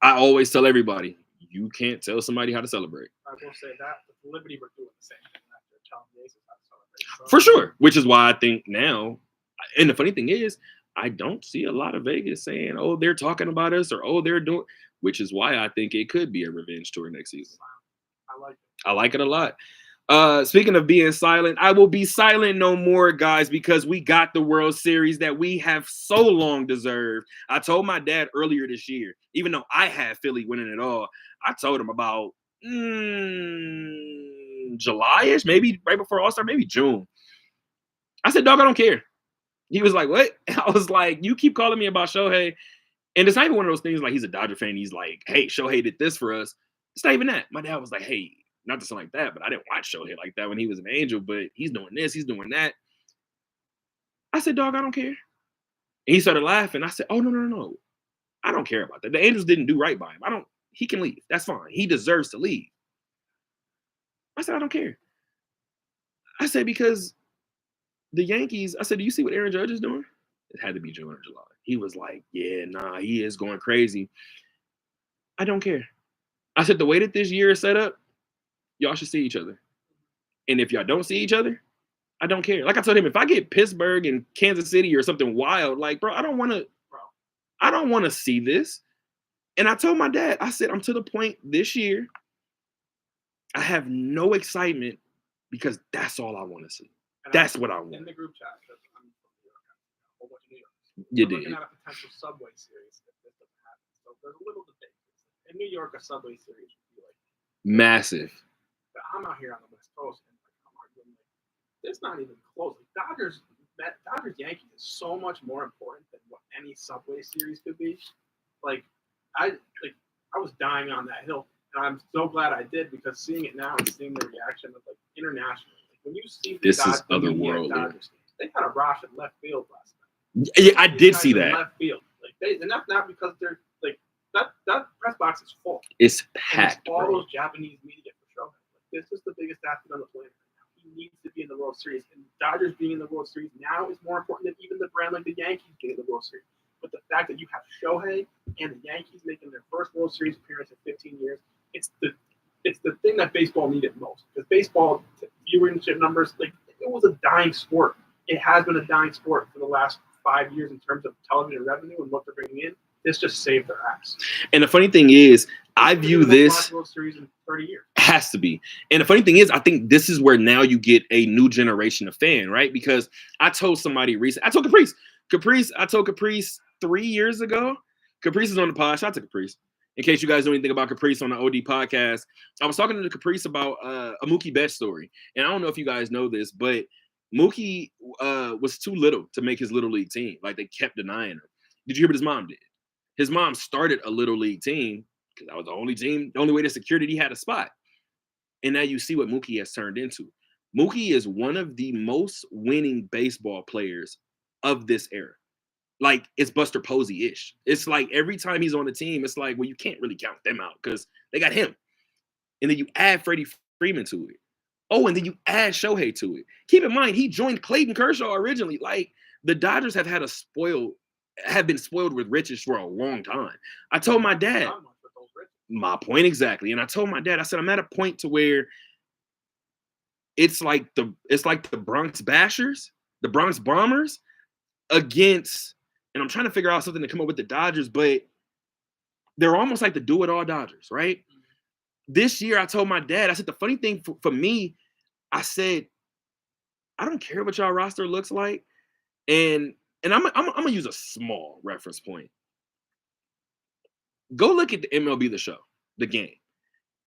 I always tell everybody, you can't tell somebody how to celebrate. I will say that, but the Liberty were doing the same thing after telling the Aces how to celebrate. So, for sure. Which is why I think now, and the funny thing is, I don't see a lot of Vegas saying, oh, they're talking about us, or oh, they're doing, which is why I think it could be a revenge tour next season. I like it. I like it a lot. Speaking of being silent, I will be silent no more, guys, because we got the World Series that we have so long deserved. I told my dad earlier this year, even though I had Philly winning it all, I told him about July-ish, maybe right before All-Star, maybe June. I said, dog, I don't care. He was like, what? I was like, you keep calling me about Shohei. And it's not even one of those things like he's a Dodger fan. He's like, hey, Shohei did this for us. It's not even that. My dad was like, hey, not to sound like that, but I didn't watch Shohei like that when he was an Angel, but he's doing this, he's doing that. I said, dog, I don't care. And he started laughing. I said, oh, no. I don't care about that. The Angels didn't do right by him. He can leave. That's fine. He deserves to leave. I said, I don't care. I said, because the Yankees, I said, do you see what Aaron Judge is doing? It had to be June or July. He was like, yeah, nah, he is going crazy. I don't care. I said, the way that this year is set up, y'all should see each other. And if y'all don't see each other, I don't care. Like I told him, if I get Pittsburgh and Kansas City or something wild, like, bro, I don't want to see this. And I told my dad, I said, I'm to the point this year, I have no excitement because that's all I want to see. And that's what I want. In the group chat, I'm from New York, a whole bunch of New York. You We're did. looking at a potential Subway series if this doesn't happen. So there's a little debate. In New York, a Subway series would be like massive. But I'm out here on the West Coast, and like, I'm arguing like it's not even close. Like Dodgers Yankees is so much more important than what any Subway series could be. I was dying on that hill, and I'm so glad I did, because seeing it now and seeing the reaction of like internationally, like when you see the this is otherworldly. They had a Rosh in left field last night. Yeah, I These did guys see in that. Left field, like and that's not because they're like that press box is full. It's And it's packed, all bro. those Japanese media for sure. Like, this is the biggest athlete on the planet right now. He needs to be in the World Series. And Dodgers being in the World Series now is more important than even the brand like the Yankees being in the World Series. But the fact that you have Shohei and the Yankees making their first World Series appearance in 15 years, it's the thing that baseball needed most. Because baseball viewership numbers, like it was a dying sport. It has been a dying sport for the last 5 years in terms of television revenue and what they're bringing in. This just saved their ass. And the funny thing is, I view this World Series in 30 years. has to be. And the funny thing is, I think this is where now you get a new generation of fan, right? Because I told somebody recently, I told Caprice 3 years ago. Caprice is on the pod. Shout out to Caprice. In case you guys know anything about Caprice on the OD podcast, I was talking to Caprice about a Mookie Betts story. And I don't know if you guys know this, but Mookie was too little to make his little league team. Like they kept denying him. Did you hear what his mom did? His mom started a little league team because that was the only way to secure that he had a spot. And now you see what Mookie has turned into. Mookie is one of the most winning baseball players of this era. Like it's Buster Posey-ish. It's like every time he's on the team, it's like, well, you can't really count them out because they got him. And then you add Freddie Freeman to it. Oh, and then you add Shohei to it. Keep in mind, he joined Clayton Kershaw originally. Like the Dodgers have been spoiled with riches for a long time. I told my dad, my point exactly. And I told my dad, I said, I'm at a point to where it's like the Bronx Bashers, the Bronx Bombers against, and I'm trying to figure out something to come up with the Dodgers, but they're almost like the do-it-all Dodgers, right? This year, I told my dad, I said, the funny thing for me, I said, I don't care what y'all roster looks like. And I'm gonna use a small reference point. Go look at the MLB The Show, the game,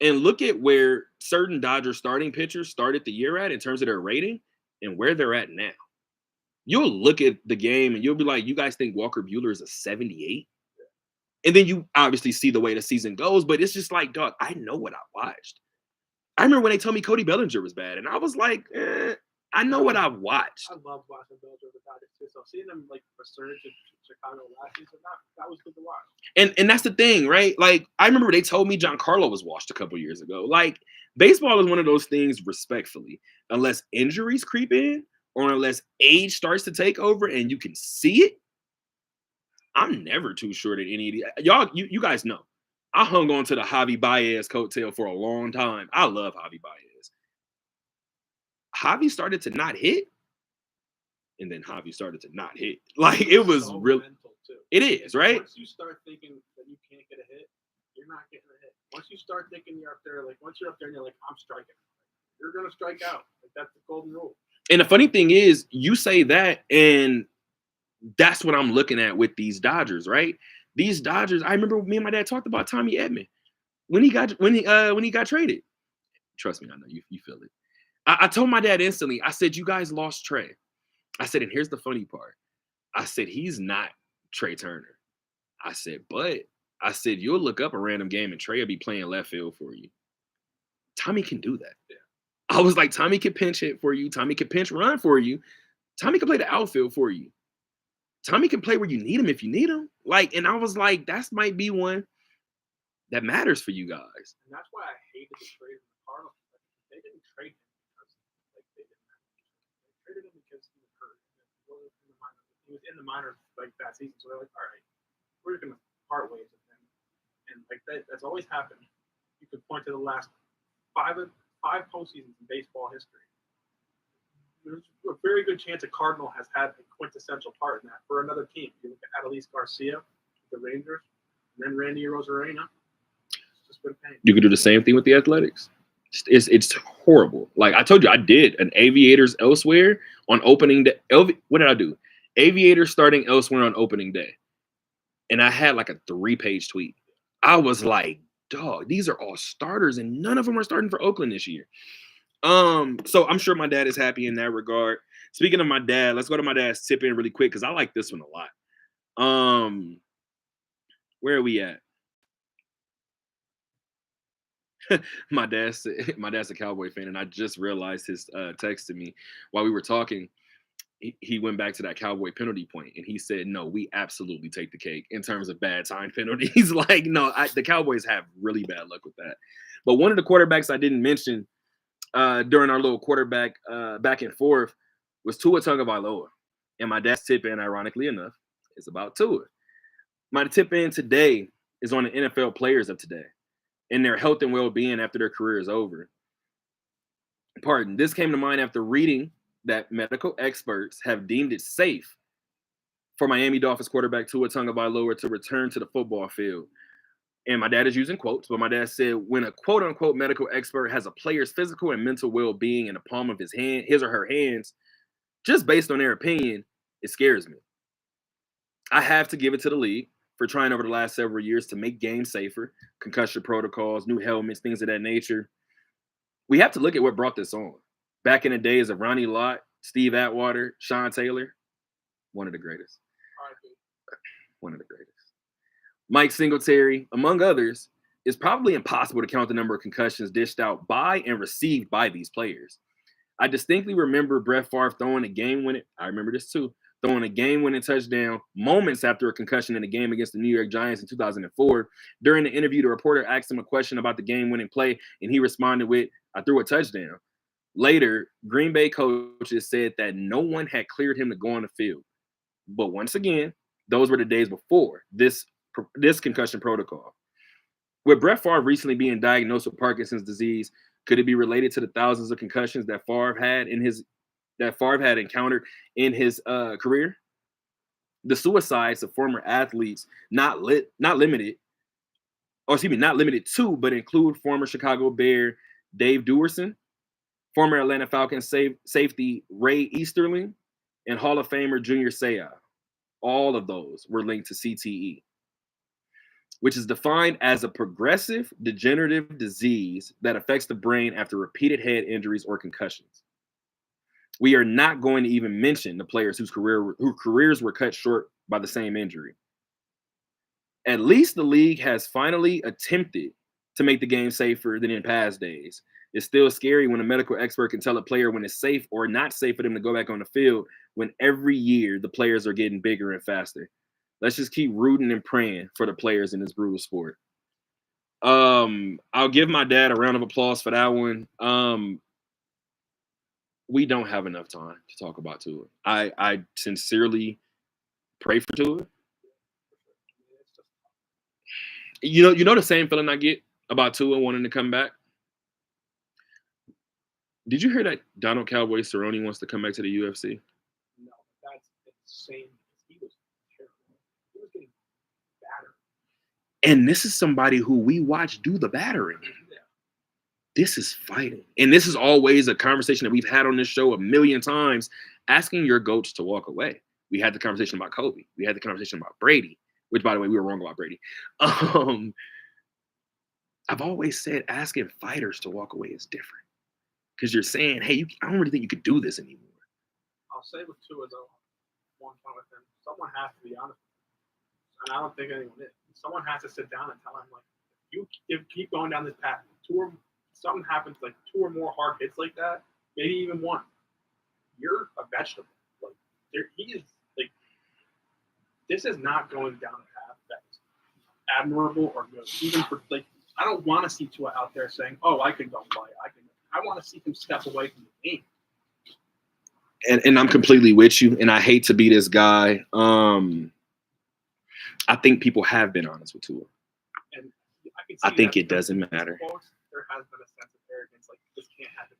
and look at where certain Dodgers starting pitchers started the year at in terms of their rating and where they're at now. You'll look at the game and you'll be like, you guys think Walker Buehler is a 78? And then you obviously see the way the season goes, but it's just like, dog, I know what I watched. I remember when they told me Cody Bellinger was bad, and I was like, I know what I watched. I love watching Bellinger with the Dodgers too. So seeing them like resurge in Chicago last season, that was good to watch. And that's the thing, right? Like I remember they told me Giancarlo was washed a couple years ago. Like baseball is one of those things, respectfully, unless injuries creep in or unless age starts to take over and you can see it. I'm never too sure that any of the y'all, you guys know. I hung on to the Javi Baez coattail for a long time. I love Javi Baez. Javi started to not hit, and then Javi started to not hit. Like it was so real. It is, right? Once you start thinking that you can't get a hit, you're not getting a hit. Once you start thinking you're up there, like once you're up there and you're like, I'm striking, you're gonna strike out. Like that's the golden rule. And the funny thing is, you say that, and that's what I'm looking at with these Dodgers, right? These Dodgers, I remember me and my dad talked about Tommy Edman when he got traded. Trust me, I know you feel it. I told my dad instantly, I said, you guys lost Trey. I said, and here's the funny part. I said, he's not Trey Turner. I said, but I said, you'll look up a random game and Trey will be playing left field for you. Tommy can do that. Yeah. I was like, Tommy can pinch hit for you. Tommy can pinch run for you. Tommy can play the outfield for you. Tommy can play where you need him if you need him. Like, and I was like, that might be one that matters for you guys. And that's why I hated the trade with the Cardinals. They didn't trade him because they traded him because he was hurt. He was in the minors like that season. So they're like, all right, we're just gonna part ways with him. And like that's always happened. You could point to the last five postseasons in baseball history. There's a very good chance a Cardinal has had a quintessential part in that for another team. You look at Adolis Garcia, the Rangers, and then Randy Arozarena. It's just been pain. You could do the same thing with the Athletics. It's horrible. Like I told you, I did an Aviators Elsewhere on opening day. What did I do? Aviators starting elsewhere on opening day. And I had like a 3-page tweet. I was like, dog, these are all starters and none of them are starting for Oakland this year. So I'm sure my dad is happy in that regard. Speaking of my dad, let's go to my dad's tip in really quick because I like this one a lot. Where are we at? my dad's a Cowboy fan, and I just realized his text to me while we were talking. he went back to that Cowboy penalty point and he said, no, we absolutely take the cake in terms of bad time penalties. Like, no, the Cowboys have really bad luck with that. But one of the quarterbacks I didn't mention during our little quarterback back and forth was Tua Tagovailoa. And my dad's tip in, ironically enough, is about Tua. My tip in today is on the NFL players of today and their health and well-being after their career is over. Pardon. This came to mind after reading that medical experts have deemed it safe for Miami Dolphins quarterback Tua Tagovailoa to return to the football field. And my dad is using quotes, but my dad said, when a quote-unquote medical expert has a player's physical and mental well-being in the palm of his or her hands, just based on their opinion, it scares me. I have to give it to the league for trying over the last several years to make games safer, concussion protocols, new helmets, things of that nature. We have to look at what brought this on. Back in the days of Ronnie Lott, Steve Atwater, Sean Taylor, one of the greatest. One of the greatest. Mike Singletary, among others, it's probably impossible to count the number of concussions dished out by and received by these players. I distinctly remember Brett Favre throwing a game-winning, I remember this too, throwing a game-winning touchdown moments after a concussion in a game against the New York Giants in 2004. During the interview, the reporter asked him a question about the game-winning play, and he responded with, I threw a touchdown. Later, Green Bay coaches said that no one had cleared him to go on the field. But once again, those were the days before this concussion protocol. With Brett Favre recently being diagnosed with Parkinson's disease, could it be related to the thousands of concussions that Favre had encountered in his career? The suicides of former athletes not limited to, but include former Chicago Bear Dave Duerson, former Atlanta Falcons safety Ray Easterling, and Hall of Famer Junior Seau. All of those were linked to CTE, which is defined as a progressive degenerative disease that affects the brain after repeated head injuries or concussions. We are not going to even mention the players whose careers were cut short by the same injury. At least the league has finally attempted to make the game safer than in past days. It's still scary when a medical expert can tell a player when it's safe or not safe for them to go back on the field when every year the players are getting bigger and faster. Let's just keep rooting and praying for the players in this brutal sport. I'll give my dad a round of applause for that one. We don't have enough time to talk about Tua. I sincerely pray for Tua. You know the same feeling I get about Tua wanting to come back? Did you hear that Donald Cowboy Cerrone wants to come back to the UFC? No, that's insane. He was terrible. He was getting battered. And this is somebody who we watch do the battering. Yeah. This is fighting. And this is always a conversation that we've had on this show a million times, asking your GOATs to walk away. We had the conversation about Kobe. We had the conversation about Brady, which, by the way, we were wrong about Brady. I've always said asking fighters to walk away is different. Because you're saying, hey, I don't really think you could do this anymore. I'll say with Tua, though, one point with him, someone has to be honest with him. And I don't think anyone is. Someone has to sit down and tell him, like, you keep going down this path. Something happens, like 2 or more hard hits like that, maybe even 1. You're a vegetable. Like, he is, like, this is not going down a path that's admirable or good. Even for, like, I don't want to see Tua out there saying, oh, I can go play. I want to see him step away from the game. And I'm completely with you. And I hate to be this guy. I think people have been honest with Tua. And I think it doesn't matter. There has been a sense of arrogance, like this can't happen.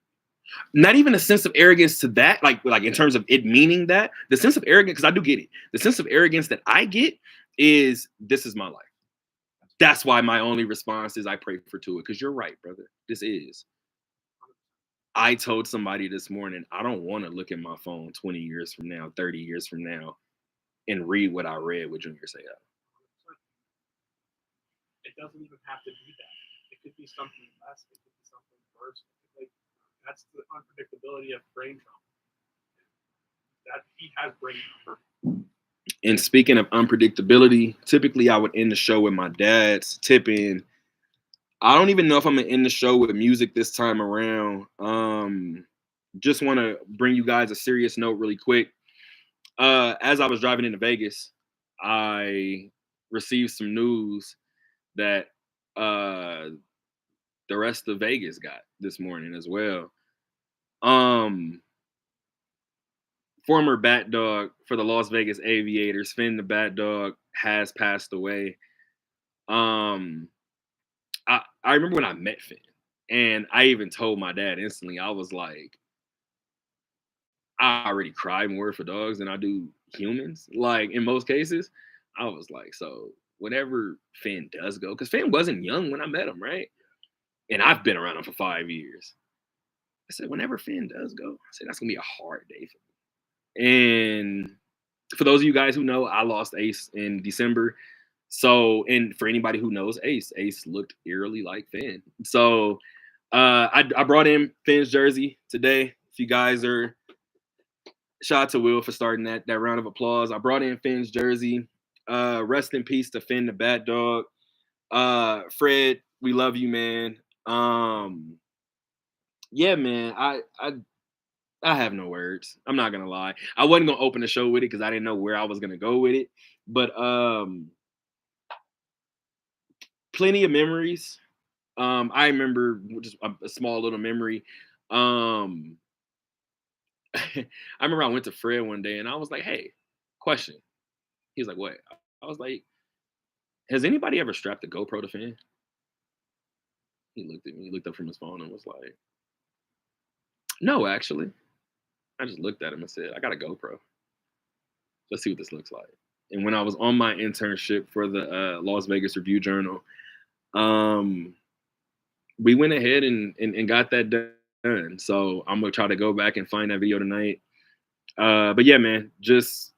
Not even a sense of arrogance to that, like in terms of it meaning that. The sense of arrogance, because I do get it. The sense of arrogance that I get is, this is my life. That's why my only response is I pray for Tua, because you're right, brother. This is. I told somebody this morning, I don't want to look at my phone 20 years from now, 30 years from now, and read what I read with Junior Seau. It doesn't even have to be that. It could be something less. It could be something worse. Like, that's the unpredictability of brain trauma. That he has brain trauma. And speaking of unpredictability, typically I would end the show with my dad's tip-in. I don't even know if I'm going to end the show with music this time around. Just want to bring you guys a serious note really quick. as I was driving into Vegas, I received some news that the rest of Vegas got this morning as well. Former bat dog for the Las Vegas Aviators, Finn the Bat Dog, has passed away. I remember when I met Finn, and I even told my dad instantly. I was like, I already cry more for dogs than I do humans. Like in most cases, I was like, so whenever Finn does go, because Finn wasn't young when I met him, right? And I've been around him for 5 years. I said, whenever Finn does go, I said that's gonna be a hard day for me. And for those of you guys who know, I lost Ace in December. So, and for anybody who knows Ace looked eerily like Finn. So, I brought in Finn's jersey today. If you guys are, shout out to Will for starting that round of applause. I brought in Finn's jersey. Rest in peace to Finn the Bat Dog. Fred, we love you, man. Yeah, man. I have no words. I'm not gonna lie. I wasn't gonna open the show with it because I didn't know where I was gonna go with it. But plenty of memories. I remember just a small little memory. I remember I went to Fred one day and I was like, "Hey, question." He was like, "What?" I was like, "Has anybody ever strapped a GoPro to Finn?" He looked at me. He looked up from his phone and was like, "No, actually." I just looked at him and said, "I got a GoPro. Let's see what this looks like." And when I was on my internship for the Las Vegas Review Journal, we went ahead and got that done. So I'm gonna try to go back and find that video tonight. But yeah, man, just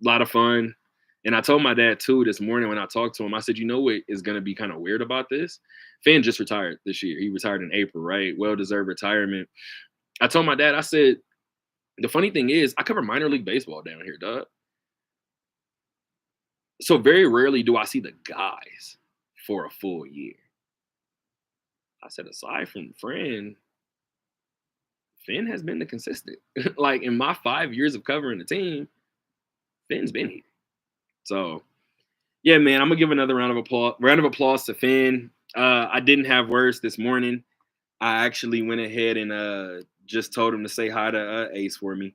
a lot of fun. And I told my dad too this morning when I talked to him, I said, you know what is gonna be kind of weird about this? Finn just retired this year. He retired in April, right? Well-deserved retirement. I told my dad, I said, the funny thing is, I cover minor league baseball down here, dog. So very rarely do I see the guys for a full year. I said, aside from Finn has been the consistent. Like in my 5 years of covering the team, Finn's been here. So yeah, man, I'm gonna give another round of applause to Finn. I didn't have words this morning. I actually went ahead and just told him to say hi to Ace for me.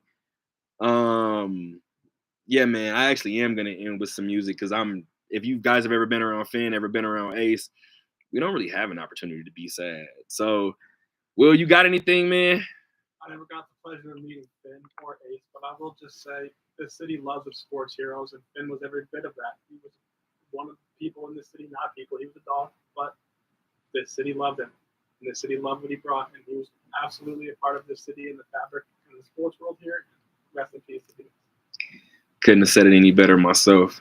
Yeah, man, I actually am gonna end with some music because if you guys have ever been around Finn, ever been around Ace, we don't really have an opportunity to be sad. So, Will, you got anything, man? I never got the pleasure of meeting Finn or Ace, but I will just say this city loves its sports heroes, and Finn was every bit of that. He was one of the people in this city, not people. He was a dog, but this city loved him, and the city loved what he brought, and he was absolutely a part of this city and the fabric and the sports world here. Rest in peace to him. Couldn't have said it any better myself.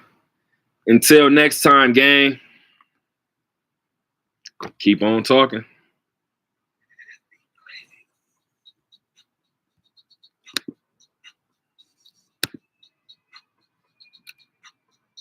Until next time, gang, keep on talking.